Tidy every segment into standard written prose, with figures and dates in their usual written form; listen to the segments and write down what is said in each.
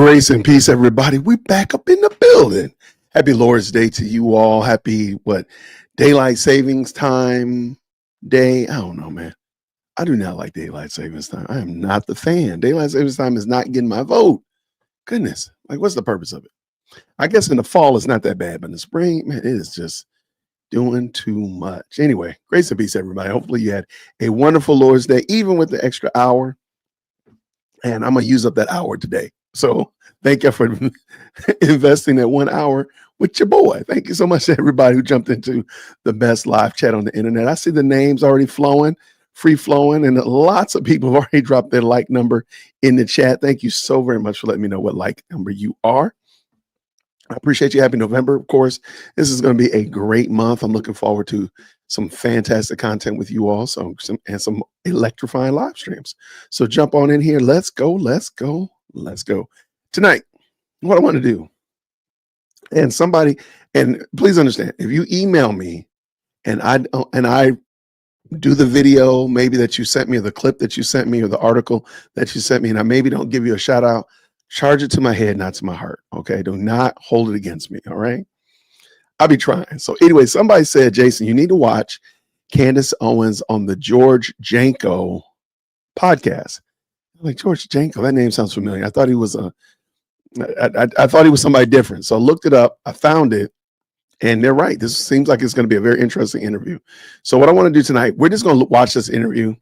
Grace and peace, everybody. We back up in the building. Happy Lord's Day to you all. Happy daylight savings time day. I don't know, man. I do not like daylight savings time. I am not the fan. Daylight savings time is not getting my vote. Goodness, what's the purpose of it? I guess in the fall it's not that bad, but in the spring, man, it is just doing too much. Anyway, grace and peace, everybody. Hopefully you had a wonderful Lord's Day, even with the extra hour. And I'm gonna use up that hour today. So thank you for investing that 1 hour with your boy. Thank you so much to everybody who jumped into the best live chat on the internet. I see the names already flowing, free flowing, and lots of people have already dropped their like number in the chat. Thank you so very much for letting me know what like number you are. I appreciate you. Happy November, of course. This is going to be a great month. I'm looking forward to some fantastic content with you all, some electrifying live streams. So jump on in here. Let's go. Tonight, what I want to do, and please understand, if you email me and I do the video maybe that you sent me, or the clip that you sent me, or the article that you sent me, and I maybe don't give you a shout out, charge it to my head, not to my heart. Okay, do not hold it against me. All right, I'll be trying. So anyway, somebody said, Jason, you need to watch Candace Owens on the George Janko podcast. I'm like, George Janko, that name sounds familiar. I thought he was I thought he was somebody different. So I looked it up, I found it, and they're right. This seems like it's going to be a very interesting interview. So what I want to do tonight, we're just going to watch this interview,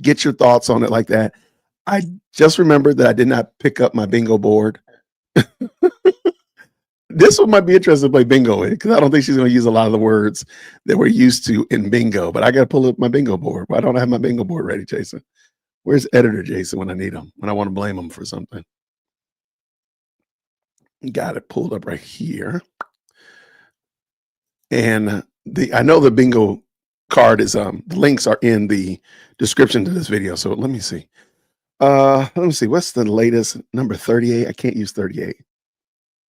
get your thoughts on it like that. I just remembered that I did not pick up my bingo board. This one might be interesting to play bingo with, because I don't think she's going to use a lot of the words that we're used to in bingo, but I got to pull up my bingo board. Why don't I have my bingo board ready, Jason? Where's editor Jason when I need him, when I want to blame him for something? Got it pulled up right here. And I know the bingo card is, the links are in the description to this video. So let me see. What's the latest number? 38. I can't use 38. Let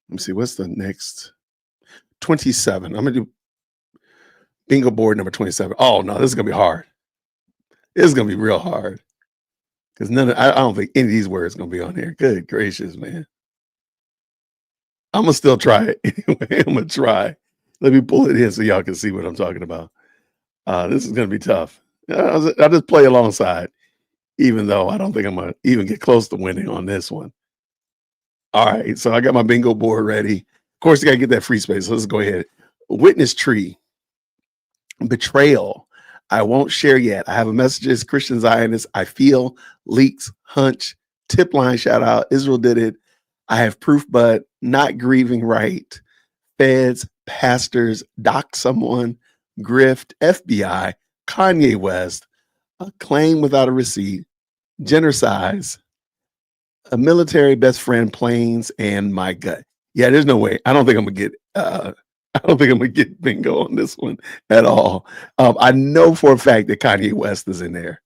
me see. What's the next? 27. I'm going to do bingo board number 27. Oh no, this is going to be hard. This is going to be real hard, because I don't think any of these words are going to be on here. Good gracious, man. I'm going to still try it. Anyway, I'm going to try. Let me pull it in so y'all can see what I'm talking about. This is going to be tough. I'll just play alongside, even though I don't think I'm going to even get close to winning on this one. All right, so I got my bingo board ready. Of course, you got to get that free space. So let's go ahead. Witness tree. Betrayal. I won't share yet. I have a messages. Christian Zionist. I feel. Leaks. Hunch. Tip line shout out. Israel did it. I have proof, but not grieving right. Feds. Pastors. Dock someone. Grift. FBI. Kanye West. A claim without a receipt. Genercise. A military best friend, planes, and my gut. Yeah, there's no way. I don't think I'm gonna get bingo on this one at all. I know for a fact that Kanye West is in there.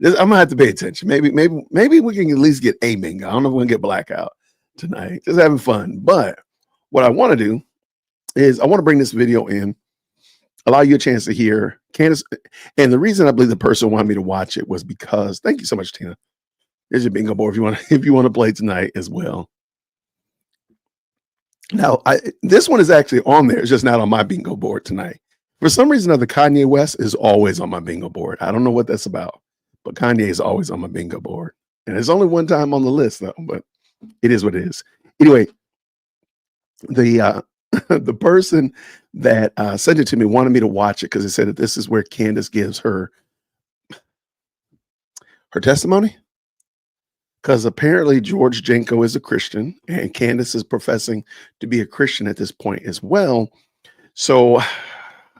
I'm gonna have to pay attention. Maybe we can at least get a bingo. I don't know if we're gonna get blackout tonight. Just having fun. But what I want to do is I want to bring this video in, allow you a chance to hear Candace. And the reason I believe the person wanted me to watch it was because, thank you so much, Tina. There's your bingo board if you want to play tonight as well. Now, this one is actually on there. It's just not on my bingo board tonight. For some reason, the Kanye West is always on my bingo board. I don't know what that's about, but Kanye is always on my bingo board. And it's only one time on the list, though, but it is what it is. Anyway, the the person that sent it to me wanted me to watch it because it said that this is where Candace gives her testimony. Because apparently George Janko is a Christian, and Candace is professing to be a Christian at this point as well. So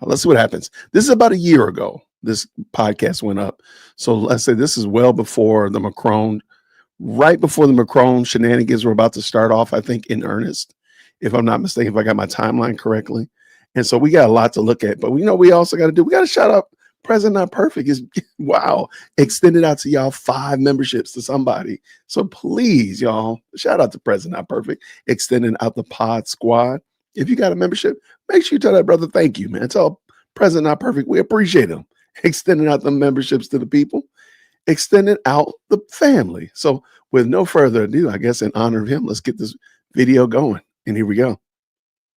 let's see what happens. This is about a year ago. This podcast went up. So let's say this is well before the Macron, right before the Macron shenanigans were about to start off, I think, in earnest, if I'm not mistaken, if I got my timeline correctly. And so we got a lot to look at. But we also got to shout out President Not Perfect is, wow, extended out to y'all 5 memberships to somebody. So please, y'all, shout out to President Not Perfect, extending out the pod squad. If you got a membership, make sure you tell that brother thank you, man. Tell President Not Perfect we appreciate him extending out the memberships to the people, extending out the family. So with no further ado, I guess in honor of him, let's get this video going. And here we go.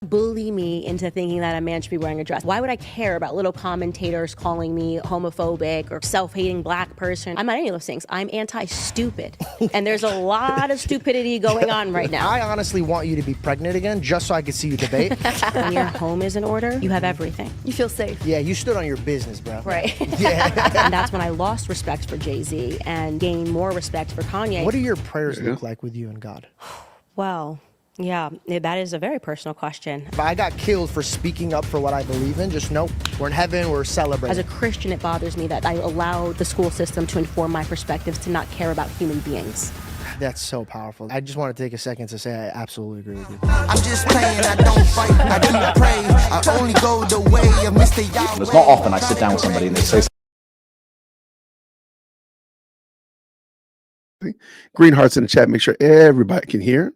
Bully me into thinking that a man should be wearing a dress. Why would I care about little commentators calling me homophobic or self-hating black person? I'm not any of those things. I'm anti-stupid. And there's a lot of stupidity going on right now. I honestly want you to be pregnant again just so I can see you debate. When your home is in order, you have everything. You feel safe. Yeah, you stood on your business, bro. Right. Yeah. And that's when I lost respect for Jay-Z and gained more respect for Kanye. What do your prayers look like with you and God? Well, yeah, that is a very personal question. If I got killed for speaking up for what I believe in, just know we're in heaven, we're celebrating. As a Christian, it bothers me that I allow the school system to inform my perspectives, to not care about human beings. That's so powerful. I just want to take a second to say I absolutely agree with you. I'm just playing, I don't fight, I do pray. I only go the way of Mr. Yahweh. It's not often I sit down with somebody and they say Green hearts in the chat. Make sure everybody can hear.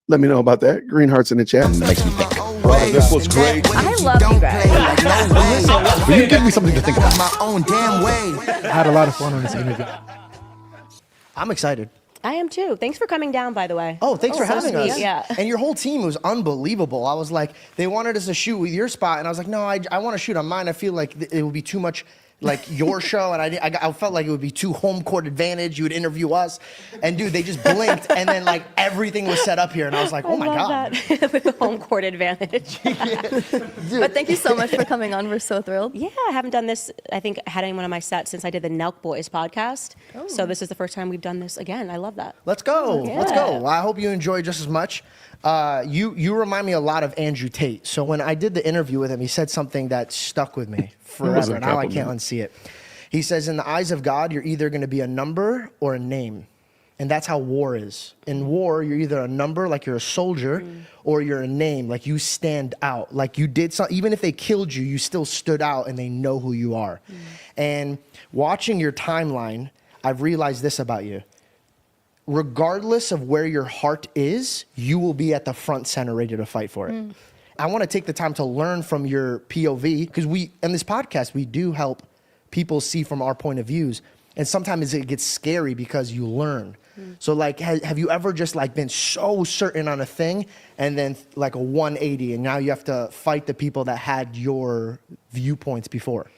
Let me know about that. Green hearts in the chat. something that makes me think. Well, this was great. I love you guys. Will you give me something to think about? my own damn way. I had a lot of fun on this interview. I'm excited. I am too. Thanks for coming down, by the way. Oh, thanks for so having sweet. us. Yeah. And your whole team was unbelievable. I was like, they wanted us to shoot with your spot, and I was like, no, I want to shoot on mine. I feel like it would be too much like your show, and I felt like it would be too home court advantage. You would interview us, and dude, they just blinked, and then like everything was set up here, and I was like, oh my God. That. With the home court advantage. But thank you so much for coming on. We're so thrilled. Yeah, I haven't done this, I think, had anyone on my set since I did the Nelk Boys podcast. Oh. So this is the first time we've done this again. I love that. Let's go. Yeah. Let's go. Well, I hope you enjoy just as much. You remind me a lot of Andrew Tate. So when I did the interview with him, he said something that stuck with me forever. a Now I can't compliment. unsee it. He says, in the eyes of God, you're either going to be a number or a name. And that's how war is. In war, you're either a number, like you're a soldier, or you're a name, like you stand out. Like you did something, even if they killed you, you still stood out and they know who you are. And watching your timeline, I've realized this about you. Regardless of where your heart is, you will be at the front center ready to fight for it. I want to take the time to learn from your POV, because in this podcast, we do help people see from our point of views. And sometimes it gets scary because you learn. So like, have you ever just like been so certain on a thing and then like a 180 and now you have to fight the people that had your viewpoints before?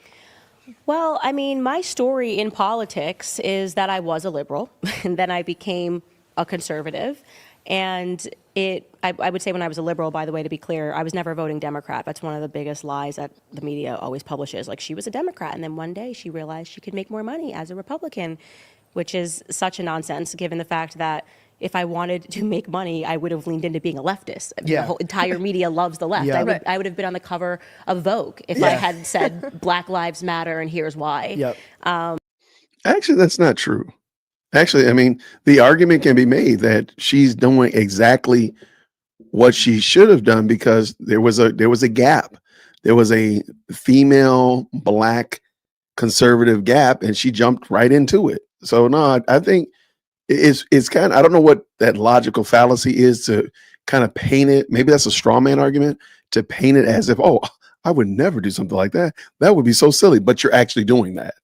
Well, I mean, my story in politics is that I was a liberal, and then I became a conservative. And I would say when I was a liberal, by the way, to be clear, I was never voting Democrat. That's one of the biggest lies that the media always publishes. Like, she was a Democrat, and then one day she realized she could make more money as a Republican, which is such a nonsense, given the fact that if I wanted to make money, I would have leaned into being a leftist. I mean, Yeah. the whole entire media loves the left. Yeah. I would have been on the cover of Vogue if I had said Black Lives Matter and here's why. Yep. Actually, that's not true. Actually, I mean, the argument can be made that she's doing exactly what she should have done because there was a gap. There was a female Black conservative gap, and she jumped right into it. So no, I think it's kind of, I don't know what that logical fallacy is to kind of paint it. Maybe that's a straw man argument to paint it as if, oh, I would never do something like that. That would be so silly, but you're actually doing that.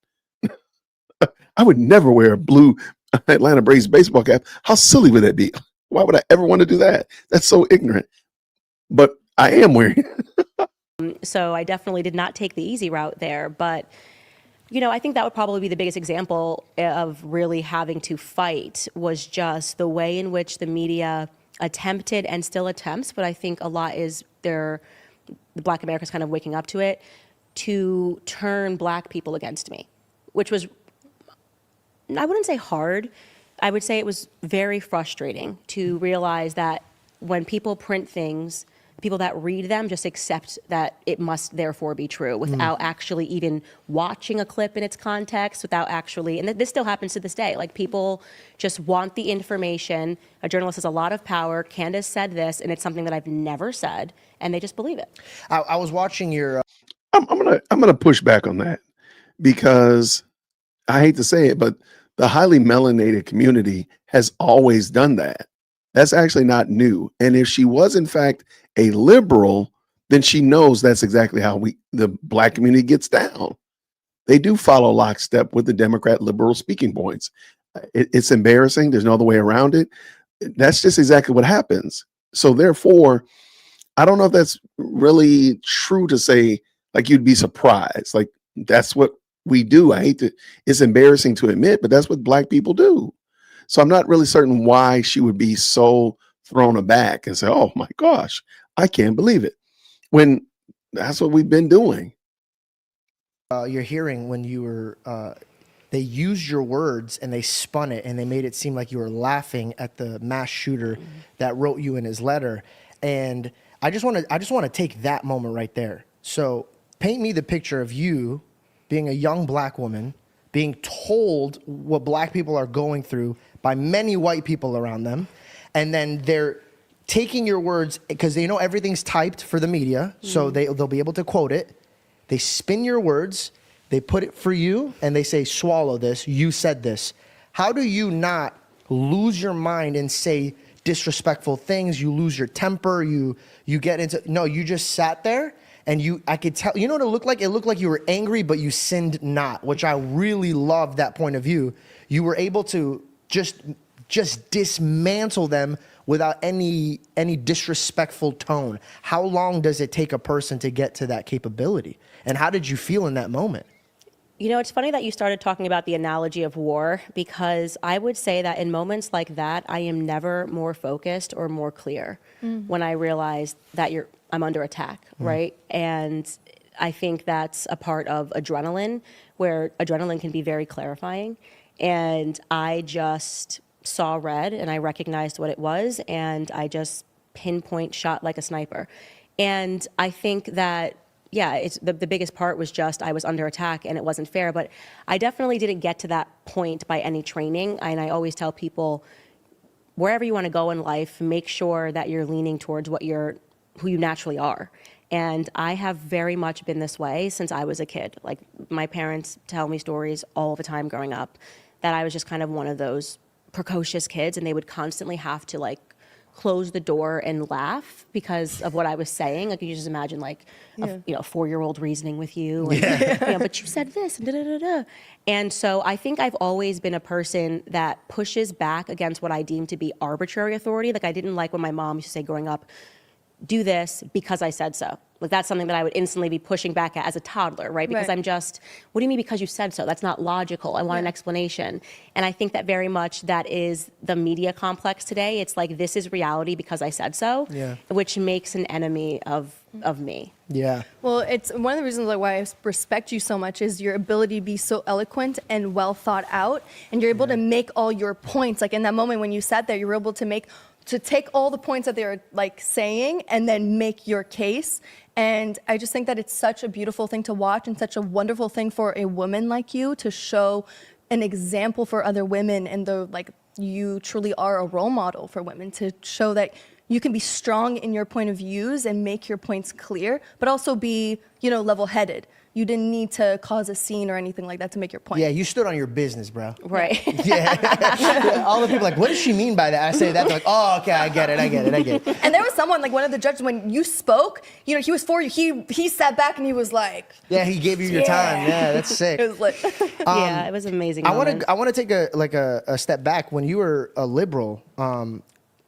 I would never wear a blue Atlanta Braves baseball cap. How silly would that be? Why would I ever want to do that? That's so ignorant. But I am wearing it. So I definitely did not take the easy route there. But, you know, I think that would probably be the biggest example of really having to fight, was just the way in which the media attempted and still attempts, but I think a lot is the Black America's kind of waking up to it, to turn Black people against me, which was, I wouldn't say hard. I would say it was very frustrating to realize that when people print things, people that read them just accept that it must therefore be true without actually even watching a clip in its context, without actually, and this still happens to this day. Like, people just want the information. A journalist has a lot of power. Candace said this, and it's something that I've never said, and they just believe it. I was watching your. I'm gonna push back on that, because I hate to say it, but the highly melanated community has always done that. That's actually not new. And if she was in fact a liberal, then she knows that's exactly how the Black community gets down. They do follow lockstep with the Democrat liberal speaking points. It's embarrassing. There's no other way around it. That's just exactly what happens. So therefore, I don't know if that's really true to say, like, you'd be surprised. Like, that's what we do. I hate to, it's embarrassing to admit, but that's what Black people do. So I'm not really certain why she would be so thrown aback and say, oh my gosh, I can't believe it, when that's what we've been doing. Your hearing when you were, they used your words and they spun it and they made it seem like you were laughing at the mass shooter that wrote you in his letter. And I just want to take that moment right there. So paint me the picture of you being a young Black woman, being told what Black people are going through by many white people around them, and then they're taking your words because they know everything's typed for the media, so they'll be able to quote it. They spin your words, they put it for you, and they say, swallow this, you said this. How do you not lose your mind and say disrespectful things? You lose your temper, you get into, no, you just sat there and I could tell, you know what it looked like? It looked like you were angry, but you sinned not, which I really love that point of view. You were able to just dismantle them without any disrespectful tone. How long does it take a person to get to that capability? And how did you feel in that moment? You know, it's funny that you started talking about the analogy of war, because I would say that in moments like that, I am never more focused or more clear when I realize that I'm under attack, right? And I think that's a part of adrenaline, where adrenaline can be very clarifying. And I just saw red and I recognized what it was, and I just pinpoint shot like a sniper. And I think that, yeah, it's the biggest part was just I was under attack and it wasn't fair. But I definitely didn't get to that point by any training. And I always tell people, wherever you want to go in life, make sure that you're leaning towards who you naturally are. And I have very much been this way since I was a kid. Like, my parents tell me stories all the time growing up that I was just kind of one of those precocious kids, and they would constantly have to like close the door and laugh because of what I was saying. Like, you just imagine like a 4-year-old reasoning with you, and, but you said this, and da da da da. And so I think I've always been a person that pushes back against what I deem to be arbitrary authority. Like, I didn't like when my mom used to say growing up, do this because I said so. Like, that's something that I would instantly be pushing back at as a toddler, right? Because I'm just, what do you mean because you said so? That's not logical. I want an explanation. And I think that very much that is the media complex today. It's like, this is reality because I said so, which makes an enemy of me. Yeah. Well, it's one of the reasons why I respect you so much is your ability to be so eloquent and well thought out, and you're able to make all your points. Like, in that moment when you sat there, you were able to take all the points that they were like saying and then make your case. And I just think that it's such a beautiful thing to watch, and such a wonderful thing for a woman like you to show an example for other women, and you truly are a role model for women, to show that you can be strong in your point of views and make your points clear, but also be, level-headed. You didn't need to cause a scene or anything like that to make your point. Yeah, you stood on your business, bro. Right. Yeah. All the people like, what does she mean by that? I say that, they're like, oh, okay, I get it. And there was someone, like one of the judges, when you spoke, he was for you. He sat back and he was like, yeah, he gave you your time. Yeah, that's sick. It was like, Yeah, it was amazing. I want to take a step back. When you were a liberal,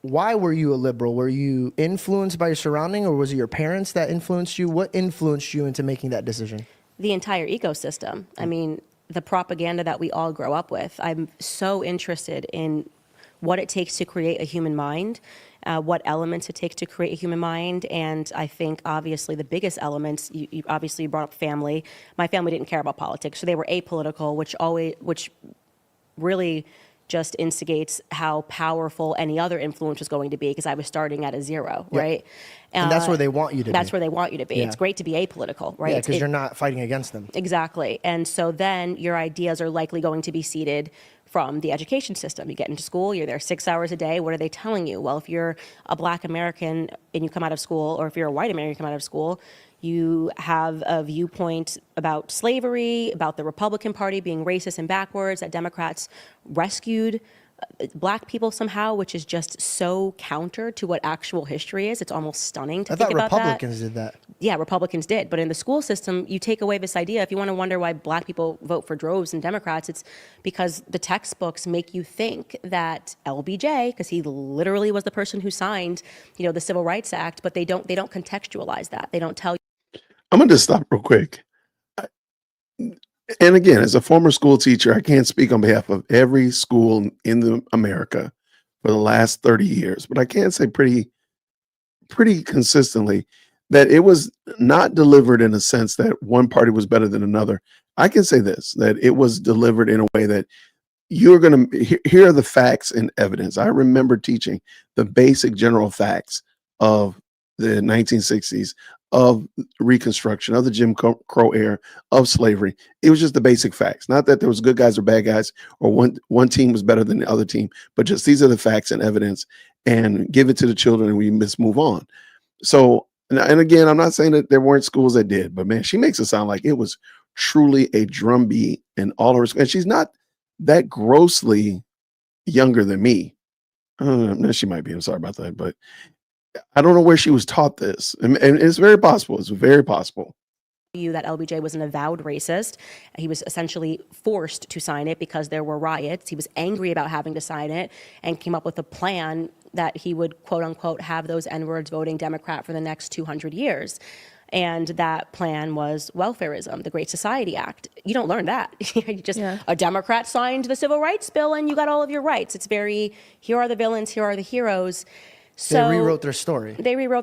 why were you a liberal? Were you influenced by your surrounding, or was it your parents that influenced you? What influenced you into making that decision? The entire ecosystem. I mean, the propaganda that we all grow up with. I'm so interested in what it takes to create a human mind, what elements it takes to create a human mind. And I think obviously the biggest elements, you obviously brought up family. My family didn't care about politics, so they were apolitical, which really just instigates how powerful any other influence was going to be, because I was starting at a zero, right? And that's where they want you to be. That's where they want you to be. Yeah. It's great to be apolitical, right? Yeah, because you're not fighting against them. Exactly. And so then your ideas are likely going to be seeded from the education system. You get into school, you're there 6 hours a day. What are they telling you? Well, if you're a Black American and you come out of school, or if you're a white American and you come out of school, you have a viewpoint about slavery, about the Republican Party being racist and backwards, that Democrats rescued Black people somehow, which is just so counter to what actual history is. It's almost stunning to I think thought about Republicans did that. Yeah, Republicans did. But in the school system, you take away this idea. If you want to wonder why Black people vote for droves and Democrats, it's because the textbooks make you think that LBJ, because he literally was the person who signed, the Civil Rights Act, but they don't contextualize that. They don't tell you. I'm gonna just stop real quick. And again, as a former school teacher, I can't speak on behalf of every school in America for the last 30 years, but I can say pretty consistently that it was not delivered in a sense that one party was better than another. I can say this, that it was delivered in a way that you're going to here are the facts and evidence. I remember teaching the basic general facts of the 1960s, of Reconstruction, of the Jim Crow era, of slavery. It was just the basic facts. Not that there was good guys or bad guys, or one team was better than the other team, but just these are the facts and evidence, and give it to the children, and we must move on. So, and again, I'm not saying that there weren't schools that did, but man, she makes it sound like it was truly a drumbeat in all her. And she's not that grossly younger than me. She might be. I'm sorry about that, but I don't know where she was taught this, and it's very possible. It's very possible. You that LBJ was an avowed racist. He was essentially forced to sign it because there were riots. He was angry about having to sign it and came up with a plan that he would, quote unquote, have those N-words voting Democrat for the next 200 years. And that plan was welfarism, the Great Society Act. You don't learn that. A Democrat signed the Civil Rights Bill and you got all of your rights. It's very, here are the villains, here are the heroes. So they rewrote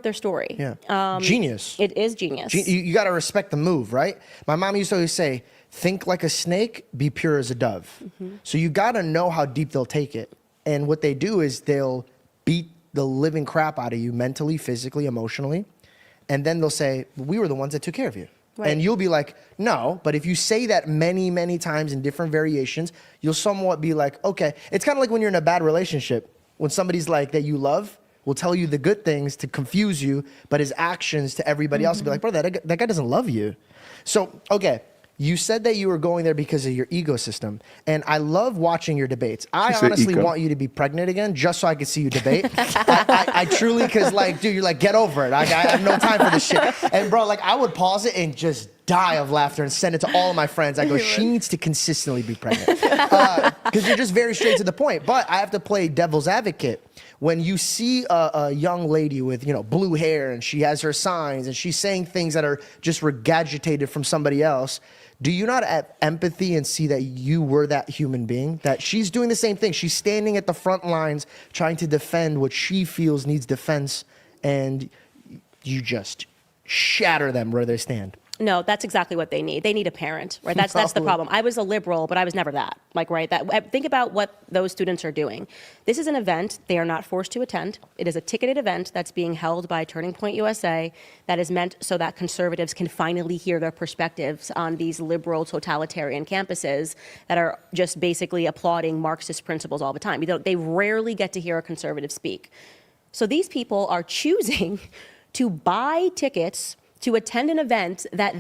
their story. Yeah. Genius. It is genius. You got to respect the move, right? My mom used to always say, think like a snake, be pure as a dove. Mm-hmm. So you got to know how deep they'll take it. And what they do is they'll beat the living crap out of you mentally, physically, emotionally. And then they'll say, we were the ones that took care of you. Right. And you'll be like, no. But if you say that many, many times in different variations, you'll somewhat be like, okay. It's kind of like when you're in a bad relationship. When somebody's like that you love will tell you the good things to confuse you, but his actions to everybody else will be like, bro, that guy doesn't love you. So, okay, you said that you were going there because of your ego system, and I love watching your debates. I honestly want you to be pregnant again just so I could see you debate. I truly, because like, dude, you're like, get over it. I have no time for this shit. And bro, like I would pause it and just die of laughter and send it to all of my friends. I go, she needs to consistently be pregnant. Because you're just very straight to the point. But I have to play devil's advocate. When you see a young lady with, blue hair and she has her signs and she's saying things that are just regurgitated from somebody else, do you not have empathy and see that you were that human being? That she's doing the same thing. She's standing at the front lines trying to defend what she feels needs defense, and you just shatter them where they stand. No, that's exactly what they need. They need a parent, right? That's the problem. I was a liberal, but I was never that. Think about what those students are doing. This is an event they are not forced to attend. It is a ticketed event that's being held by Turning Point USA that is meant so that conservatives can finally hear their perspectives on these liberal totalitarian campuses that are just basically applauding Marxist principles all the time. They rarely get to hear a conservative speak. So these people are choosing to buy tickets to attend an event that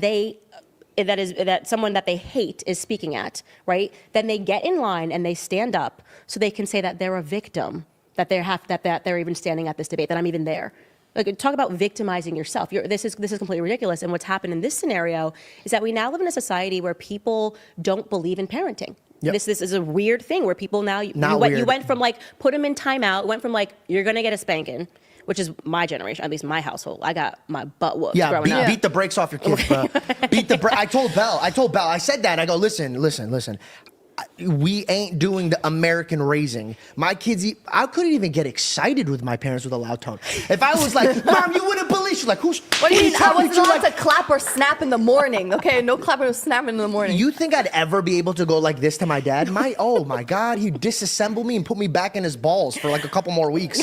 someone that they hate is speaking at, right? Then they get in line and they stand up so they can say that they're a victim, that they're even standing at this debate, that I'm even there. Like, talk about victimizing yourself. This is completely ridiculous. And what's happened in this scenario is that we now live in a society where people don't believe in parenting. Yep. This is a weird thing where people now you went from like put them in timeout, went from like you're gonna get a spanking, which is my generation, at least my household. I got my butt whooped growing up. Beat the brakes off your kids, bro. I told Belle, I said that. I go, listen. We ain't doing the American raising. My kids, I couldn't even get excited with my parents with a loud tone. If I was like, Mom, you wouldn't believe, she's like, what do you mean? I wasn't allowed to clap or snap in the morning, okay? No clapping or snapping in the morning. You think I'd ever be able to go like this to my dad? Oh my God, he'd disassemble me and put me back in his balls for like a couple more weeks.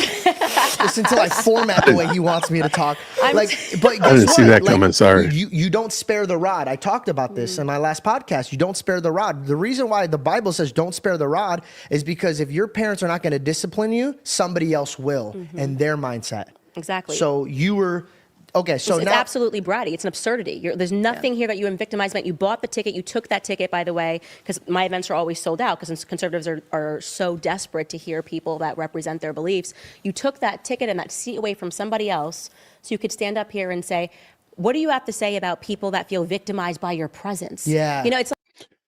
Just until I format the way he wants me to talk. But I didn't see that coming, sorry. You don't spare the rod. I talked about this in my last podcast. You don't spare the rod. The reason why the Bible says don't spare the rod is because if your parents are not going to discipline you, somebody else will, and their mindset. Exactly. So you were Okay, so it's now absolutely bratty. It's an absurdity. There's nothing here that you victimizement. You bought the ticket. You took that ticket, by the way, because my events are always sold out because conservatives are so desperate to hear people that represent their beliefs. You took that ticket and that seat away from somebody else so you could stand up here and say, what do you have to say about people that feel victimized by your presence? Yeah. You know, it's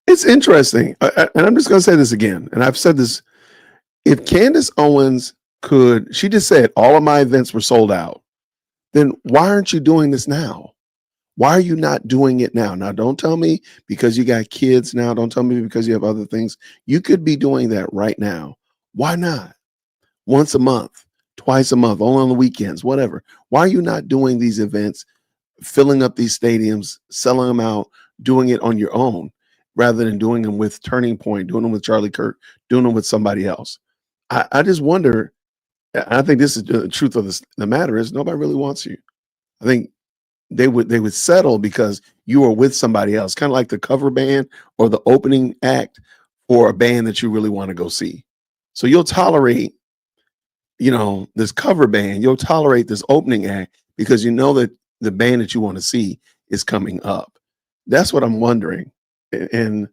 It's interesting. And I'm just going to say this again. And I've said this. If Candace Owens she just said all of my events were sold out. Then why aren't you doing this now? Why are you not doing it now? Now, don't tell me because you got kids now. Don't tell me because you have other things. You could be doing that right now. Why not? Once a month, twice a month, only on the weekends, whatever. Why are you not doing these events, filling up these stadiums, selling them out, doing it on your own, rather than doing them with Turning Point, doing them with Charlie Kirk, doing them with somebody else? I just wonder. I think this is the truth of the matter is nobody really wants you. I think they would settle because you are with somebody else, kind of like the cover band or the opening act for a band that you really want to go see. So you'll tolerate, this cover band, you'll tolerate this opening act because you know that the band that you want to see is coming up. That's what I'm wondering. And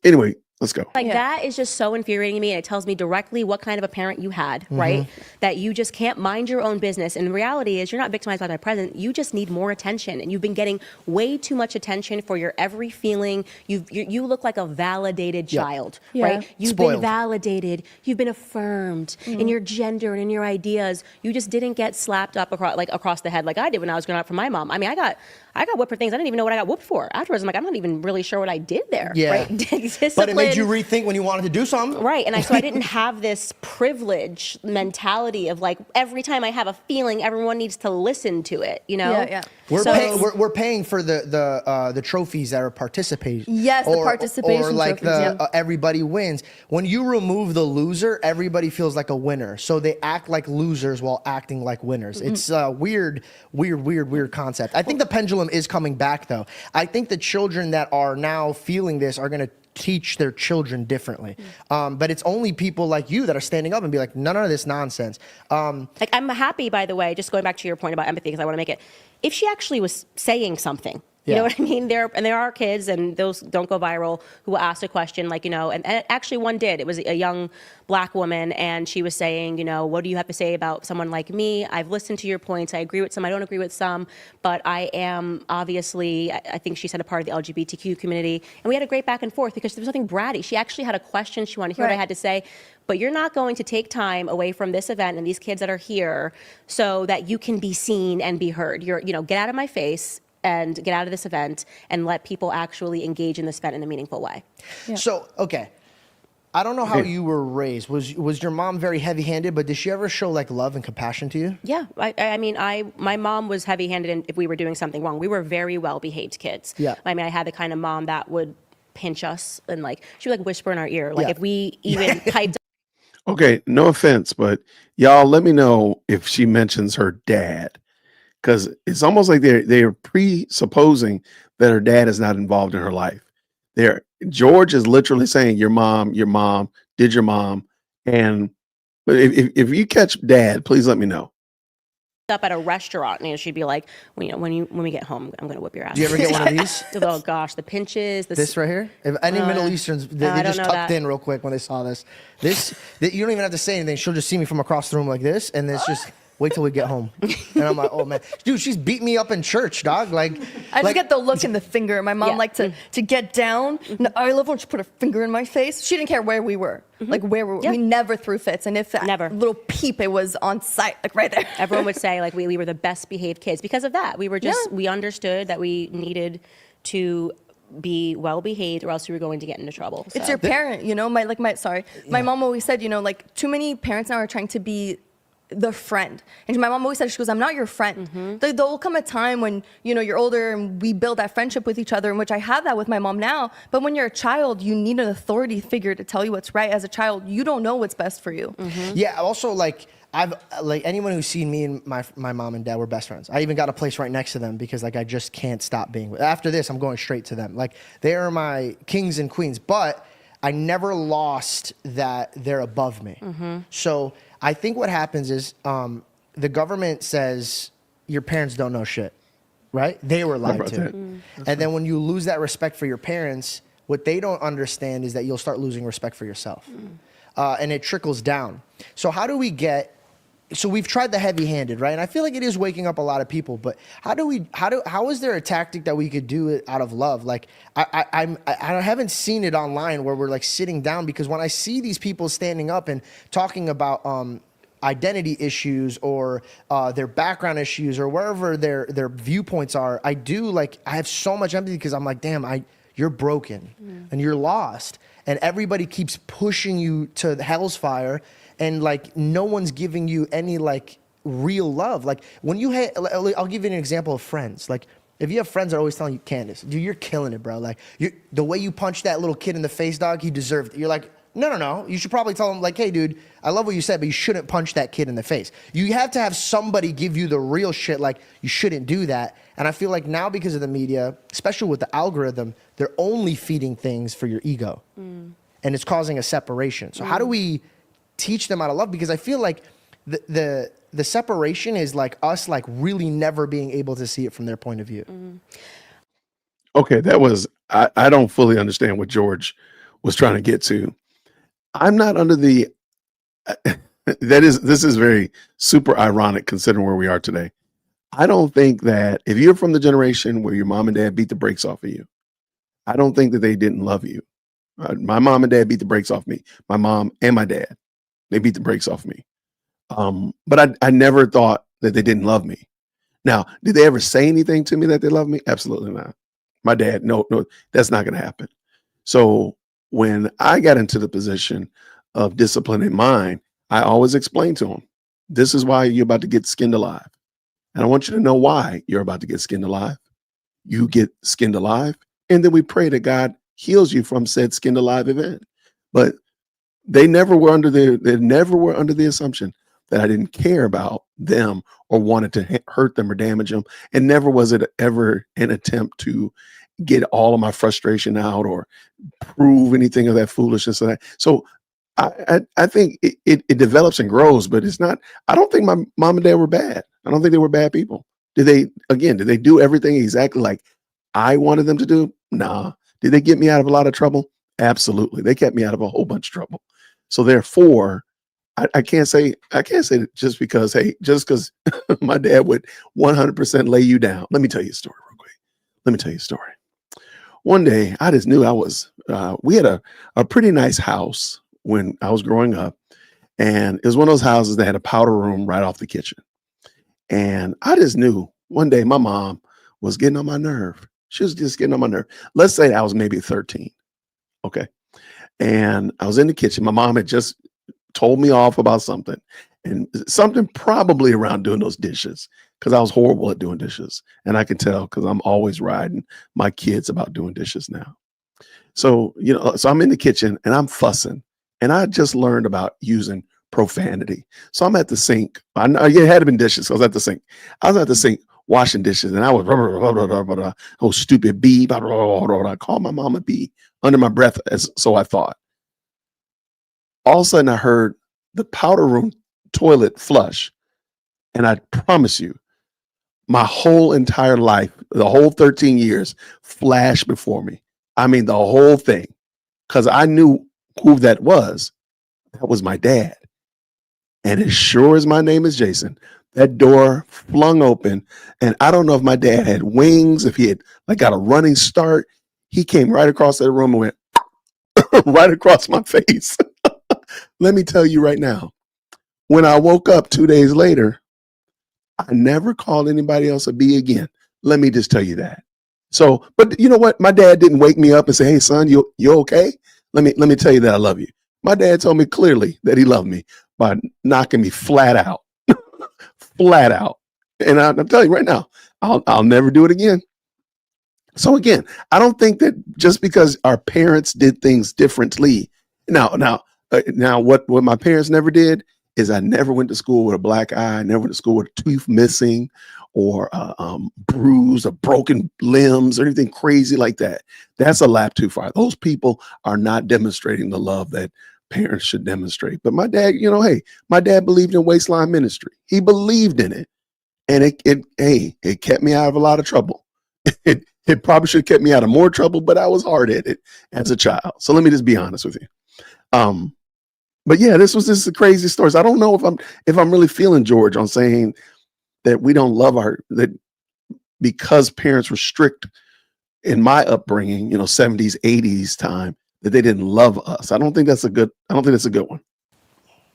anyway, let's go. that is just so infuriating to me, and it tells me directly what kind of a parent you had, right? That you just can't mind your own business. And the reality is you're not victimized by my present. You just need more attention, and you've been getting way too much attention for your every feeling. You look like a validated child, right? You've been validated. You've been affirmed in your gender and in your ideas. You just didn't get slapped up across the head like I did when I was growing up from my mom. I mean, I got whooped for things I didn't even know what I got whooped for. Afterwards, I'm like, I'm not even really sure what I did there. Right? But it made you rethink when you wanted to do something. Right. And so I didn't have this privilege mentality of like, every time I have a feeling, everyone needs to listen to it, Yeah. We're paying for the trophies that are participating. Yes, the participation or like trophies, everybody wins. When you remove the loser, everybody feels like a winner. So they act like losers while acting like winners. It's a weird concept. I think the pendulum is coming back though. I think the children that are now feeling this are going to teach their children differently. But it's only people like you that are standing up and be like, none of this nonsense. I'm happy, by the way, just going back to your point about empathy, because I want to make it, if she actually was saying something, you know what I mean? There are kids, and those don't go viral, who will ask a question and actually one did. It was a young Black woman, and she was saying, what do you have to say about someone like me? I've listened to your points. I agree with some. I don't agree with some, but I am obviously, I think she said, a part of the LGBTQ community. And we had a great back and forth because there was nothing bratty. She actually had a question. She wanted to hear what I had to say. But you're not going to take time away from this event and these kids that are here so that you can be seen and be heard. Get out of my face and get out of this event and let people actually engage in this event in a meaningful way. So, okay. I don't know how you were raised. Was your mom very heavy-handed, but did she ever show like love and compassion to you? Yeah. My mom was heavy-handed if we were doing something wrong. We were very well-behaved kids. Yeah. I had the kind of mom that would pinch us and she would whisper in our ear. If we even typed. Okay, no offense, but y'all let me know if she mentions her dad. Because it's almost like they're presupposing that her dad is not involved in her life. George is literally saying your mom did your mom, and if you catch dad, please let me know. Up at a restaurant, she'd be like, when we get home, I'm gonna whip your ass. Do you ever get one of these? Oh gosh, the pinches. This right here. If any Middle Easterns, they just tucked in real quick when they saw this. You don't even have to say anything. She'll just see me from across the room like this, and it's just. Wait till we get home. And I'm like, oh man. Dude, she's beat me up in church, dog. I just get the look in the finger. My mom liked to get down. And I love when she put her finger in my face. She didn't care where we were. Where we were. We never threw fits. And if that little peep, it was on site, right there. Everyone would say we were the best behaved kids because of that. We were just, we understood that we needed to be well behaved or else we were going to get into trouble. So. It's your parent, My mom always said, too many parents now are trying to be the friend. And my mom always said, she goes, I'm not your friend. There will come a time when, you're older and we build that friendship with each other, in which I have that with my mom now. But when you're a child, you need an authority figure to tell you what's right. As a child, you don't know what's best for you. Yeah, also I've anyone who's seen me and my mom and dad were best friends. I even got a place right next to them because I just can't stop being with. After this, I'm going straight to them. They are my kings and queens, but I never lost that they're above me. So I think what happens is the government says your parents don't know shit, right? They were lied about to. that. And then when you lose that respect for your parents, what they don't understand is that you'll start losing respect for yourself. And it trickles down. So how do we get, so we've tried the heavy-handed, right? And I feel like it is waking up a lot of people, but how is there a tactic that we could do it out of love? Like I haven't seen it online where we're like sitting down, because when I see these people standing up and talking about identity issues or their background issues or wherever their viewpoints are, I have so much empathy, because I'm like, damn, you're broken and you're lost, and everybody keeps pushing you to hell's fire, and like no one's giving you any like real love. Like when you I'll give you an example of friends. Like if you have friends that are always telling you, Candace, dude, you're killing it, bro. Like the way you punched that little kid in the face, dog, he deserved it. You're like, no. You should probably tell him like, hey, dude, I love what you said, but you shouldn't punch that kid in the face. You have to have somebody give you the real shit. Like you shouldn't do that. And I feel like now, because of the media, especially with the algorithm, they're only feeding things for your ego, and it's causing a separation. So how do we teach them how to love? Because I feel like the separation is like us like really never being able to see it from their point of view. Okay, that was I don't fully understand what George was trying to get to. I'm not under the this is very super ironic considering where we are today. I don't think that if you're from the generation where your mom and dad beat the brakes off of you, I don't think that they didn't love you. My mom and dad beat the brakes off me. My mom and my dad, they beat the brakes off me. But I never thought that they didn't love me. Now, did they ever say anything to me that they love me? Absolutely not. My dad, no, that's not going to happen. So when I got into the position of disciplining mine, I always explained to them, this is why you're about to get skinned alive. And I want you to know why you're about to get skinned alive. You get skinned alive, and then we pray that God heals you from said skinned alive event. But they never were under the assumption that I didn't care about them or wanted to hurt them or damage them. And never was it ever an attempt to get all of my frustration out or prove anything of that foolishness. So I think it develops and grows, but it's not, I don't think my mom and dad were bad. I don't think they were bad people. Did they do everything exactly like I wanted them to do? Nah. Did they get me out of a lot of trouble? Absolutely. They kept me out of a whole bunch of trouble. So therefore, I can't say that just because my dad would 100% lay you down. Let me tell you a story real quick. Let me tell you a story. One day, I just knew we had a pretty nice house when I was growing up. And it was one of those houses that had a powder room right off the kitchen. And I just knew one day my mom was getting on my nerve. She was just getting on my nerve. Let's say I was maybe 13. Okay. And I was in the kitchen. My mom had just told me off about something, and something probably around doing those dishes, because I was horrible at doing dishes. And I can tell because I'm always riding my kids about doing dishes now. So, so I'm in the kitchen and I'm fussing, and I just learned about using profanity. So I'm at the sink. I know it had to been dishes. So I was at the sink. I was at the sink washing dishes, and I was oh stupid bee. I called my mom a bee under my breath, so I thought. All of a sudden, I heard the powder room toilet flush, and I promise you, my whole entire life, the whole 13 years, flashed before me. I mean, the whole thing, because I knew who that was. That was my dad. And as sure as my name is Jason, that door flung open, and I don't know if my dad had wings, if he had like got a running start. He came right across that room and went right across my face. Let me tell you right now, when I woke up 2 days later, I never called anybody else a bee again. Let me just tell you that. So, but you know what? My dad didn't wake me up and say, "Hey, son, you okay?" Let me tell you that I love you. My dad told me clearly that he loved me by knocking me flat out, flat out. And I'm telling you right now, I'll never do it again. So again, I don't think that just because our parents did things differently. Now, what my parents never did is I never went to school with a black eye. I never went to school with a tooth missing or bruise or broken limbs or anything crazy like that. That's a lap too far. Those people are not demonstrating the love that parents should demonstrate. But my dad, hey, my dad believed in waistline ministry. He believed in it. And it kept me out of a lot of trouble. It probably should have kept me out of more trouble, but I was hard-headed as a child. So let me just be honest with you. But yeah, this was just a crazy story. So I don't know if I'm really feeling George on saying that we don't love that because parents were strict in my upbringing, 70s, 80s time, that they didn't love us. I don't think that's a good one.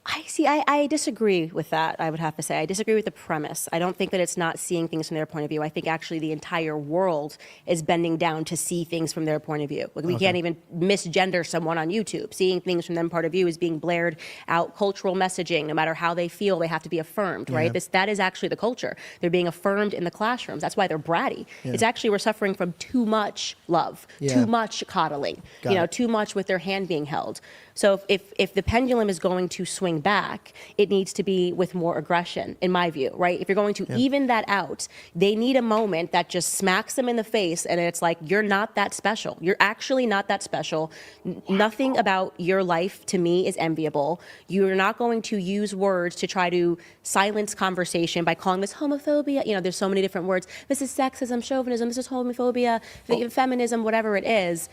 I disagree with that, I would have to say. I disagree with the premise. I don't think that it's not seeing things from their point of view. I think actually the entire world is bending down to see things from their point of view. Like we can't even misgender someone on YouTube. Seeing things from their point of view is being blared out cultural messaging. No matter how they feel, they have to be affirmed, right? That is actually the culture. They're being affirmed in the classrooms. That's why they're bratty. It's actually we're suffering from too much love, too much coddling, too much with their hand being held. So if the pendulum is going to swing back, it needs to be with more aggression, in my view, right? If you're going to even that out, they need a moment that just smacks them in the face and it's like, you're not that special. You're actually not that special. Nothing about your life to me is enviable. You're not going to use words to try to silence conversation by calling this homophobia. There's so many different words. This is sexism, chauvinism, this is homophobia, feminism, whatever it is.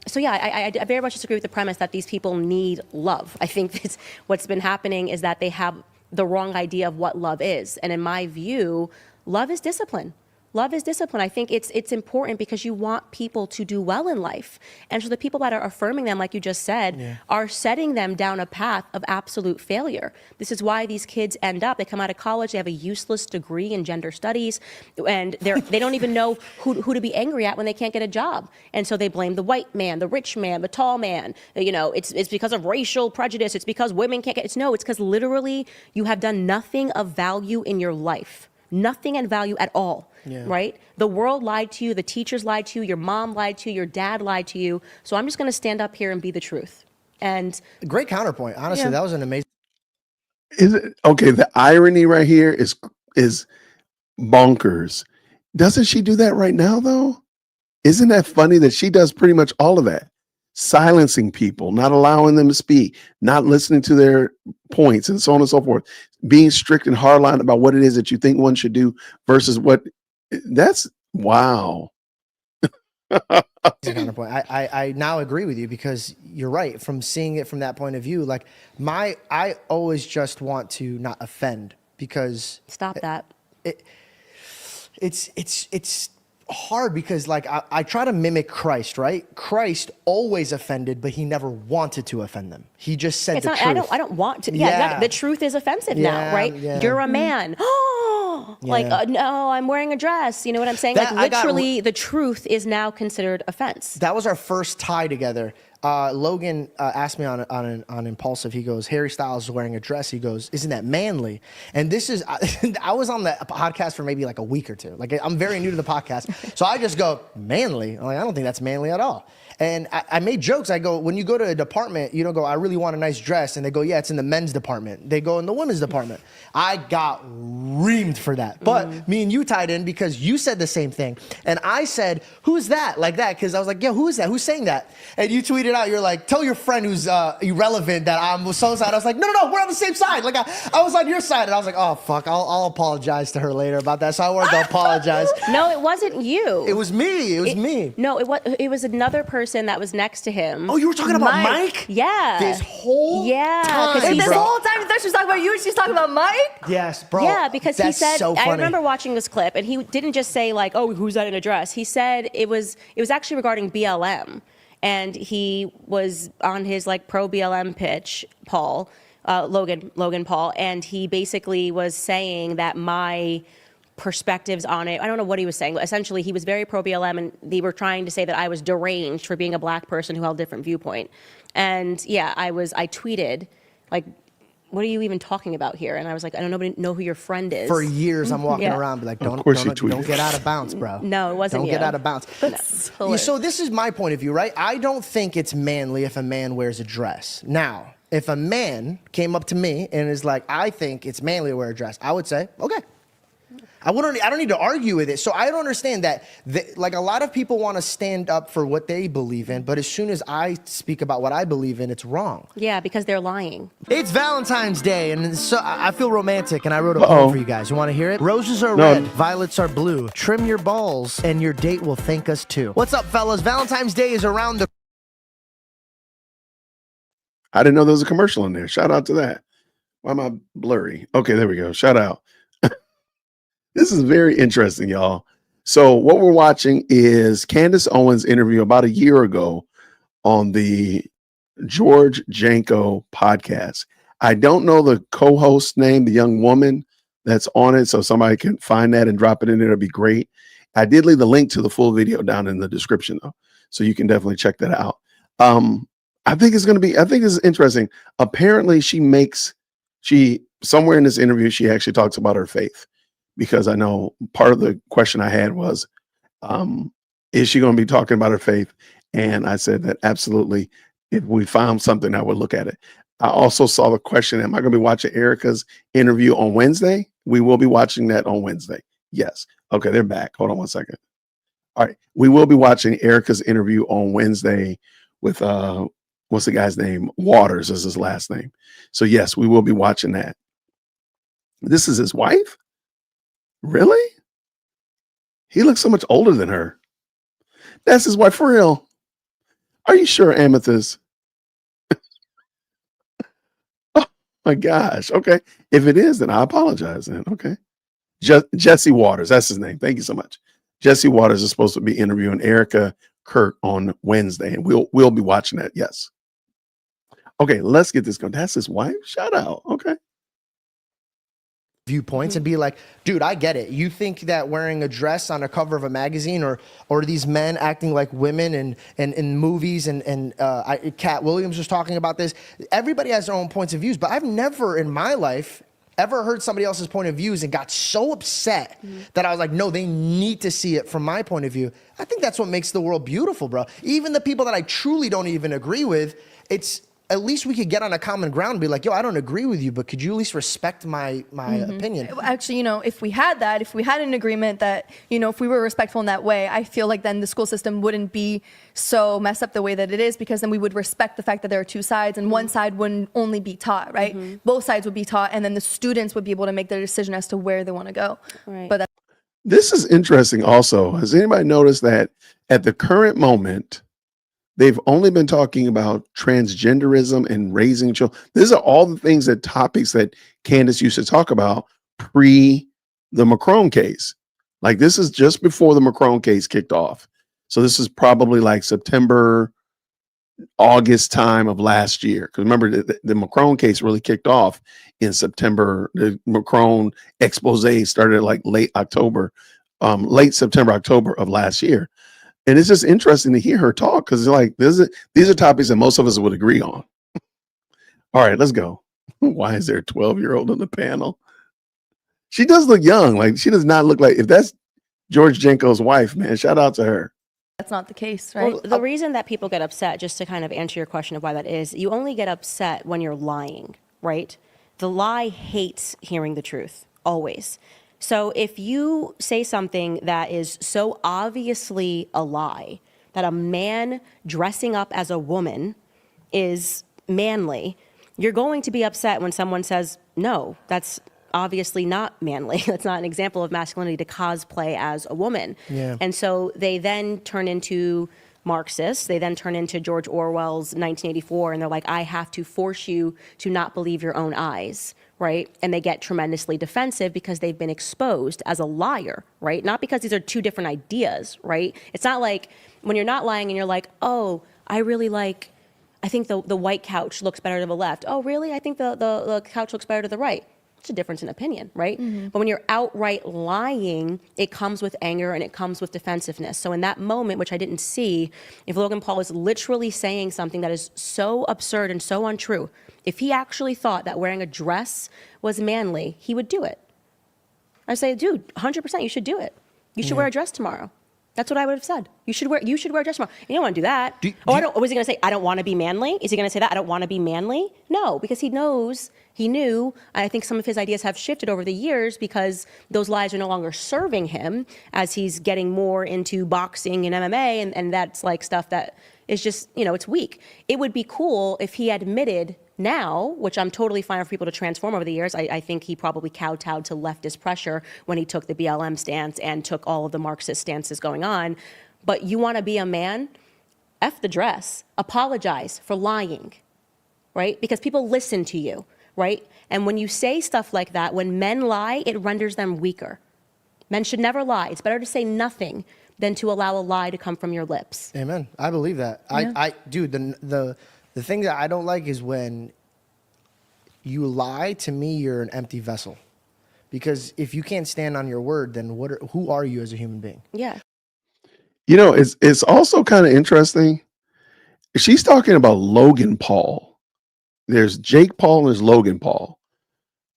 So yeah, I very much disagree with the premise that these people need love. I think what's been happening is that they have the wrong idea of what love is. And in my view, love is discipline. Love is discipline. I think it's important because you want people to do well in life. And so the people that are affirming them, like you just said, are setting them down a path of absolute failure. This is why these kids they come out of college, they have a useless degree in gender studies, and they don't even know who to be angry at when they can't get a job. And so they blame the white man, the rich man, the tall man. It's because of racial prejudice. It's because women can't get, it's because literally you have done nothing of value in your life. Nothing and value at all, right? The world lied to you, the teachers lied to you, your mom lied to you, your dad lied to you. So I'm just going to stand up here and be the truth. And great counterpoint. Honestly, that was an amazing. Is it okay? The irony right here is bonkers. Doesn't she do that right now though? Isn't that funny that she does pretty much all of that? Silencing people, not allowing them to speak, not listening to their points, and so on and so forth. Being strict and hardline about what it is that you think one should do versus what. That's wow. Counterpoint. I now agree with you because you're right. From seeing it from that point of view, like I always just want to not offend because stop that. It's hard because like I try to mimic Christ, right? Christ always offended, but he never wanted to offend them. He just said the truth. I don't want to. The truth is offensive now, right? You're a man. No, I'm wearing a dress. You know what I'm saying? Literally, the truth is now considered offense. That was our first tie together. Logan asked me on Impulsive. He goes, Harry Styles is wearing a dress. He goes, isn't that manly? And this is, I was on the podcast for maybe like a week or two. Like I'm very new to the podcast. So I just go, manly? I'm like, I don't think that's manly at all. And I made jokes. I go, when you go to a department, you don't go, I really want a nice dress. And they go, yeah, it's in the men's department. They go in the women's department. I got reamed for that. But me and you tied in because you said the same thing. And I said, who's that? Like that. Because I was like, yeah, who is that? Who's saying that? And you tweeted out, you're like, tell your friend who's irrelevant that I'm so sad. I was like, no, we're on the same side. Like I was on your side. And I was like, oh, fuck, I'll apologize to her later about that. So I wanted to apologize. No, it wasn't you. It was me. It was me. No, it was another person that was next to him. Oh, you were talking about Mike? Yeah. This whole time. And this whole time you thought she was talking about you and she's talking about Mike? Yes, bro. Yeah, because he said, so funny. I remember watching this clip and he didn't just say like, oh, who's that in a dress? He said it was actually regarding BLM. And he was on his like pro BLM pitch, Logan Paul, and he basically was saying that my perspectives on it. I don't know what he was saying. Essentially, he was very pro BLM, and they were trying to say that I was deranged for being a black person who held a different viewpoint. And yeah, I tweeted like, what are you even talking about here? And I was like, I don't know who your friend is. For years, I'm walking around, be like, don't get out of bounds, bro. No, it wasn't. Don't get out of bounds. So this is my point of view, right? I don't think it's manly if a man wears a dress. Now, if a man came up to me and is like, I think it's manly to wear a dress, I would say, okay. I don't need to argue with it. So I don't understand that. Like a lot of people want to stand up for what they believe in, but as soon as I speak about what I believe in, it's wrong. Yeah, because they're lying. It's Valentine's Day, and so I feel romantic, and I wrote a poem for you guys. You want to hear it? Roses are red, violets are blue. Trim your balls, and your date will thank us too. What's up, fellas? Valentine's Day is around the... I didn't know there was a commercial in there. Shout out to that. Why am I blurry? Okay, there we go. Shout out. This is very interesting, y'all. So what we're watching is Candace Owens' interview about a year ago on the George Janko podcast. I don't know the co-host name, the young woman that's on it, so somebody can find that and drop it in there. It'd be great. I did leave the link to the full video down in the description, though, so you can definitely check that out. I think this is interesting. Apparently, somewhere in this interview, she actually talks about her faith. Because I know part of the question I had was, is she going to be talking about her faith? And I said that absolutely. If we found something, I would look at it. I also saw the question, am I going to be watching Erica's interview on Wednesday? We will be watching that on Wednesday. Yes. Okay, they're back. Hold on one second. All right. We will be watching Erica's interview on Wednesday with, what's the guy's name? Waters is his last name. So yes, we will be watching that. This is his wife? Really? He looks so much older than her. That's his wife for real. Are you sure, Amethyst? Oh my gosh. Okay. If it is, then I apologize then. Okay. Jesse Waters. That's his name. Thank you so much. Jesse Waters is supposed to be interviewing Erica Kirk on Wednesday, and we'll be watching that. Yes. Okay, let's get this going. That's his wife? Shout out. Okay. Viewpoints and be like, dude, I get it. You think that wearing a dress on a cover of a magazine or these men acting like women in movies and Cat Williams was talking about this. Everybody has their own points of views, but I've never in my life ever heard somebody else's point of views and got so upset that I was like, no, they need to see it from my point of view. I think that's what makes the world beautiful, bro. Even the people that I truly don't even agree with, it's at least we could get on a common ground and be like, yo, I don't agree with you, but could you at least respect my opinion? Actually, if we had an agreement that, if we were respectful in that way, I feel like then the school system wouldn't be so messed up the way that it is, because then we would respect the fact that there are two sides and one side wouldn't only be taught, right? Both sides would be taught, and then the students would be able to make their decision as to where they want to go. Right. But This is interesting also. Has anybody noticed that at the current moment, they've only been talking about transgenderism and raising children? These are all the topics that Candace used to talk about pre the Macron case. Like, this is just before the Macron case kicked off. So this is probably like September, August time of last year. Because remember, the Macron case really kicked off in September. The Macron expose started like late September, October of last year. And it's just interesting to hear her talk, because like these are topics that most of us would agree on. All right, let's go. Why is there a 12-year-old on the panel? She does look young. Like, she does not look like, if that's George Janko's wife, man, shout out to her. that's not the case, right? Well, the reason that people get upset, just to kind of answer your question of why that is, you only get upset when you're lying, right? The lie hates hearing the truth, always. So if you say something that is so obviously a lie, that a man dressing up as a woman is manly, you're going to be upset when someone says, no, that's obviously not manly. That's not an example of masculinity to cosplay as a woman. Yeah. And so they then turn into Marxists. They then turn into George Orwell's 1984, and they're like, I have to force you to not believe your own eyes, right? And they get tremendously defensive because they've been exposed as a liar, right? Not because these are two different ideas, right? It's not like when you're not lying and you're like, oh, I think the white couch looks better to the left. Oh, really? I think the couch looks better to the right. It's a difference in opinion, right? Mm-hmm. But when you're outright lying, it comes with anger and it comes with defensiveness. So in that moment, which I didn't see, if Logan Paul is literally saying something that is so absurd and so untrue, if he actually thought that wearing a dress was manly, he would do it. I say, dude, 100% you should do it. You should wear a dress tomorrow. That's what I would have said. You should wear a dress tomorrow. You don't want to do that. Was he going to say, I don't want to be manly? Is he going to say that? I don't want to be manly? No, because he knew, I think some of his ideas have shifted over the years because those lies are no longer serving him as he's getting more into boxing and MMA, and that's like stuff that is just, it's weak. It would be cool if he admitted now, which I'm totally fine for people to transform over the years. I think he probably kowtowed to leftist pressure when he took the BLM stance and took all of the Marxist stances going on. But you want to be a man? F the dress. Apologize for lying, right? Because people listen to you, right? And when you say stuff like that, when men lie, it renders them weaker. Men should never lie. It's better to say nothing than to allow a lie to come from your lips. Amen. I believe that. Yeah. Dude, the thing that I don't like is when you lie. To me, you're an empty vessel. Because if you can't stand on your word, then who are you as a human being? Yeah. It's also kind of interesting. She's talking about Logan Paul. There's Jake Paul and there's Logan Paul.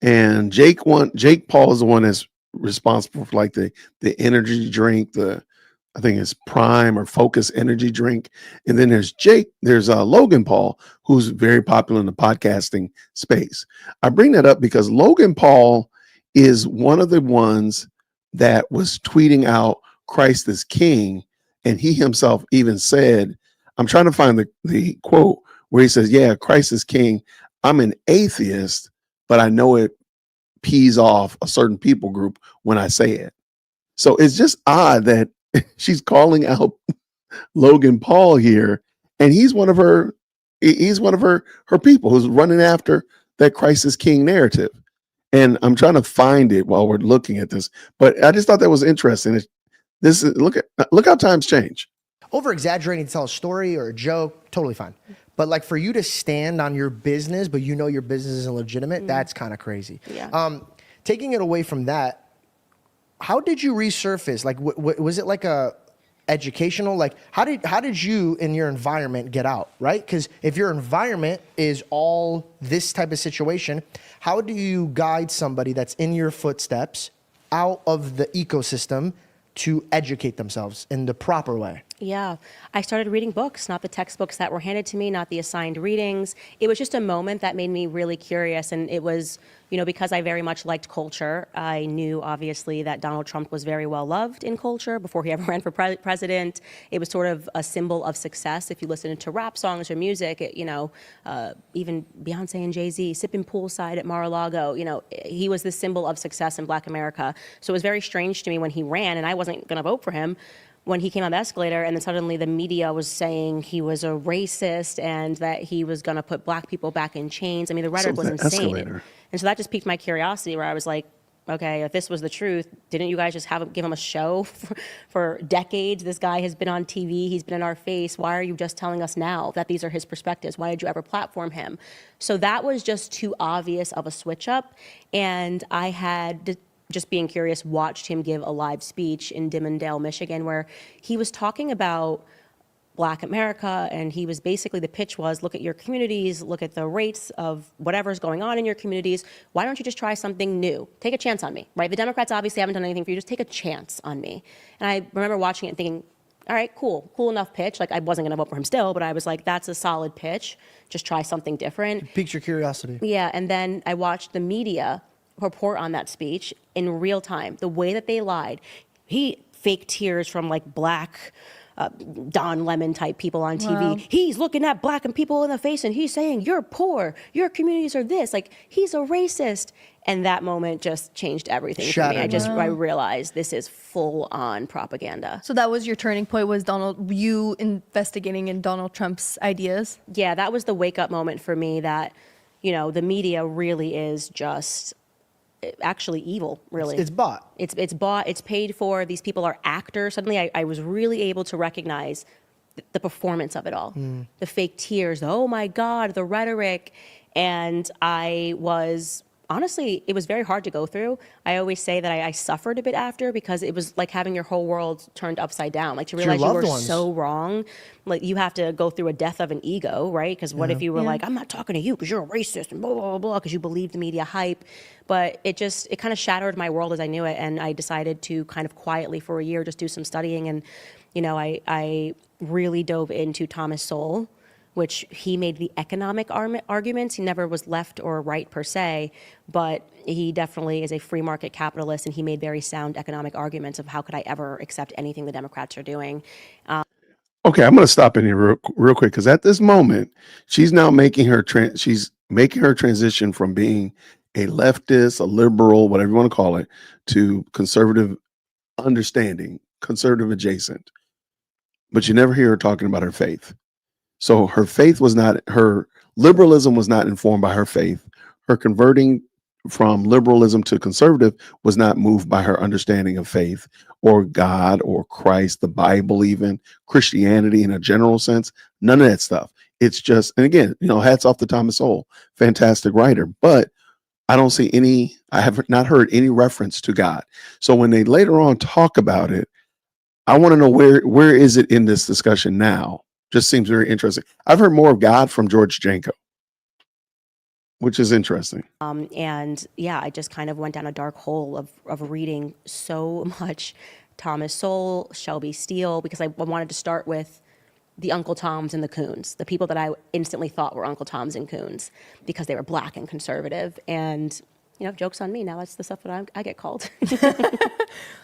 And Jake Paul is the one that's responsible for like the energy drink, I think it's Prime or Focus energy drink. And then there's Logan Paul, who's very popular in the podcasting space. I bring that up because Logan Paul is one of the ones that was tweeting out Christ is King. And he himself even said, I'm trying to find the quote where he says, yeah, Christ is King. I'm an atheist, but I know it pees off a certain people group when I say it. So it's just odd that she's calling out Logan Paul here, and he's one of her people who's running after that Christ is King narrative. And I'm trying to find it while we're looking at this, but I just thought that was interesting. Look how times change. Over exaggerating to tell a story or a joke, totally fine. But like for you to stand on your business, but your business isn't legitimate, that's kind of crazy. Yeah. Taking it away from that, how did you resurface? Like, was it like a educational? Like, how did you in your environment get out? Right? Because if your environment is all this type of situation, how do you guide somebody that's in your footsteps out of the ecosystem to educate themselves in the proper way? Yeah, I started reading books, not the textbooks that were handed to me, not the assigned readings. It was just a moment that made me really curious. And it was, because I very much liked culture. I knew, obviously, that Donald Trump was very well loved in culture before he ever ran for president. It was sort of a symbol of success. If you listen to rap songs or music, even Beyonce and Jay-Z sipping poolside at Mar-a-Lago, he was the symbol of success in Black America. So it was very strange to me when he ran, and I wasn't going to vote for him, when he came on the escalator, and then suddenly the media was saying he was a racist and that he was going to put Black people back in chains. I mean, the rhetoric was insane. And so that just piqued my curiosity, where I was like, okay, if this was the truth, didn't you guys just give him a show for decades? This guy has been on TV. He's been in our face. Why are you just telling us now that these are his perspectives? Why did you ever platform him? So that was just too obvious of a switch up. And I had, just being curious, watched him give a live speech in Dimondale, Michigan, where he was talking about Black America, and he was basically, the pitch was, look at your communities, look at the rates of whatever's going on in your communities. Why don't you just try something new? Take a chance on me, right? The Democrats obviously haven't done anything for you. Just take a chance on me. And I remember watching it and thinking, all right, cool enough pitch. Like, I wasn't going to vote for him still, but I was like, that's a solid pitch. Just try something different. It piques your curiosity. Yeah, and then I watched the media report on that speech in real time. The way that they lied. He faked tears from like Black Don Lemon type people on TV. Wow. He's looking at Black and people in the face and he's saying, you're poor, your communities are this. Like, he's a racist. And that moment just changed everything for me. I realized this is full on propaganda. So that was your turning point, was you investigating in Donald Trump's ideas? Yeah, that was the wake up moment for me that, the media really is just actually evil, really. It's bought. It's bought, it's paid for. These people are actors. Suddenly I was really able to recognize the performance of it all. The fake tears, oh my God, the rhetoric. And I was honestly, it was very hard to go through. I always say that I suffered a bit after, because it was like having your whole world turned upside down. Like, to your realize you loved were ones. so wrong. Like, you have to go through a death of an ego, right? Because what if you were like, I'm not talking to you because you're a racist and blah, blah, blah, blah, because you believe the media hype. But it kind of shattered my world as I knew it. And I decided to kind of quietly for a year just do some studying. And, I really dove into Thomas Sowell, which he made the economic arguments. He never was left or right per se, but he definitely is a free market capitalist, and he made very sound economic arguments of how could I ever accept anything the Democrats are doing. Okay, I'm going to stop in here real quick, because at this moment, she's now making her transition from being a leftist, a liberal, whatever you want to call it, to conservative understanding, conservative adjacent. But you never hear her talking about her faith. So her liberalism was not informed by her faith. Her converting from liberalism to conservative was not moved by her understanding of faith or God or Christ, the Bible, even Christianity in a general sense. None of that stuff. It's just, and again, hats off to Thomas Sowell, fantastic writer, but I have not heard any reference to God. So when they later on talk about it, I want to know where is it in this discussion now? Just seems very interesting. I've heard more of God from George Janko, which is interesting. And yeah, I just kind of went down a dark hole of reading so much Thomas Sowell, Shelby Steele, because I wanted to start with the Uncle Toms and the Coons, the people that I instantly thought were Uncle Toms and Coons because they were black and conservative. And joke's on me. Now that's the stuff that I get called.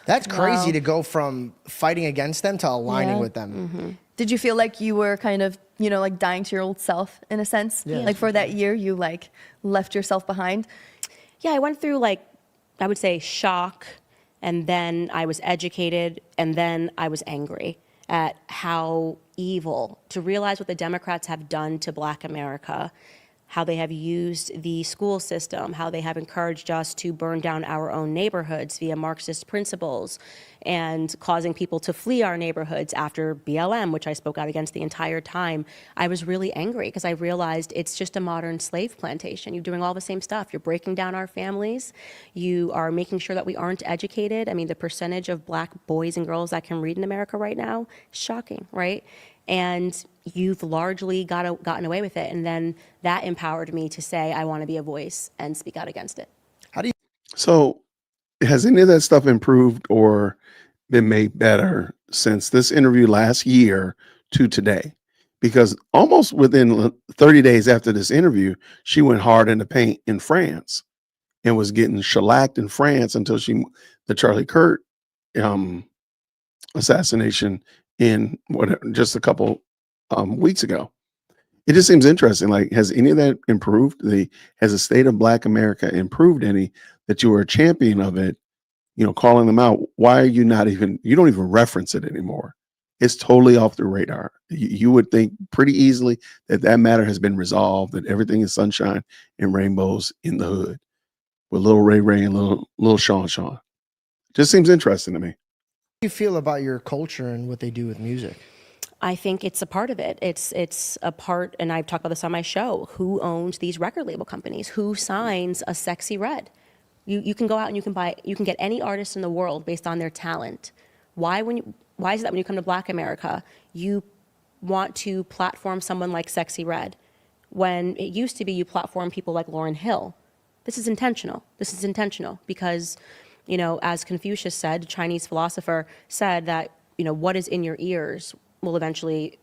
That's crazy to go from fighting against them to aligning with them. Did you feel like you were kind of, like dying to your old self in a sense? Yeah. Like for that year, you like left yourself behind? Yeah, I went through I would say shock, and then I was educated, and then I was angry at how evil, to realize what the Democrats have done to Black America, how they have used the school system, how they have encouraged us to burn down our own neighborhoods via Marxist principles, and causing people to flee our neighborhoods after BLM, which I spoke out against the entire time. I was really angry because I realized it's just a modern slave plantation. You're doing all the same stuff. You're breaking down our families. You are making sure that we aren't educated. I mean, the percentage of Black boys and girls that can read in America right now is shocking, right? And you've largely gotten away with it. And then that empowered me to say, I want to be a voice and speak out against it. So has any of that stuff improved or been made better since this interview last year to today? Because almost within 30 days after this interview, she went hard in the paint in France and was getting shellacked in France until the Charlie Kirk assassination in just a couple weeks ago. It just seems interesting. Like, has any of that improved? Has the state of Black America improved any, that you were a champion of it, calling them out? Why are you you don't even reference it anymore? It's totally off the radar. You would think pretty easily that matter has been resolved, that everything is sunshine and rainbows in the hood with little Ray Ray and little Sean. Just seems interesting to me. How do you feel about your culture and what they do with music? I think it's a part of it. It's a part, and I've talked about this on my show, who owns these record label companies? Who signs a Sexy Red? You can go out and you can get any artist in the world based on their talent. Why is it that when you come to Black America, you want to platform someone like Sexy Red, when it used to be you platform people like Lauryn Hill? This is intentional. This is intentional because, as Confucius said, a Chinese philosopher said that, what is in your ears will eventually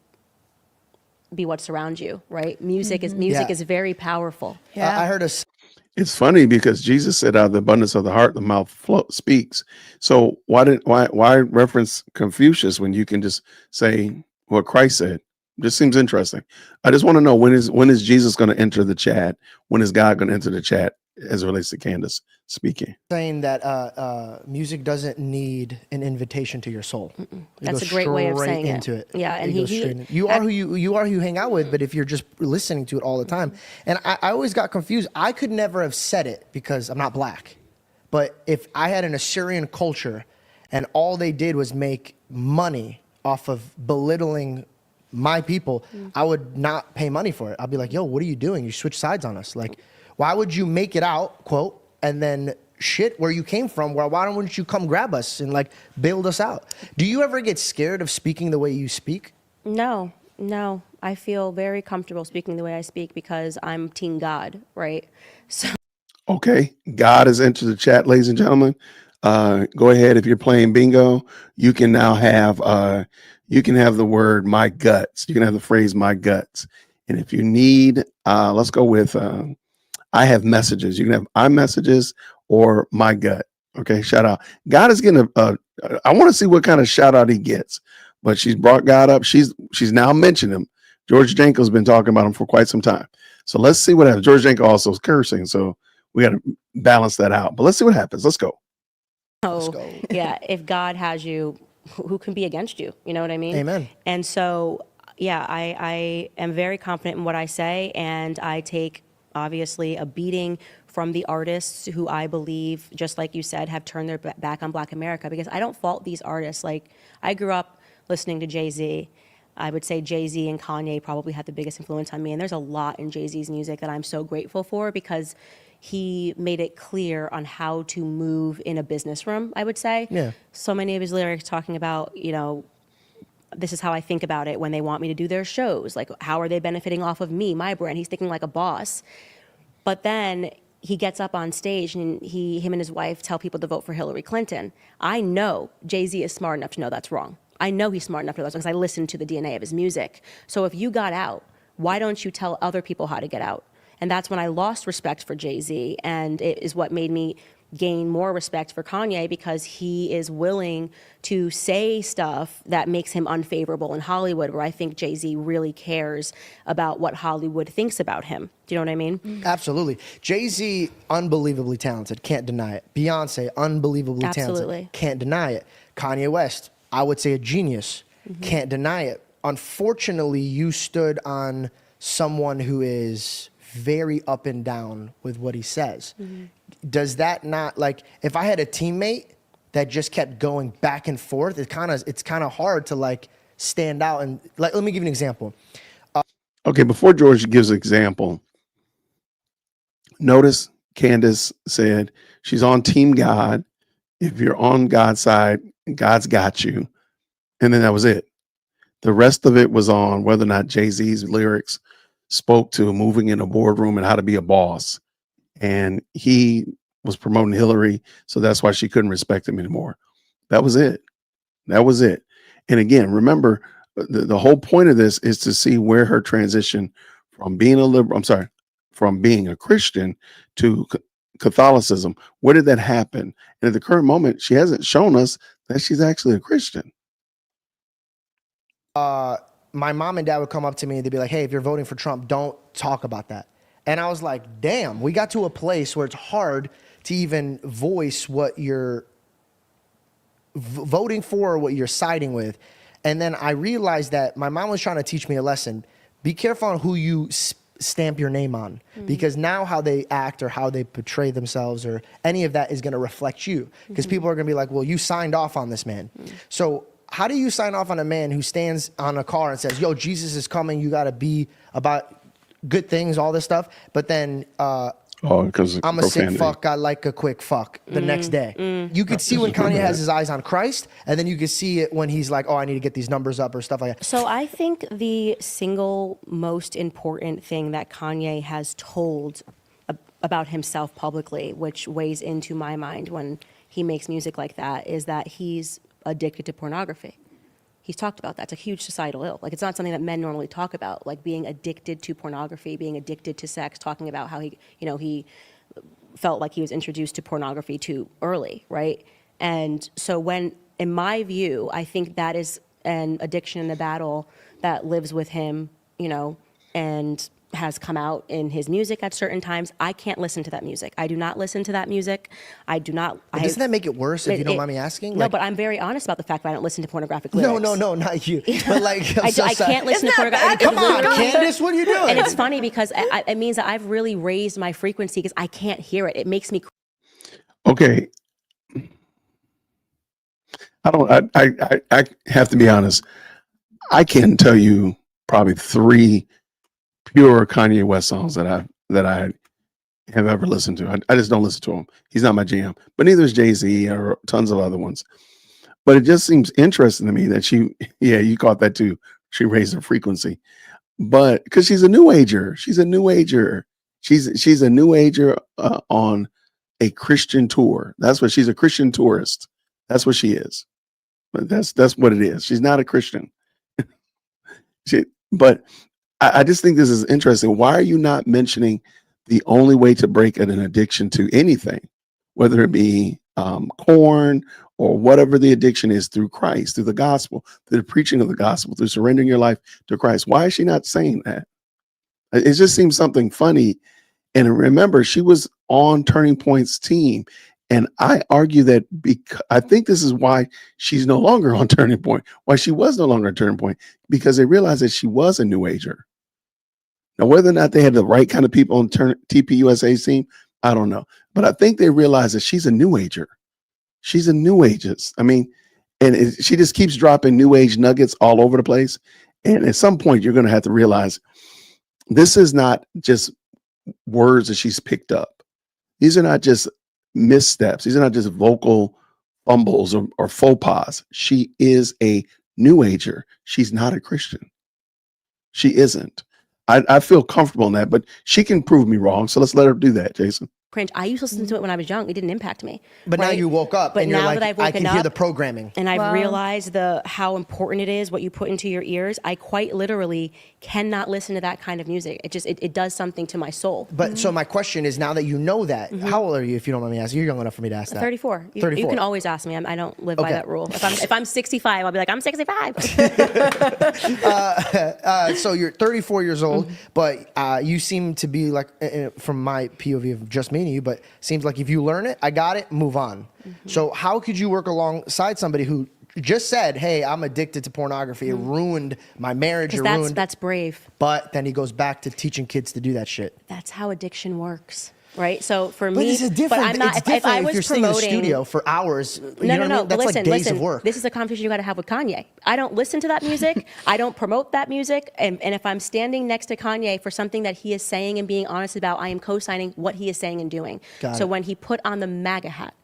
be what surrounds you, right? Music is very powerful. Yeah. I heard It's funny because Jesus said, out of the abundance of the heart, the mouth speaks. So why reference Confucius when you can just say what Christ said? Just seems interesting. I just want to know, when is Jesus going to enter the chat? When is God going to enter the chat as it relates to Candace speaking? saying that music doesn't need an invitation to your soul. That's a great way of saying it. Into it. Yeah, and you are who you hang out with, but if you're just listening to it all the time, and I always got confused. I could never have said it because I'm not Black, but if I had an Assyrian culture and all they did was make money off of belittling my people, I would not pay money for it. I'd be like, yo, what are you doing? You switch sides on us. Like, Why would you make it out, quote, and then shit where you came from? Why don't you come grab us and like build us out? Do you ever get scared of speaking the way you speak? No. I feel very comfortable speaking the way I speak because I'm Team God, right? So Okay, God has entered the chat, ladies and gentlemen. Go ahead. If you're playing bingo, you can now have the word "my guts." You can have the phrase "my guts." And if you need, let's go with I have messages. You can have I messages or my gut. Okay, shout out. God is getting I want to see what kind of shout out he gets. But she's brought God up. She's now mentioned him. George Janko's been talking about him for quite some time. So let's see what happens. George Janko also is cursing, so we got to balance that out. But let's see what happens. Let's go. yeah, if God has you, who can be against you? You know what I mean? Amen. And so, yeah, I am very confident in what I say, and I take obviously a beating from the artists who I believe, just like you said, have turned their back on Black America, because I don't fault these artists. Like, I grew up listening to Jay-Z. I would say Jay-Z and Kanye probably had the biggest influence on me, and there's a lot in Jay-Z's music that I'm so grateful for, because he made it clear on how to move in a business room, I would say. Yeah. So many of his lyrics talking about, this is how I think about it when they want me to do their shows. Like, how are they benefiting off of me, my brand? He's thinking like a boss. But then he gets up on stage and him and his wife tell people to vote for Hillary Clinton. I know Jay-Z is smart enough to know that's wrong. I know he's smart enough to know that's wrong because I listened to the DNA of his music. So if you got out, why don't you tell other people how to get out? And that's when I lost respect for Jay-Z, and it is what made me gain more respect for Kanye, because he is willing to say stuff that makes him unfavorable in Hollywood, where I think Jay-Z really cares about what Hollywood thinks about him. Do you know what I mean? Absolutely. Jay-Z, unbelievably talented, can't deny it. Beyonce, unbelievably Absolutely. talented, can't deny it. Kanye West, I would say a genius, can't deny it. Unfortunately, you stood on someone who is very up and down with what he says. Does that not, like, if I had a teammate that just kept going back and forth, it's kind of hard to like stand out. And like, let me give you an example. Okay, before George gives an example, notice Candace said she's on Team God. If you're on God's side, God's got you. And then that was it. The rest of it was on whether or not Jay-Z's lyrics spoke to moving in a boardroom and how to be a boss. And he was promoting Hillary, so that's why she couldn't respect him anymore. That was it. That was it. And again, remember, the whole point of this is to see where her transition from being a liberal, from being a Christian to Catholicism, where did that happen? And at the current moment, she hasn't shown us that she's actually a Christian. My mom and dad would come up to me and they'd be like, hey, if you're voting for Trump, don't talk about that. And I was like, damn, we got to a place where it's hard to even voice what you're voting for or what you're siding with. And then I realized that my mom was trying to teach me a lesson. Be careful on who you stamp your name on, because now how they act or how they portray themselves or any of that is going to reflect you, because people are going to be like, well, you signed off on this man. So how do you sign off on a man who stands on a car and says, yo, Jesus is coming, you got to be about good things, all this stuff, but then Because I'm a sick fuck, I like a quick fuck the next day. You could see when Kanye has his eyes on Christ, and then you could see it when he's like, oh, I need to get these numbers up or stuff like that. So I think the single most important thing that Kanye has told about himself publicly, which weighs into my mind when he makes music like that, is that he's addicted to pornography. He's talked about that. It's a huge societal ill. Like, it's not something that men normally talk about, like being addicted to pornography, being addicted to sex, talking about how he felt like he was introduced to pornography too early, right? And so when, in my view, I think that is an addiction and a battle that lives with him, and has come out in his music at certain times. I can't listen to that music. I do not listen to that music. I do not. Doesn't that make it worse if you don't mind me asking? No, but I'm very honest about the fact that I don't listen to pornographic lyrics. No, not you. But like, I can't listen to pornographic. Come on, Candace, what are you doing? And it's funny because it means that I've really raised my frequency because I can't hear it. It makes me. Okay. I have to be honest. I can tell you probably 3 pure Kanye West songs that I have ever listened to. I just don't listen to him. He's not my jam. But neither is Jay-Z or tons of other ones. But it just seems interesting to me that yeah, you caught that too. She raised her frequency. But because she's a new ager. She's a new ager. She's a new ager on a Christian tour. That's what she's a Christian tourist. That's what she is. But that's what it is. She's not a Christian. But I just think this is interesting. Why are you not mentioning the only way to break an addiction to anything, whether it be corn or whatever the addiction is, through Christ, through the gospel, through the preaching of the gospel, through surrendering your life to Christ? Why is she not saying that? It just seems something funny. And remember, she was on Turning Point's team. And I argue that because I think this is why she's no longer on Turning Point, why she was no longer on Turning Point, because they realized that she was a new ager. Now, whether or not they had the right kind of people on TPUSA's team, I don't know. But I think they realized that she's a new ager. She's a new ageist. I mean, and she just keeps dropping new age nuggets all over the place. And at some point, you're going to have to realize this is not just words that she's picked up. These are not just missteps. These are not just vocal fumbles or faux pas. She is a new ager. She's not a Christian. She isn't. I feel comfortable in that, but she can prove me wrong. So let's let her do that, Jason. Cringe. I used to listen to it when I was young. It didn't impact me. But now right? you woke up But and you're now like, that I've I woken can hear up the programming. and I've Wow. realized how important it is, what you put into your ears, I quite literally cannot listen to that kind of music. It does something to my soul. But so my question is, now that you know that, how old are you, if you don't mind me asking? You're young enough for me to ask that. 34. You 34. can always ask me. I don't live by Okay. that rule. If I'm 65, I'll be like, I'm 65. So you're 34 years old, but you seem to be like, from my POV of just meeting you, but seems like if you learn it, I got it, move on. So how could you work alongside somebody who just said, hey, I'm addicted to pornography. It ruined my marriage. It ruined. That's brave. But then he goes back to teaching kids to do that shit. That's how addiction works. Right. So for But me, it's different. I'm not, It's different if was you're sitting in the promoting, studio for hours. You know what I No. mean? But That's like days listen. of work. This is a conversation you got to have with Kanye. I don't listen to that music. I don't promote that music. And if I'm standing next to Kanye for something that he is saying and being honest about, I am co-signing what he is saying and doing. Got so it. when he put on the MAGA hat,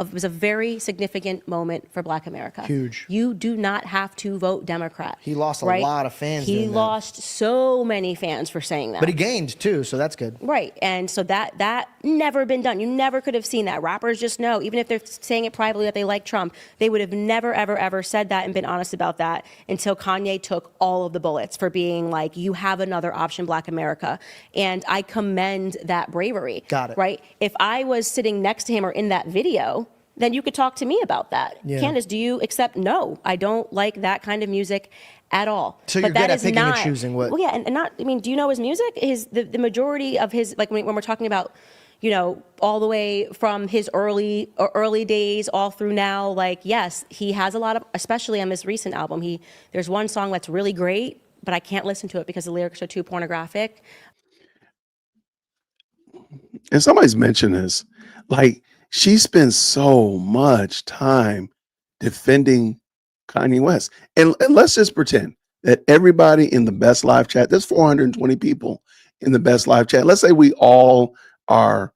it was a very significant moment for Black America. Huge. You do not have to vote Democrat. He lost a right? lot of fans He doing that. lost so many fans for saying that. But he gained too, so that's good. Right. And so that never been done. You never could have seen that. Rappers just know, even if they're saying it privately that they like Trump, they would have never, ever, ever said that and been honest about that until Kanye took all of the bullets for being like, you have another option, Black America. And I commend that bravery. Got it. Right. If I was sitting next to him or in that video, then you could talk to me about that. Yeah. Candace, do you accept? No, I don't like that kind of music at all. So you're But that good at is picking and not- choosing what- Well, yeah, and not, I mean, do you know his music? The majority of his, like when we're talking about, you know, all the way from his early days all through now, like, yes, he has a lot of, especially on this recent album, there's one song that's really great, but I can't listen to it because the lyrics are too pornographic. And somebody's mentioned this, like, she spends so much time defending Kanye West. And let's just pretend that everybody in the Best Live chat, there's 420 people in the Best Live chat. Let's say we all are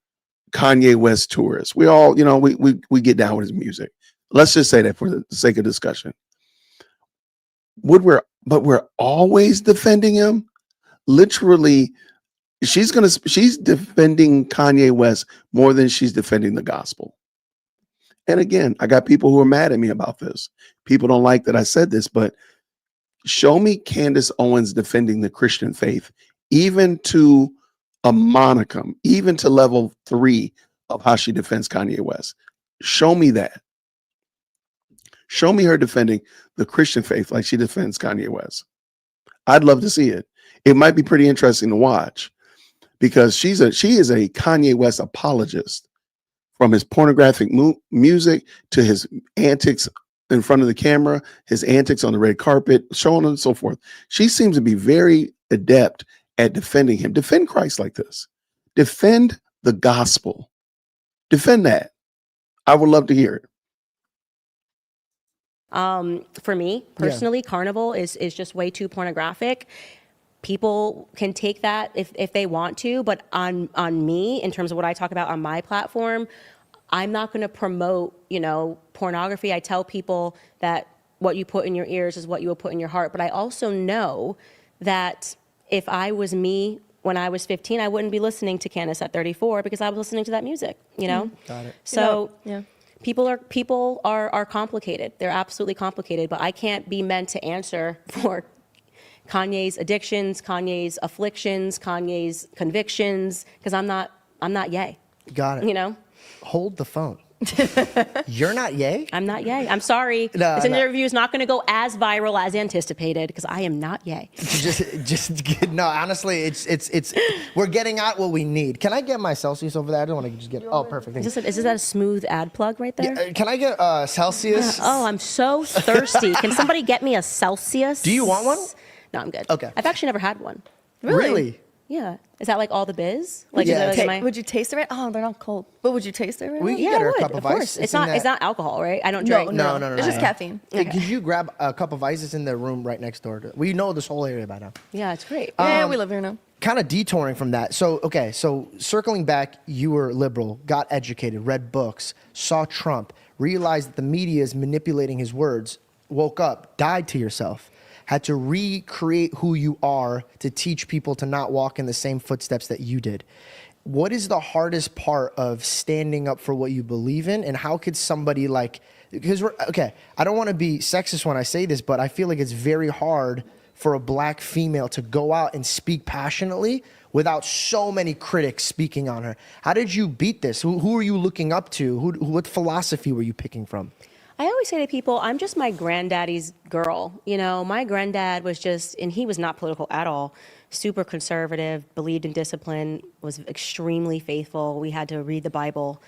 Kanye West tourists. We all, you know, we get down with his music. Let's just say that for the sake of discussion. But we're always defending him. Literally, she's defending Kanye West more than she's defending the gospel. And again, I got people who are mad at me about this. People don't like that I said this, but show me Candace Owens defending the Christian faith, even to a monicum, even to level 3 of how she defends Kanye West. Show me that. Show me her defending the Christian faith like she defends Kanye West. I'd love to see it. It might be pretty interesting to watch because she is a Kanye West apologist, from his pornographic music to his antics in front of the camera, his antics on the red carpet, so on and so forth. She seems to be very adept at defending him. Defend Christ like this. Defend the gospel. Defend that. I would love to hear it. For me personally, Carnival is just way too pornographic. people can take that if they want to, but on me, in terms of what I talk about on my platform, I'm not going to promote, pornography. I tell people that what you put in your ears is what you will put in your heart. But I also know that if I was me when I was 15, I wouldn't be listening to Candace at 34 because I was listening to that music, Got it. So Yeah. people are complicated. They're absolutely complicated, but I can't be meant to answer for Kanye's addictions, Kanye's afflictions, Kanye's convictions, because I'm not Ye. Got it. Hold the phone. You're not Ye? I'm not Ye. I'm sorry. No, this no. interview is not going to go as viral as anticipated because I am not Ye. No, honestly, it's we're getting out what we need. Can I get my Celsius over there? I don't want to just get. Oh, perfect. Thank you. Is that a smooth ad plug right there? Can I get Celsius? Oh, I'm so thirsty. Can somebody get me a Celsius? Do you want one? No, I'm good. Okay. I've actually never had one. Really? Yeah. Is that like all the biz? Like, Yeah, is that like Would you taste it right? Oh, they're not cold. But would you taste it right? We now? can Yeah, get I her a would, cup of of course. ice. It's in not. that- It's not alcohol, right? I don't No, drink. No. It's just caffeine. Could you grab a cup of ice? It's in the room right next door. We know this whole area by now. Yeah, it's great. Yeah, we live here now. Kind of detouring from that. So circling back, you were liberal, got educated, read books, saw Trump, realized that the media is manipulating his words, woke up, died to yourself, had to recreate who you are to teach people to not walk in the same footsteps that you did. What is the hardest part of standing up for what you believe in, and how could somebody because I don't want to be sexist when I say this, but I feel like it's very hard for a black female to go out and speak passionately without so many critics speaking on her. How did you beat this? Who are you looking up to? What philosophy were you picking from? I always say to people, I'm just my granddaddy's girl. My granddad was and he was not political at all. Super conservative, believed in discipline, was extremely faithful. We had to read the Bible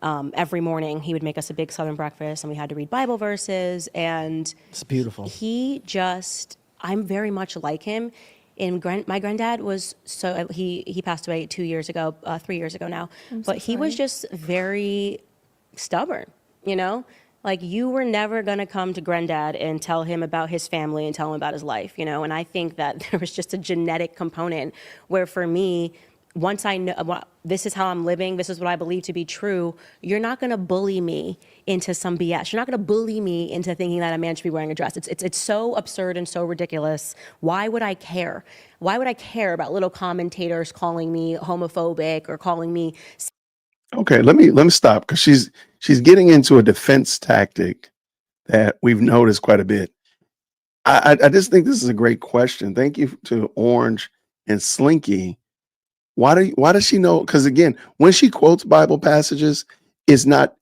every morning. He would make us a big Southern breakfast, and we had to read Bible verses. And It's beautiful. I'm very much like him. My granddad was he passed away 3 years ago now. But he was just very stubborn, Like, you were never going to come to granddad and tell him about his family and tell him about his life, And I think that there was just a genetic component where, for me, once I know this is how I'm living, this is what I believe to be true, you're not going to bully me into some BS. You're not going to bully me into thinking that a man should be wearing a dress. It's so absurd and so ridiculous. Why would I care? Why would I care about little commentators calling me homophobic or calling me... Okay, let me stop because she's getting into a defense tactic that we've noticed quite a bit. I just think this is a great question. Thank you to Orange and Slinky. Why does she know? Because again, when she quotes Bible passages, it's not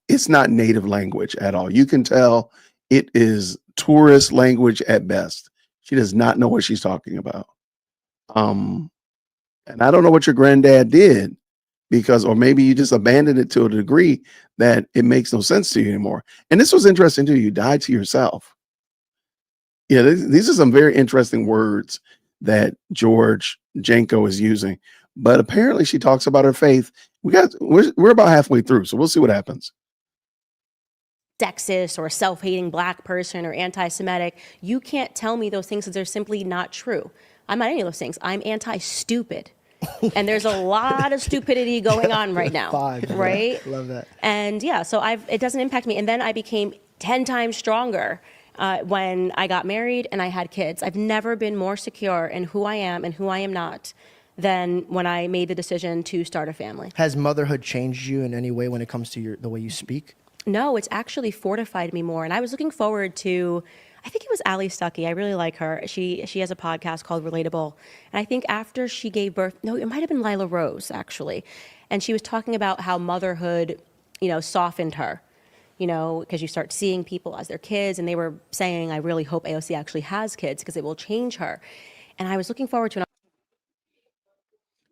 native language at all. You can tell it is tourist language at best. She does not know what she's talking about. And I don't know what your granddad did. Or maybe you just abandoned it to a degree that it makes no sense to you anymore. And this was interesting too. You died to yourself. Yeah, these are some very interesting words that George Janko is using. But apparently she talks about her faith. We're about halfway through, so we'll see what happens. Sexist or a self-hating black person or anti-Semitic. You can't tell me those things because they're simply not true. I'm not any of those things. I'm anti-stupid. And there's a lot of stupidity going on right now, right? Love that. And yeah, so it doesn't impact me. And then I became 10 times stronger when I got married and I had kids. I've never been more secure in who I am and who I am not than when I made the decision to start a family. Has motherhood changed you in any way when it comes to the way you speak? No, it's actually fortified me more. And I was looking forward to, I think it was Ali Stuckey. I really like her. She has a podcast called Relatable. And I think after she gave birth, no, it might have been Lila Rose, actually. And she was talking about how motherhood, softened her, because you start seeing people as their kids. And they were saying, I really hope AOC actually has kids because it will change her. And I was looking forward to it.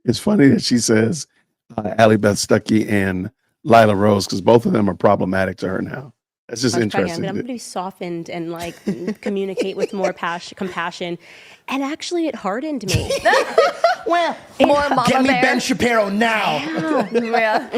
It's funny that she says Ali Beth Stuckey and Lila Rose, because both of them are problematic to her now. That's just I was pregnant. interesting. I'm going to be softened and like communicate with more compassion. And actually, it hardened me. Well, More mama get me bear. Ben Shapiro now. Yeah. Yeah,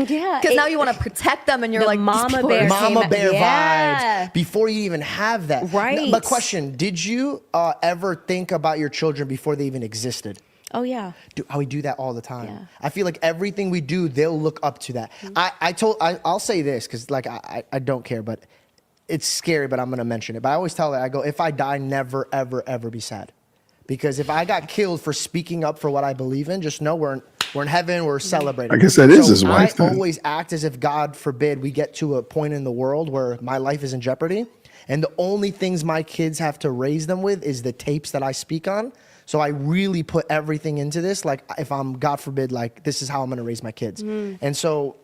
Because now you want to protect them, and you're the like, these mama people bear are- Mama came- bear yeah. vibes before you even have that. Right. But question, did you ever think about your children before they even existed? Oh, yeah. We do that all the time. Yeah. I feel like everything we do, they'll look up to that. I'll say this because like I don't care, but it's scary, but I'm going to mention it. But I always tell her, I go, if I die, never, ever, ever be sad. Because if I got killed for speaking up for what I believe in, just know we're in heaven, we're celebrating. I guess that is his wife, I then. always act as if, God forbid, we get to a point in the world where my life is in jeopardy. And the only things my kids have to raise them with is the tapes that I speak on. So I really put everything into this. Like if I'm, God forbid, like this is how I'm going to raise my kids. And so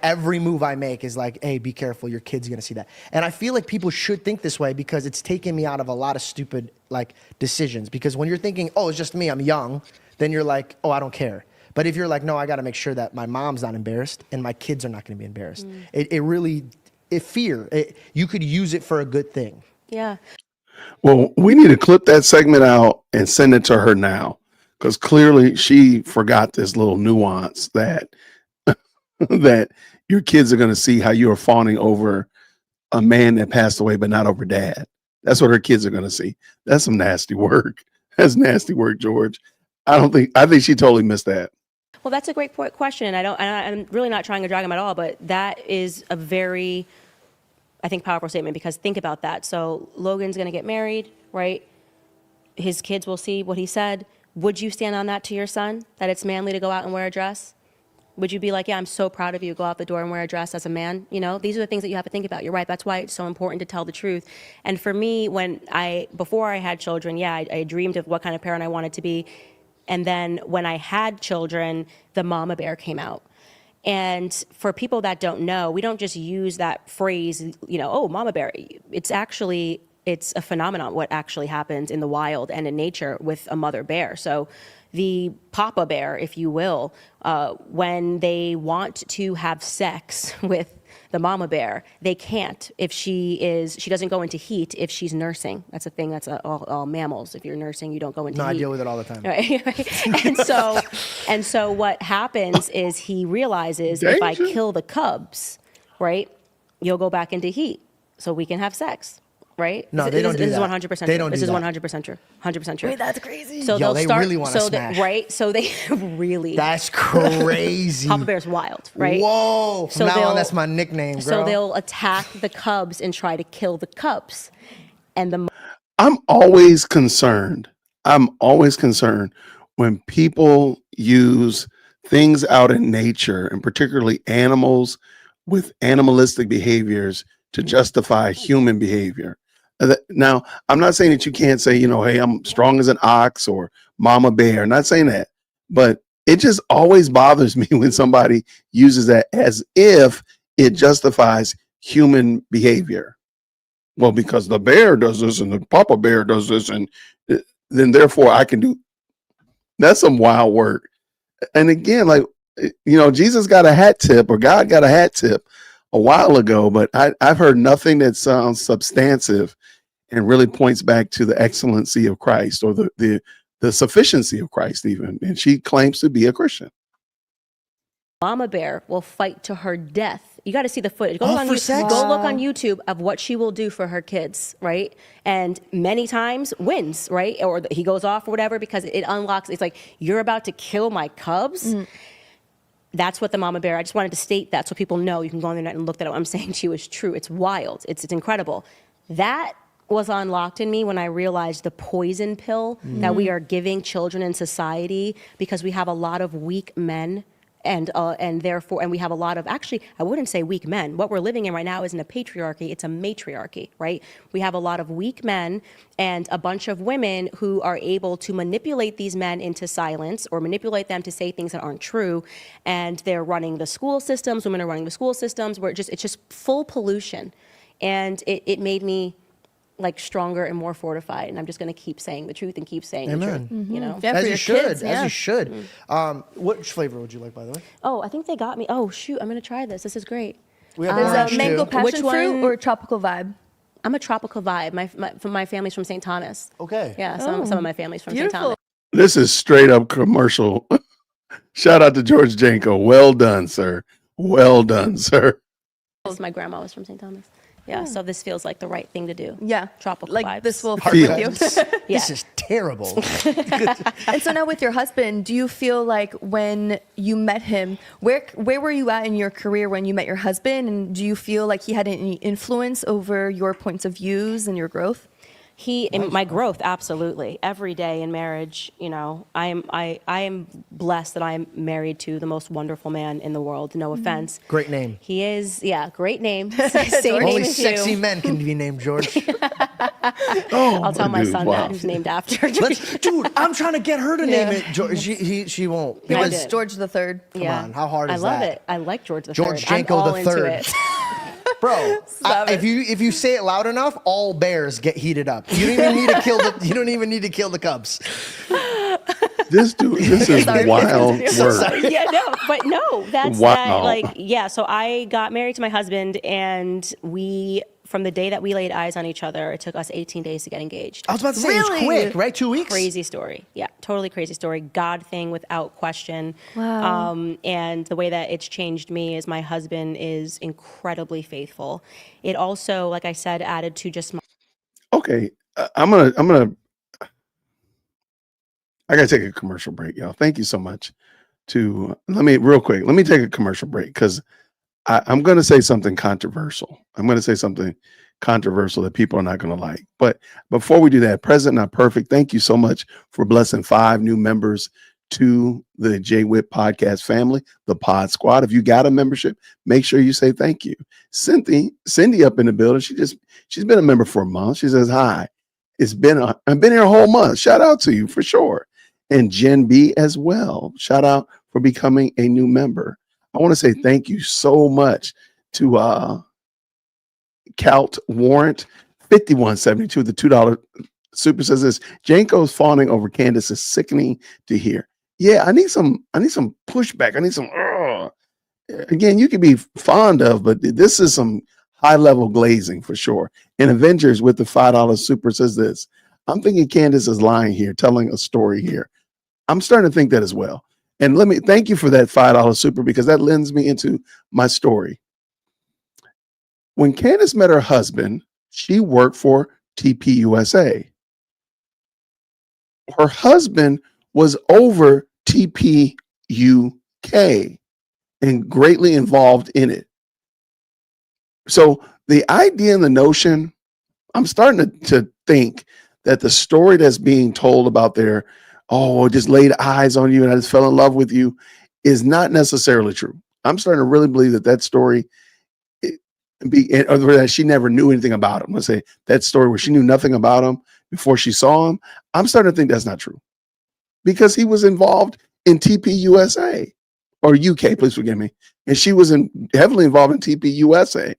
every move I make is like, hey, be careful, your kid's gonna see that. And I feel like people should think this way because it's taken me out of a lot of stupid like decisions. Because when you're thinking, oh, it's just me, I'm young, then you're like, oh, I don't care. But if you're like, no, I gotta make sure that my mom's not embarrassed and my kids are not gonna be embarrassed. You could use it for a good thing. Yeah. Well, we need to clip that segment out and send it to her now, because clearly she forgot this little nuance that that your kids are going to see how you are fawning over a man that passed away, but not over dad. That's what her kids are going to see. That's some nasty work. That's nasty work, George. I think she totally missed that. Well, that's a great question. And I'm really not trying to drag him at all, but that is a very, I think, powerful statement, because think about that. So Logan's going to get married, right? His kids will see what he said. Would you stand on that to your son, that it's manly to go out and wear a dress? Would you be like, yeah, I'm so proud of you, go out the door and wear a dress as a man? You know, these are the things that you have to think about. You're right. That's why it's so important to tell the truth. And for me, before I had children, yeah, I dreamed of what kind of parent I wanted to be. And then when I had children, the mama bear came out. And for people that don't know, we don't just use that phrase, you know, oh, mama bear. It's a phenomenon, what actually happens in the wild and in nature with a mother bear. So the papa bear, if you will, when they want to have sex with the mama bear, they can't if she doesn't go into heat if she's nursing. That's a thing. That's all mammals. If you're nursing, you don't go into heat. No, I deal with it all the time. Right? And so what happens is he realizes, if I Danger. kill the cubs, right, you'll go back into heat so we can have sex. Right? No, they don't do this that. This is 100% They true. don't This do is that. 100% true. 100% true. Wait, that's crazy. So Yo, they'll they start, really wanna smash. right? So they really. That's crazy. Papa Bear's wild, right? Whoa. So From now they'll- on, that's my nickname, girl. So they'll attack the cubs and try to kill the cubs, and the I'm always concerned when people use things out in nature, and particularly animals with animalistic behaviors, to justify human behavior. Now, I'm not saying that you can't say, you know, hey, I'm strong as an ox or mama bear. I'm not saying that. But it just always bothers me when somebody uses that as if it justifies human behavior. Well, because the bear does this and the papa bear does this, and then therefore I can do. That's some wild work. And again, like, you know, Jesus got a hat tip, or God got a hat tip a while ago, but I've heard nothing that sounds substantive and really points back to the excellency of Christ, or the sufficiency of Christ even. And she claims to be a Christian. mama bear will fight to her death. You got to see the footage. Go, Oh, look on for YouTube, sex? go look on YouTube of what she will do for her kids, right? And many times wins, right? Or he goes off or whatever, because it unlocks. It's like, you're about to kill my cubs. That's what the mama bear. I just wanted to state that so people know. You can go on the internet and look that up. I'm saying she was true. It's wild. It's incredible. That was unlocked in me when I realized the poison pill that we are giving children in society, because we have a lot of weak men. And therefore, we have a lot of, actually, I wouldn't say weak men. What we're living in right now isn't a patriarchy, it's a matriarchy, right? We have a lot of weak men and a bunch of women who are able to manipulate these men into silence, or manipulate them to say things that aren't true. And they're running the school systems, women are running the school systems, where it's just full pollution. And it made me like stronger and more fortified, and I'm just going to keep saying the truth and keep saying the truth. You know. Yeah, As for you your should. kids, yeah. As you should. Which flavor would you like, by the way? Oh, I think they got me. Oh shoot, I'm going to try this. This is great. We have There's orange a mango too. passion Which fruit one? or tropical vibe. I'm a tropical vibe. My family's from St. Thomas. Okay. Yeah, some of my family's from St. Beautiful. Thomas. This is straight up commercial. Shout out to George Janko. Well done, sir. Well done, sir. My grandma was from St. Thomas. Yeah, so this feels like the right thing to do. Yeah. Tropical like vibes. this will Heart fit with you. vibes. Yeah. This is terrible. And so now with your husband, do you feel like when you met him, where were you at in your career when you met your husband? And do you feel like he had any influence over your points of views and your growth? In my growth, absolutely. Every day in marriage, you know, I am blessed that I am married to the most wonderful man in the world. No offense. Great name. He is, yeah, great name. Same name Only as sexy you. men can be named George. I'll tell my dude, son wow. that, who's named after. Dude, I'm trying to get her to name it George. She won't. It was did. George the Third. Come on, how hard is I love that? it. I like George the George Third. Janko I'm all the into Third. it. Bro, Stop it. if you say it loud enough, all bears get heated up. You don't even need to kill the. You don't even need to kill the cubs. This is Sorry, wild please work. Yeah, no, that's Wow. that. Like, yeah. So I got married to my husband, and from the day that we laid eyes on each other, it took us 18 days to get engaged. I was about to say Really? it's quick, right? 2 weeks. Crazy story. Yeah, totally crazy story. God thing without question. Wow. And the way that it's changed me is my husband is incredibly faithful. It also, like I said, added to just my Okay, I'm gonna. I gotta take a commercial break, y'all. Thank you so much. Let me take a commercial break because I'm gonna say something controversial. I'm gonna say something controversial that people are not gonna like. But before we do that, Present Not Perfect, thank you so much for blessing 5 new members to the J-Whip podcast family, the Pod Squad. If you got a membership, make sure you say thank you. Cindy up in the building. She's been a member for a month. She says hi. I've been here a whole month. Shout out to you for sure. And Jen B as well. Shout out for becoming a new member. I want to say thank you so much to Calt Warrant 5172, the $2 super says this. Janko's fawning over Candace is sickening to hear. Yeah, I need some pushback. I need some again, you can be fond of, but this is some high level glazing for sure. And Avengers with the $5 super says this. I'm thinking Candace is lying here, telling a story here. I'm starting to think that as well. And let me thank you for that $5 super because that lends me into my story. When Candace met her husband, she worked for TPUSA. Her husband was over TPUK and greatly involved in it. So the idea and the notion, I'm starting to think that the story that's being told about there, oh, I just laid eyes on you and I just fell in love with you, is not necessarily true. I'm starting to really believe that story, or that she never knew anything about him. Let's say that story where she knew nothing about him before she saw him. I'm starting to think that's not true because he was involved in TPUSA or UK, please forgive me. And she was heavily involved in TPUSA.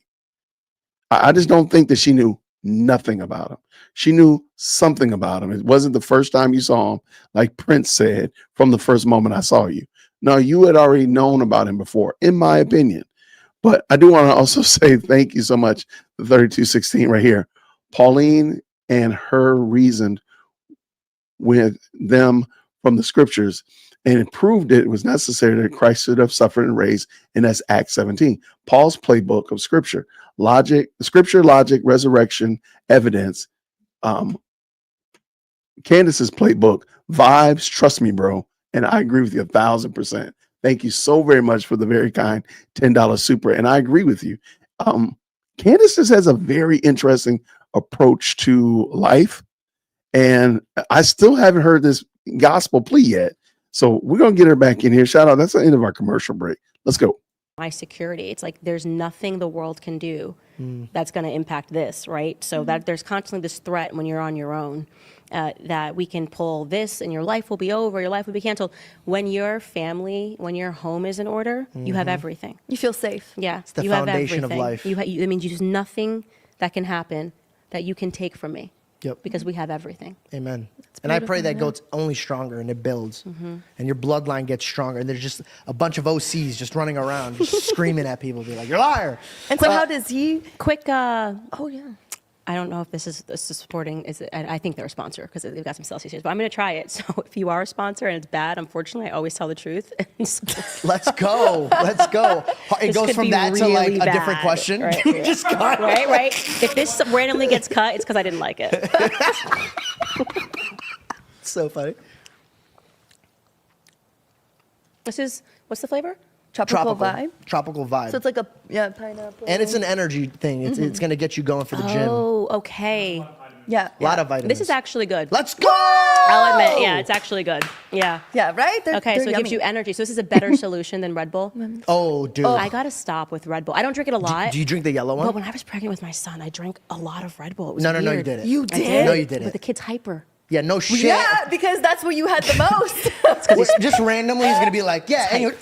I just don't think that she knew nothing about him. She knew something about him. It wasn't the first time you saw him, like Prince said, from the first moment I saw you. No, you had already known about him before, in my opinion. But I do want to also say thank you so much, the 3216 right here. Pauline and her reasoned with them from the scriptures, and it proved it was necessary that Christ should have suffered and raised, and that's Acts 17. Paul's playbook of scripture, logic, resurrection, evidence. Candace's playbook, vibes, trust me, bro. And I agree with you 1,000%. Thank you so very much for the very kind $10 super. And I agree with you. Candace just has a very interesting approach to life. And I still haven't heard this gospel plea yet. So we're going to get her back in here. Shout out. That's the end of our commercial break. Let's go. my security. It's like there's nothing the world can do that's going to impact this, right? So that there's constantly this threat when you're on your own that we can pull this and your life will be over, your life will be canceled. When your family, when your home is in order, you have everything. You feel safe. Yeah, the you foundation of have everything. life. That means there's nothing that can happen that you can take from me Yep. because we have everything. Amen. And I pray that goes only stronger and it builds. And your bloodline gets stronger. And there's just a bunch of OCs just running around, just screaming at people, be like, you're a liar. And so how does he? Quick, Oh yeah. I don't know if this is supporting. I think they're a sponsor because they've got some Celsius, but I'm going to try it. So if you are a sponsor and it's bad, unfortunately, I always tell the truth. Let's go. Let's go. It This goes could from be that to like really a different bad. question. Right, You yeah. just got right. If this randomly gets cut, it's because I didn't like it. so funny. What's the flavor? Tropical vibe. Tropical vibe. So it's like a pineapple. And it's an energy thing. It's going to get you going for the gym. Oh, okay. Yeah. A lot of vitamins. This is actually good. Let's go! I'll admit, yeah, it's actually good. Yeah. Yeah, right? Okay, They're so it gives yummy. you energy. So this is a better solution than Red Bull. Oh, dude. I gotta stop with Red Bull. I don't drink it a lot. Do you drink the yellow one? But when I was pregnant with my son, I drank a lot of Red Bull. It was No, you weird. didn't. You I did? No, you didn't. But the kid's hyper. Yeah, no shit. Yeah, because that's what you had the most. Just randomly, he's gonna be like, yeah. Anyway.